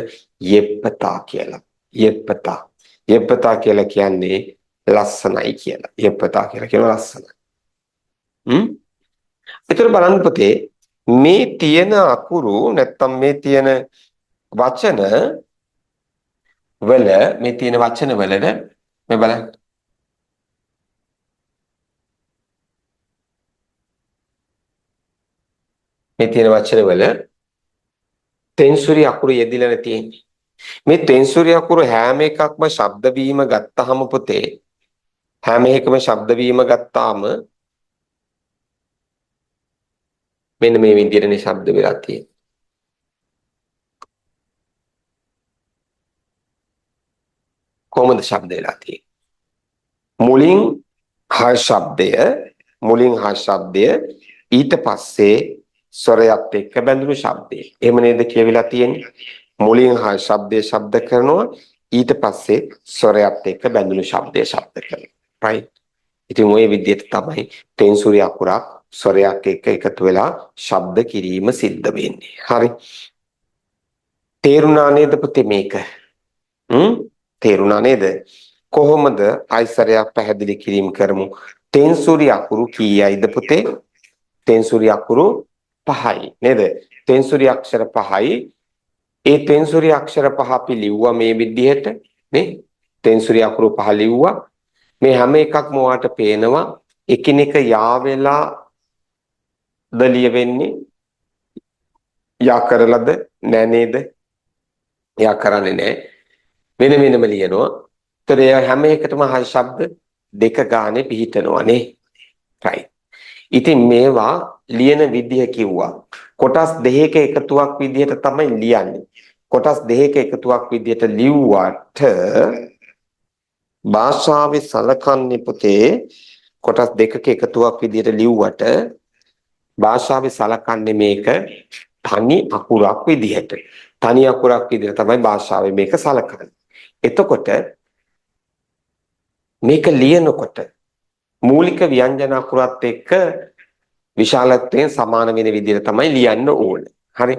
යෙප්පතා කියලා. යෙප්පතා. යෙප්පතා කියලා කියන්නේ ලස්සනයි කියලා. යෙප්පතා කියලා කියන ලස්සනයි. ඒතර බලන්න පුතේ මේ තියෙන අකුරු නැත්තම් මේ තියෙන වචන වල මේ බලන්න මේ තියෙන වචන වල තෙන්සුරි අකුරු යෙදිලා තියෙන්නේ. මේ තෙන්සුරි අකුරු හැම එකක්ම ශබ්ද වීම ගත්තාම පුතේ හැම එකම ශබ්ද වීම ගත්තාම මෙන්න මේ විදිහටනේ ශබ්ද වෙලා තියෙන්නේ. කොහොමද ශබ්ද වෙලා තියෙන්නේ? මුලින් හා ශබ්දය ඊට පස්සේ ස්වරයත් එක්ක බැඳුණු ශබ්දය. එහෙම නේද කියවිලා තියෙන්නේ? මුලින් හා ශබ්දය ශබ්ද කරනවා ඊට පස්සේ ස්වරයත් එක්ක බැඳුණු ශබ්දය ශබ්ද කරනවා. right? ඉතින් ওই විදිහට තමයි තෙන්සුරි අකුරක් ස්වරයක් එක්ක එකතු වෙලා ශබ්ද කිරීම සිද්ධ වෙන්නේ. හරි. තේරුණා නේද පුතේ මේක? තේරුණා නේද? කොහොමද ආයිසරයක් පැහැදිලි කිරීම කරමු. තෙන්සුරි අකුරු කීයයිද පුතේ? තෙන්සුරි අකුරු 5යි නේද? තෙන්සුරි අක්ෂර 5යි. ඒ තෙන්සුරි අක්ෂර 5 අපි ලිව්වා මේ විදිහට නේ? තෙන්සුරි අකුරු 5 ලිව්වා. මේ හැම එකක්ම ඔයාට පේනවා එකිනෙක යා වෙලා ද ලියවෙන්නේ යා කරලාද නෑ නේද? යා කරන්නේ නෑ. වෙන වෙනම ලියනවා. ඒතර හැම එකටම හයි ශබ්ද දෙක ගානේ පිහිටනවා නේ. right. ඉතින් මේවා ලියන විදිහ කිව්වා. කොටස් දෙකක එකතුවක් විදිහට තමයි ලියන්නේ. කොටස් දෙකක එකතුවක් විදිහට ලිව්වට භාෂාවේ සලකන්නේ පුතේ කොටස් දෙකක එකතුවක් විදිහට ලිව්වට භාෂාවේ සලකන්නේ මේක තනි අකුරක් විදිහට. තනි අකුරක් විදිහට තමයි භාෂාවේ මේක සලකන්නේ. එතකොට මේක ලියනකොට මූලික ව්‍යංජන අකුරත් එක්ක විශාලත්වයෙන් සමාන වෙන විදිහට තමයි ලියන්න ඕන. හරි.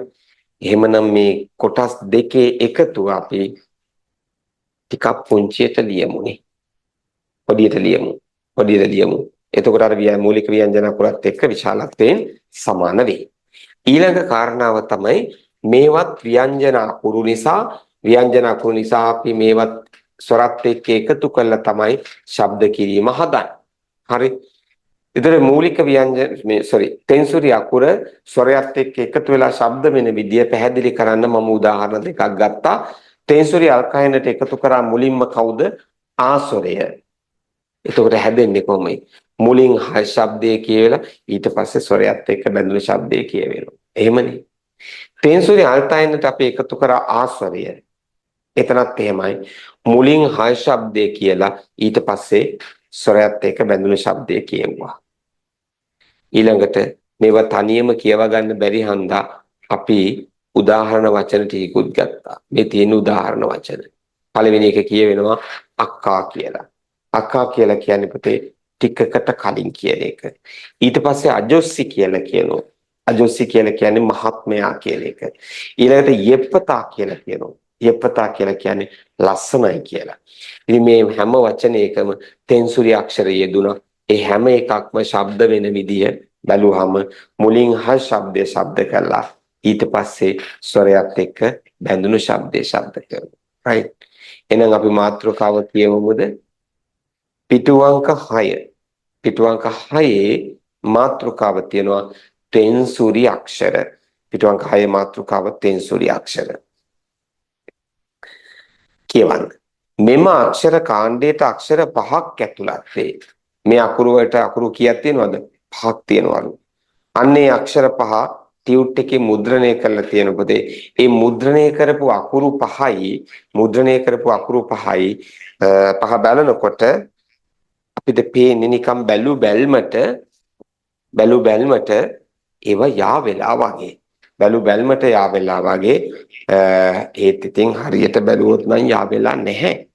එහෙමනම් මේ කොටස් දෙකේ එකතුව අපි ටිකක් පුංචියට ලියමුනේ. පොඩියට ලියමු. එතකොට අර මූලික ව්‍යංජන අකුරත් එක්ක විශාලත්වයෙන් සමාන වෙයි. ඊළඟ කාරණාව තමයි මේවත් ව්‍යංජන අකුරු නිසා අපි මේවත් ස්වරත් එක්ක එකතු කරලා තමයි ශබ්ද කිරීම හදන්නේ. හරි. ඒතර මූලික තෙන්සුරි අකුර ස්වරයත් එක්ක එකතු වෙලා ශබ්ද වෙන විදිය පැහැදිලි කරන්න මම උදාහරණ දෙකක් ගත්තා. තෙන්සුරි අල්කයන්ට එකතු කරා මුලින්ම කවුද? ආස්වරය. එතකොට හැදෙන්නේ කොහොමද? මුලින් හයි ශබ්දය කියලා ඊට පස්සේ ස්වරයත් එක්ක බැඳුණු ශබ්දය කියවෙනවා. එහෙමනේ. තෙන්සුරි අල්කයන්ට අපි එකතු කරා ආස්වරය. එතනත් එහෙමයි. මුලින් හයි ශබ්දය කියලා ඊට පස්සේ ස්වරයත් එක්ක බැඳුණු ශබ්දය කියුවා. ඊළඟට මේවා තනියම කියවා ගන්න බැරි හන්දා අපි උදාහරණ වචන ටිකකුත් ගත්තා. මේ තියෙන උදාහරණ වචන. පළවෙනි එක කියවෙනවා අක්කා කියලා. අකා කියලා කියන්නේ පුතේ ටිකකට කලින් කියන එක. ඊට පස්සේ අජොස්සි කියලා කියනවා. අජොස්සි කියලා කියන්නේ මහත්මයා කියන එක. ඊළඟට යෙප්පතා කියලා කියනවා. යෙප්පතා කියලා කියන්නේ ලස්සනයි කියලා. ඉතින් මේ හැම වචනයකම තෙන්සුරි අක්ෂරය යෙදුණා. ඒ හැම එකක්ම ශබ්ද වෙන විදිය බැලුවහම මුලින් හ ශබ්දය ශබ්ද කළා. ඊට පස්සේ ස්වරයත් එක්ක බැඳුණු ශබ්දේ ශබ්ද කරනවා. right. එහෙනම් අපි මාතෘකාව කියවමුද? පිටුවංක 6. පිටුවංක 6 මාතෘකාව තියෙනවා තෙන්සුරි අක්ෂර. පිටුවංක 6 මාතෘකාව තෙන්සුරි අක්ෂර. කියවන්න. මෙම අක්ෂර කාණ්ඩයට අක්ෂර 5ක් ඇතුළත් වේ. මේ අකුරු වලට අකුරු කීයක් තියෙනවද? 5ක් තියෙනවලු. අන්නේ අක්ෂර 5 ටියුට් එකේ මුද්‍රණය කරලා තියෙන පොතේ ඒ මුද්‍රණය කරපු අකුරු 5යි පහ බලනකොට අපිට පේන්නේ නිකම් බැලු බැල්මට ඒව යා වෙලා වගේ ඒත් ඉතින් හරියට බැලුවොත් නම් යා වෙලා නැහැ.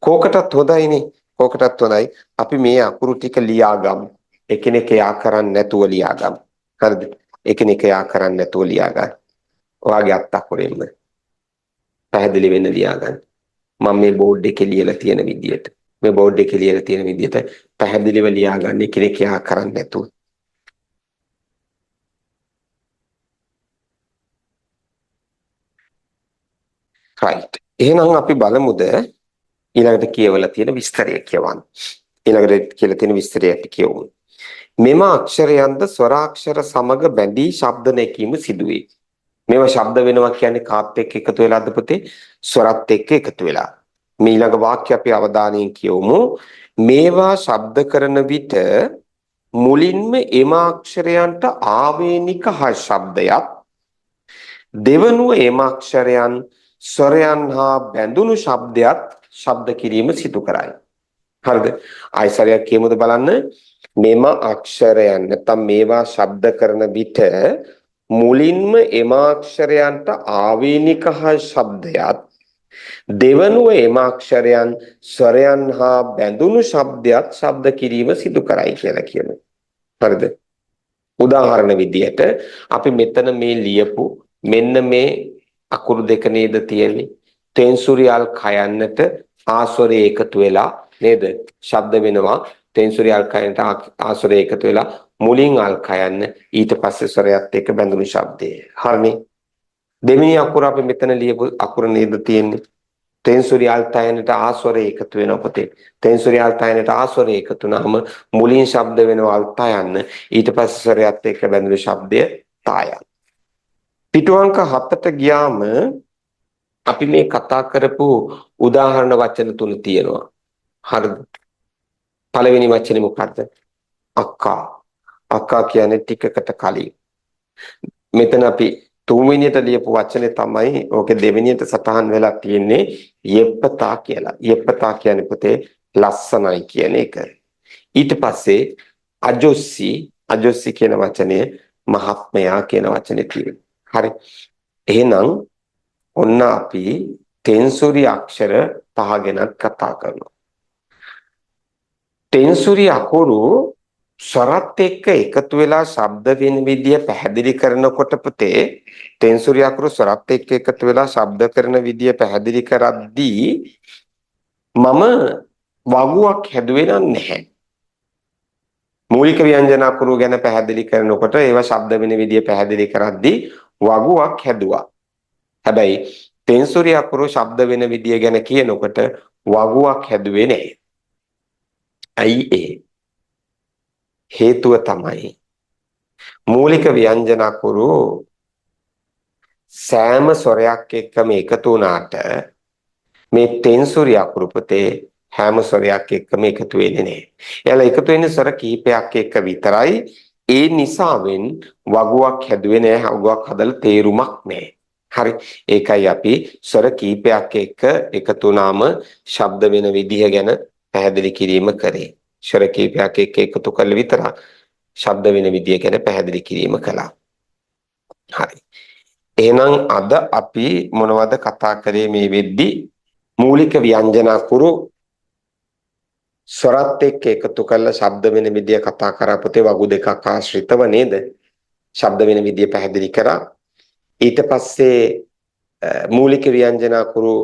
කෝකටත් හොඳයිනේ. අපි මේ අකුරු ටික ලියාගමු. එකිනෙක යා කරන්නේ නැතුව ලියාගමු. හරිද? එකිනෙක යා කරන්නේ නැතුව ලියාගන්න. ඔයාගේ අත් අකුරෙන්ම පැහැදිලි වෙන්න ලියාගන්න. මම මේ බෝඩ් එකේ ලියලා තියෙන විදිහට පැහැදිලිව ලියාගන්න එකිනෙක යා කරන්නේ නැතුව. right. එහෙනම් අපි බලමුද ඊළඟට කියවලා තියෙන විස්තරය කියවන්න. ඊළඟට කියලා තියෙන විස්තරය අපි කියවමු. මෙම අක්ෂරයන්ද ස්වරාක්ෂර සමග බැඳී ශබ්ද නැකීම සිදුවේ. මේවා ශබ්ද වෙනවා කියන්නේ කාත් එක්ක එකතු වෙලාද පුතේ? ස්වරත් එක්ක එකතු වෙලා. මේ ඊළඟ වාක්‍ය අපි අවධානයෙන් කියවමු. මේවා ශබ්ද කරන විට මුලින්ම එම අක්ෂරයන්ට ආවේනික හ ශබ්දයක් දෙවනුව එම අක්ෂරයන් ස්වරයන් හා බැඳුණු ශබ්දයක් ශබ්ද කිරීම සිදු කරයි. හරිද? ආයසරයක් කියමුද බලන්න. මෙම අක්ෂරයන් නැත්නම් මේවා ශබ්ද කරන විට මුලින්ම එම අක්ෂරයන්ට ආවේනික හ ශබ්දයක් දෙවනුව එම අක්ෂරයන් ස්වරයන් හා බැඳුණු ශබ්දයක් ශබ්ද කිරීම සිදු කරයි කියලා කියනවා. හරිද? උදාහරණ විදියට අපි මෙතන මේ ලියපු මෙන්න මේ අකුරු දෙක නේද තියෙන්නේ. තෙන්සුරියල් කයන්නට ආස්වරය එකතු වෙලා නේද? ශබ්ද වෙනවා. තෙන්සුරියල් කයන්නට ආස්වරය එකතු වෙලා මුලින් අල් කයන්න ඊට පස්සේ ස්වරයත් එක්ක බැඳුණු ශබ්දය. හරිනේ? දෙවෙනි අකුර අපි මෙතන ලියපු අකුර නේද තියෙන්නේ. තෙන්සුරියල් තයනට ආස්වරය එකතු වෙනවා පුතේ. තෙන්සුරියල් තයනට ආස්වරය එකතු වුනහම මුලින් ශබ්ද වෙනවා අල් තයන්න ඊට පස්සේ ස්වරයත් එක්ක බැඳුණු ශබ්දය තායන්. පිටුවංක 7ට ගියාම අපි මේ කතා කරපු උදාහරණ වචන තුන තියෙනවා. හරිද? පළවෙනි වචනේ මොකක්ද? අක්කා. අක්කා කියන්නේ ටිකකට කලින්. මෙතන අපි තුන්වෙනියට ලියපු වචනේ තමයි ඕකේ දෙවෙනියට සටහන් වෙලා තියෙන්නේ යෙප්පතා කියලා. යෙප්පතා කියන්නේ පුතේ ලස්සනයි කියන එක. ඊට පස්සේ අජොස්සි කියන වචනය මහත්මයා කියන වචනේ තියෙනවා. හරි. එහෙනම් ඔන්න අපි තෙන්සුරි අක්ෂර 5 ගැනත් කතා කරනවා. තෙන්සුරි අකුරු ස්වරත් එක්ක එකතු වෙලා ශබ්ද වෙන විදිය පැහැදිලි කරනකොට පුතේ තෙන්සුරි අකුරු ස්වරත් එක්ක එකතු වෙලා ශබ්ද කරන විදිය පැහැදිලි කරද්දී මම වගුවක් හැදුවේ නැහැ. මූලික ව්‍යංජන අකුරු ගැන පැහැදිලි කරනකොට ඒවා ශබ්ද වෙන විදිය පැහැදිලි කරද්දී වගුවක් හැදුවා. හැබැයි තෙන්සුරි අකුරු ශබ්ද වෙන විදිය ගැන කියනකොට වගුවක් හැදුවේ නැහැ. ඇයි ඒ? හේතුව තමයි මූලික ව්‍යංජන අකුරු සෑම ස්වරයක් එක්කම එකතු වුණාට මේ තෙන්සුරි අකුරු පුතේ හැම ස්වරයක් එක්කම එකතු වෙන්නේ නැහැ. එයාලා එකතු වෙන්නේ ස්වර කීපයක් එක්ක විතරයි. ඒ නිසාවෙන් වගුවක් හැදුවේ නැහැ. වගුවක් හදලා තේරුමක් නැහැ. හරි. ඒකයි අපි ස්වර කීපයක් එක්ක එකතු වුණාම ශබ්ද වෙන විදිහ ගැන පැහැදිලි කිරීම කරේ. ස්වර කීපයක් එක්ක එකතු කළ විතරක් ශබ්ද වෙන විදිය ගැන පැහැදිලි කිරීම කළා. හරි. එහෙනම් අද අපි මොනවද කතා කරේ මේ වෙද්දි? මූලික ව්‍යංජන අකුරු ස්වරත් එක්ක එකතු කරලා ශබ්ද වෙන විදිය කතා කරා පුතේ වගු දෙකක් ආශ්‍රිතව නේද? ශබ්ද වෙන විදිය පැහැදිලි කරා. ඊට පස්සේ මූලික ව්‍යංජන අකුරු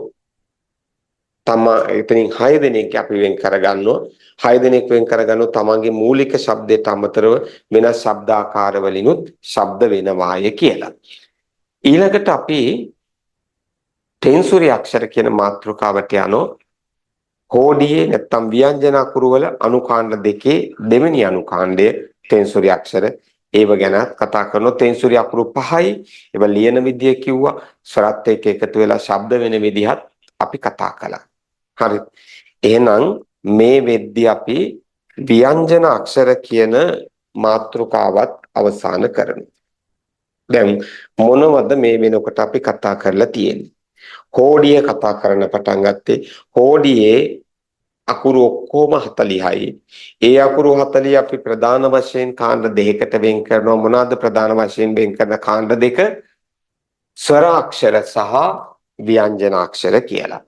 එතනින් 6 දෙනෙක් අපි වෙන් කරගන්නවා. 6 දෙනෙක් වෙන් කරගන්නෝ තමන්ගේ මූලික ශබ්දයට අමතරව වෙනස් ශබ්දාකාර වලිනුත් ශබ්ද වෙනවාය කියලා. ඊළඟට අපි තෙන්සුරි අක්ෂර කියන මාතෘකාවට යනවා. හෝඩියේ නැත්තම් ව්‍යංජන අකුරු වල අනුකාණ්ඩ දෙකේ දෙවෙනි අනුකාණ්ඩය තෙන්සුරි අක්ෂර. ඒව ගැන කතා කරනවා. තෙන්සුරි අකුරු 5යි. ඒව ලියන විදිය කිව්වා. ස්වරත් එක්ක එකතු වෙලා ශබ්ද වෙන විදිහත් අපි කතා කළා. හරි. එහෙනම් මේ වෙද්දී අපි ව්‍යංජන අක්ෂර කියන මාතෘකාවත් අවසන් කරනවා. දැන් මොනවද මේ වෙනකොට අපි කතා කරලා තියෙන්නේ? හෝඩිය කතා කරන්න පටන් ගත්තේ. හෝඩියේ අකුරු ඔක්කොම 40යි. ඒ අකුරු 40 අපි ප්‍රධාන වශයෙන් කාණ්ඩ දෙකකට වෙන් කරනවා. මොනවාද ප්‍රධාන වශයෙන් වෙන් කරන කාණ්ඩ දෙක? ස්වර අක්ෂර සහ ව්‍යංජන අක්ෂර කියලා.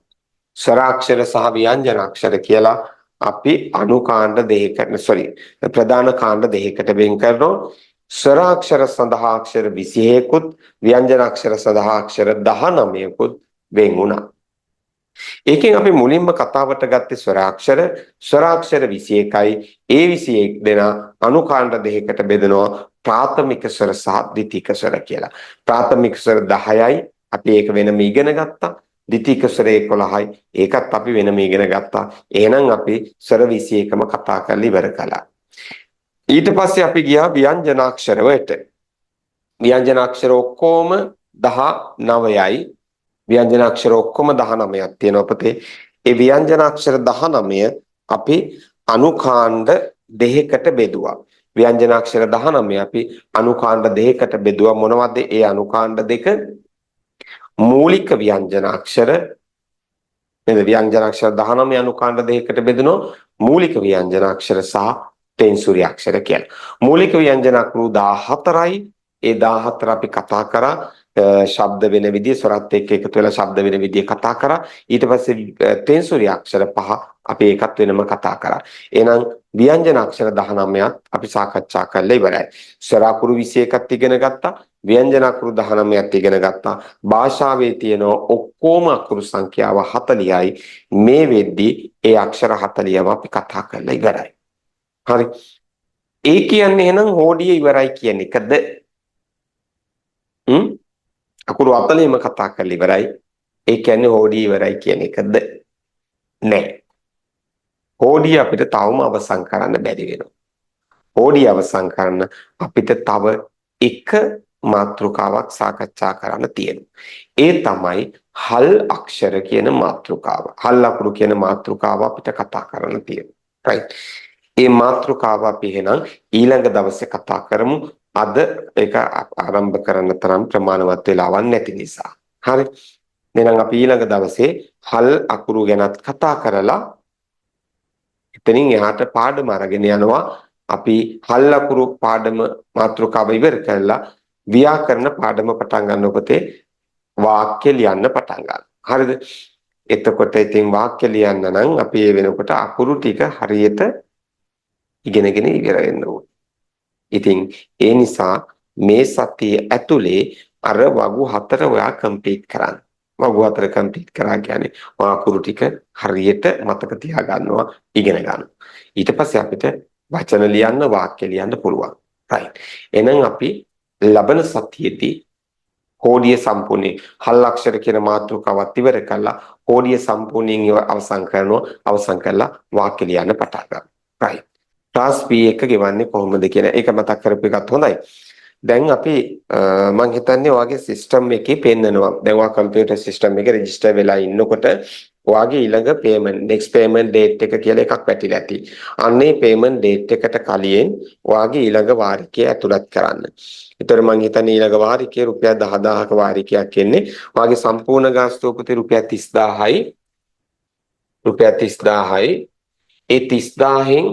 ස්වර අක්ෂර සහ ව්‍යංජන අක්ෂර කියලා අපි අනුකාණ්ඩ දෙකකට ප්‍රධාන කාණ්ඩ දෙකකට වෙන් කරනවා. ස්වර අක්ෂර සඳහා අක්ෂර 26කුත් ව්‍යංජන අක්ෂර සඳහා අක්ෂර 19කුත් වෙන් වුණා. ඒකෙන් අපි මුලින්ම කතාවට ගත්තේ ස්වරාක්ෂර 21යි. ඒ 21 දෙනා අනුකාණ්ඩ දෙකකට බෙදනවා ප්‍රාථමික ස්වර සහ ද්විතීක ස්වර කියලා. ප්‍රාථමික ස්වර 10යි අපි ඒක වෙනම ඉගෙන ගත්තා. ද්විතීක ස්වර 11යි ඒකත් අපි වෙනම ඉගෙන ගත්තා. එහෙනම් අපි ස්වර 21ම කතා කරලා ඉවර කළා. ඊට පස්සේ අපි ගියා ව්‍යංජනාක්ෂර වලට. ව්‍යංජනාක්ෂර ඔක්කොම 19යි. ව්‍යංජනාක්ෂර ඔක්කොම 19ක් තියෙනවා පුතේ. ඒ ව්‍යංජනාක්ෂර 19 අපි අනුකාණ්ඩ දෙකකට බෙදුවා. ව්‍යංජනාක්ෂර 19 අපි අනුකාණ්ඩ දෙකකට බෙදුවා. මොනවද ඒ අනුකාණ්ඩ දෙක? මූලික ව්‍යංජනාක්ෂර නේද? ව්‍යංජනාක්ෂර 19 අනුකාණ්ඩ දෙකකට බෙදුනොත් මූලික ව්‍යංජනාක්ෂර සහ තෙන්සුරි අක්ෂර කියලා. මූලික ව්‍යංජන අකුරු 14යි. ඒ 14 අපි කතා කරා ශබ්ද වෙන විදිය ස්වරත් එක්ක එකතු වෙලා ශබ්ද වෙන විදිය කතා කරා. ඊට පස්සේ තෙන්සුරි අක්ෂර 5 අපි ඒකත් වෙනම කතා කරා. එහෙනම් ව්‍යංජන අක්ෂර 19ක් අපි සාකච්ඡා කරලා ඉවරයි. ස්වර අකුරු 21ක් ඉගෙන ගත්තා. ව්‍යංජන අකුරු 19ක් ඉගෙන ගත්තා. භාෂාවේ තියෙන ඔක්කොම අකුරු සංඛ්‍යාව 40යි. මේ වෙද්දී ඒ අක්ෂර 40ම අපි කතා කරලා ඉවරයි. හරි. ඒ කියන්නේ එහෙනම් හෝඩිය ඉවරයි කියන එකද? අකුරු 40ම කතා කරලා ඉවරයි. ඒ කියන්නේ හෝඩිය ඉවරයි කියන එකද? නෑ. හෝඩිය අපිට තවම අවසන් කරන්න බැරි වෙනවා. හෝඩිය අවසන් කරන්න අපිට තව එක මාතෘකාවක් සාකච්ඡා කරන්න තියෙනවා. ඒ තමයි හල් අක්ෂර කියන මාතෘකාව. හල් අකුරු කියන මාතෘකාව අපිට කතා කරන්න තියෙනවා. right. ඒ මාතෘකාව අපි එහෙනම් ඊළඟ දවසේ කතා කරමු. අද ඒක ආරම්භ කරන්න තරම් ප්‍රමාණවත් වෙලාවක් නැති නිසා. හරි. එහෙනම් අපි ඊළඟ දවසේ හල් අකුරු ගැනත් කතා කරලා එතනින් එහාට පාඩම අරගෙන යනවා. අපි හල් අකුරු පාඩම මාතෘකාව ඉවර කරලා ව්‍යාකරණ පාඩම පටන් ගන්න ඔබතේ වාක්‍ය ලියන්න පටන් ගන්නවා. හරිද? එතකොට ඉතින් වාක්‍ය ලියන්න නම් අපි ඒ වෙනකොට අකුරු ටික හරියට ඉගෙනගෙන ඉවර වෙන්න ඕනේ. ඉතින් ඒ නිසා මේ සතිය ඇතුලේ අර වගු 4 ඔයා කම්ප්ලීට් කරන්න. වගු 4 කම්ප්ලීට් කරා කියන්නේ අකුරු ටික හරියට මතක තියාගන්නවා, ඉගෙන ගන්නවා. ඊට පස්සේ අපිට වචන ලියන්න, වාක්‍ය ලියන්න පුළුවන්. right. එහෙනම් අපි ලබන සතියේදී හෝඩිය සම්පූර්ණයෙන් හල් අක්ෂර කියන මාතෘකාවත් ඉවර කළා. හෝඩිය සම්පූර්ණයෙන් අවසන් කරනවා. අවසන් කළා වාක්‍ය ලියන්න පටන් ගන්නවා. right. ක්ලාස් B එක ගෙවන්නේ කොහොමද කියන එක මතක් කරපු එකත් හොඳයි. දැන් අපි මම හිතන්නේ ඔයාගේ සිස්ටම් එකේ පෙන්නනවා. දැන් ඔයා කම්පියුටර් සිස්ටම් එකේ රෙජිස්ටර් වෙලා ඉන්නකොට ඔයාගේ ඊළඟ පේමන්ට් නෙක්ස්ට් පේමන්ට් ඩේට් එක කියලා එකක් පැටිලා ඇති. අන්නේ පේමන්ට් ඩේට් එකට කලින් ඔයාගේ ඊළඟ වාරිකය ඇතුළත් කරන්න. ඒතර මම හිතන්නේ ඊළඟ වාරිකය රුපියල් 10000ක වාරිකයක් එන්නේ. ඔයාගේ සම්පූර්ණ ගාස්තුව පුතේ රුපියල් 30000යි. රුපියල් 30000යි. ඒ 30000න්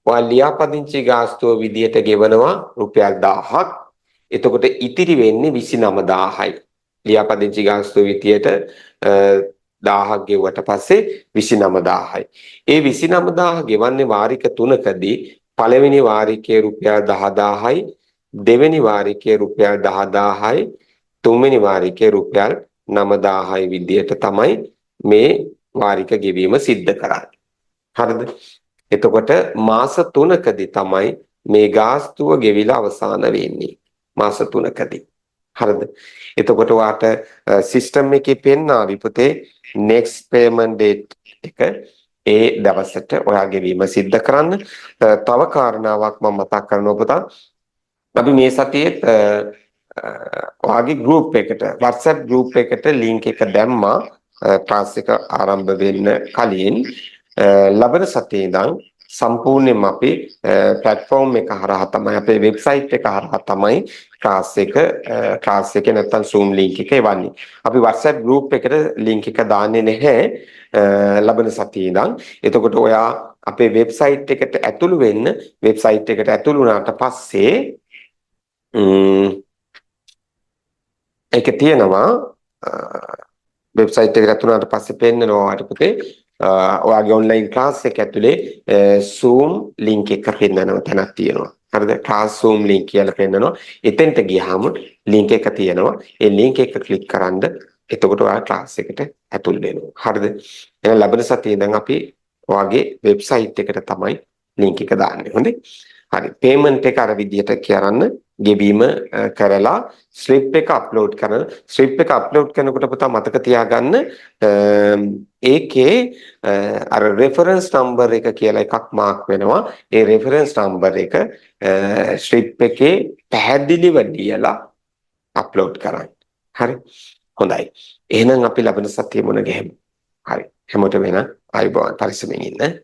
ඔයා ලියාපදිංචි ගාස්තුව විදියට ගෙවනවා රුපියල් 1000ක්. එතකොට ඉතිරි වෙන්නේ 29000යි. ලියාපදිංචි ගාස්තුව විදියට 1000ක් ගෙවුවට පස්සේ 29000යි. ඒ 29000 ගෙවන්නේ වාරික 3කදී පළවෙනි වාරිකයේ රුපියල් 10000යි, දෙවෙනි වාරිකයේ රුපියල් 10000යි, තුන්වෙනි වාරිකයේ රුපියල් 9000යි විදියට තමයි මේ වාරික ගෙවීම සිද්ධ කරන්නේ. හරිද? එතකොට මාස 3කදී තමයි මේ ගාස්තුව ගෙවිලා අවසන් වෙන්නේ. මාස 3කදී. හරිද? එතකොට වාට සිස්ටම් එකේ පෙන්නාවි පුතේ next payment date එක ඒ දවසට ඔයා ගෙවීම සිද්ධ කරන්න. තව කාරණාවක් මම මතක් කරනවා පුතා. අපි මේ සතියේ ඔයාගේ group එකට WhatsApp group එකට link එක දැම්මා ක්ලාස් එක ආරම්භ වෙන්න කලින් ලබන සතියේ ඉඳන් සම්පූර්ණයෙන්ම අපි platform එක හරහා තමයි අපේ website එක හරහා තමයි ක්ලාස් එකේ නැත්තම් Zoom link එක එවන්නේ. අපි WhatsApp group එකට link එක දාන්නේ නැහැ ලබන සතියේ ඉඳන්. එතකොට ඔයා අපේ website එකට ඇතුළු වෙන්න website එකට ඇතුළු වුණාට පස්සේ ඒක තියෙනවා වෙබ්සයිට් එකට ඇතුළාට පස්සේ පෙන්නනවා ඔයාලට පුතේ ඔයාගේ ඔන්ලයින් ක්ලාස් එක ඇතුලේ Zoom link එක පෙන්නනවා තැනක් තියෙනවා. හරිද? ක්ලාස් Zoom link කියලා පෙන්නනවා. එතෙන්ට ගියාම link එක තියෙනවා. ඒ link එක ක්ලික් කරන්ද එතකොට ඔයා ක්ලාස් එකට ඇතුල් වෙනවා. හරිද? එහෙනම් ලබන සතියේ ඉඳන් අපි ඔයාගේ වෙබ්සයිට් එකට තමයි link එක දාන්නේ. හොඳේ? හරි. payment එක අර විදිහට කරන්න ගෙවීම කරලා ස්ලිප් එක අප්ලෝඩ් කරන ස්ලිප් එක අප්ලෝඩ් කරනකොට පුතා මතක තියාගන්න ඒකේ අර රෙෆරන්ස් නම්බර් එක කියලා එකක් මාක් වෙනවා. ඒ රෙෆරන්ස් නම්බර් එක ස්ලිප් එකේ පැහැදිලිව ලියලා අප්ලෝඩ් කරන්න. හරි. හොඳයි. එහෙනම් අපි ලබන සතියේ මුණ ගැහෙමු. හරි. හැමෝටම වෙන ආයුබෝවන් පරිස්සමෙන් ඉන්න.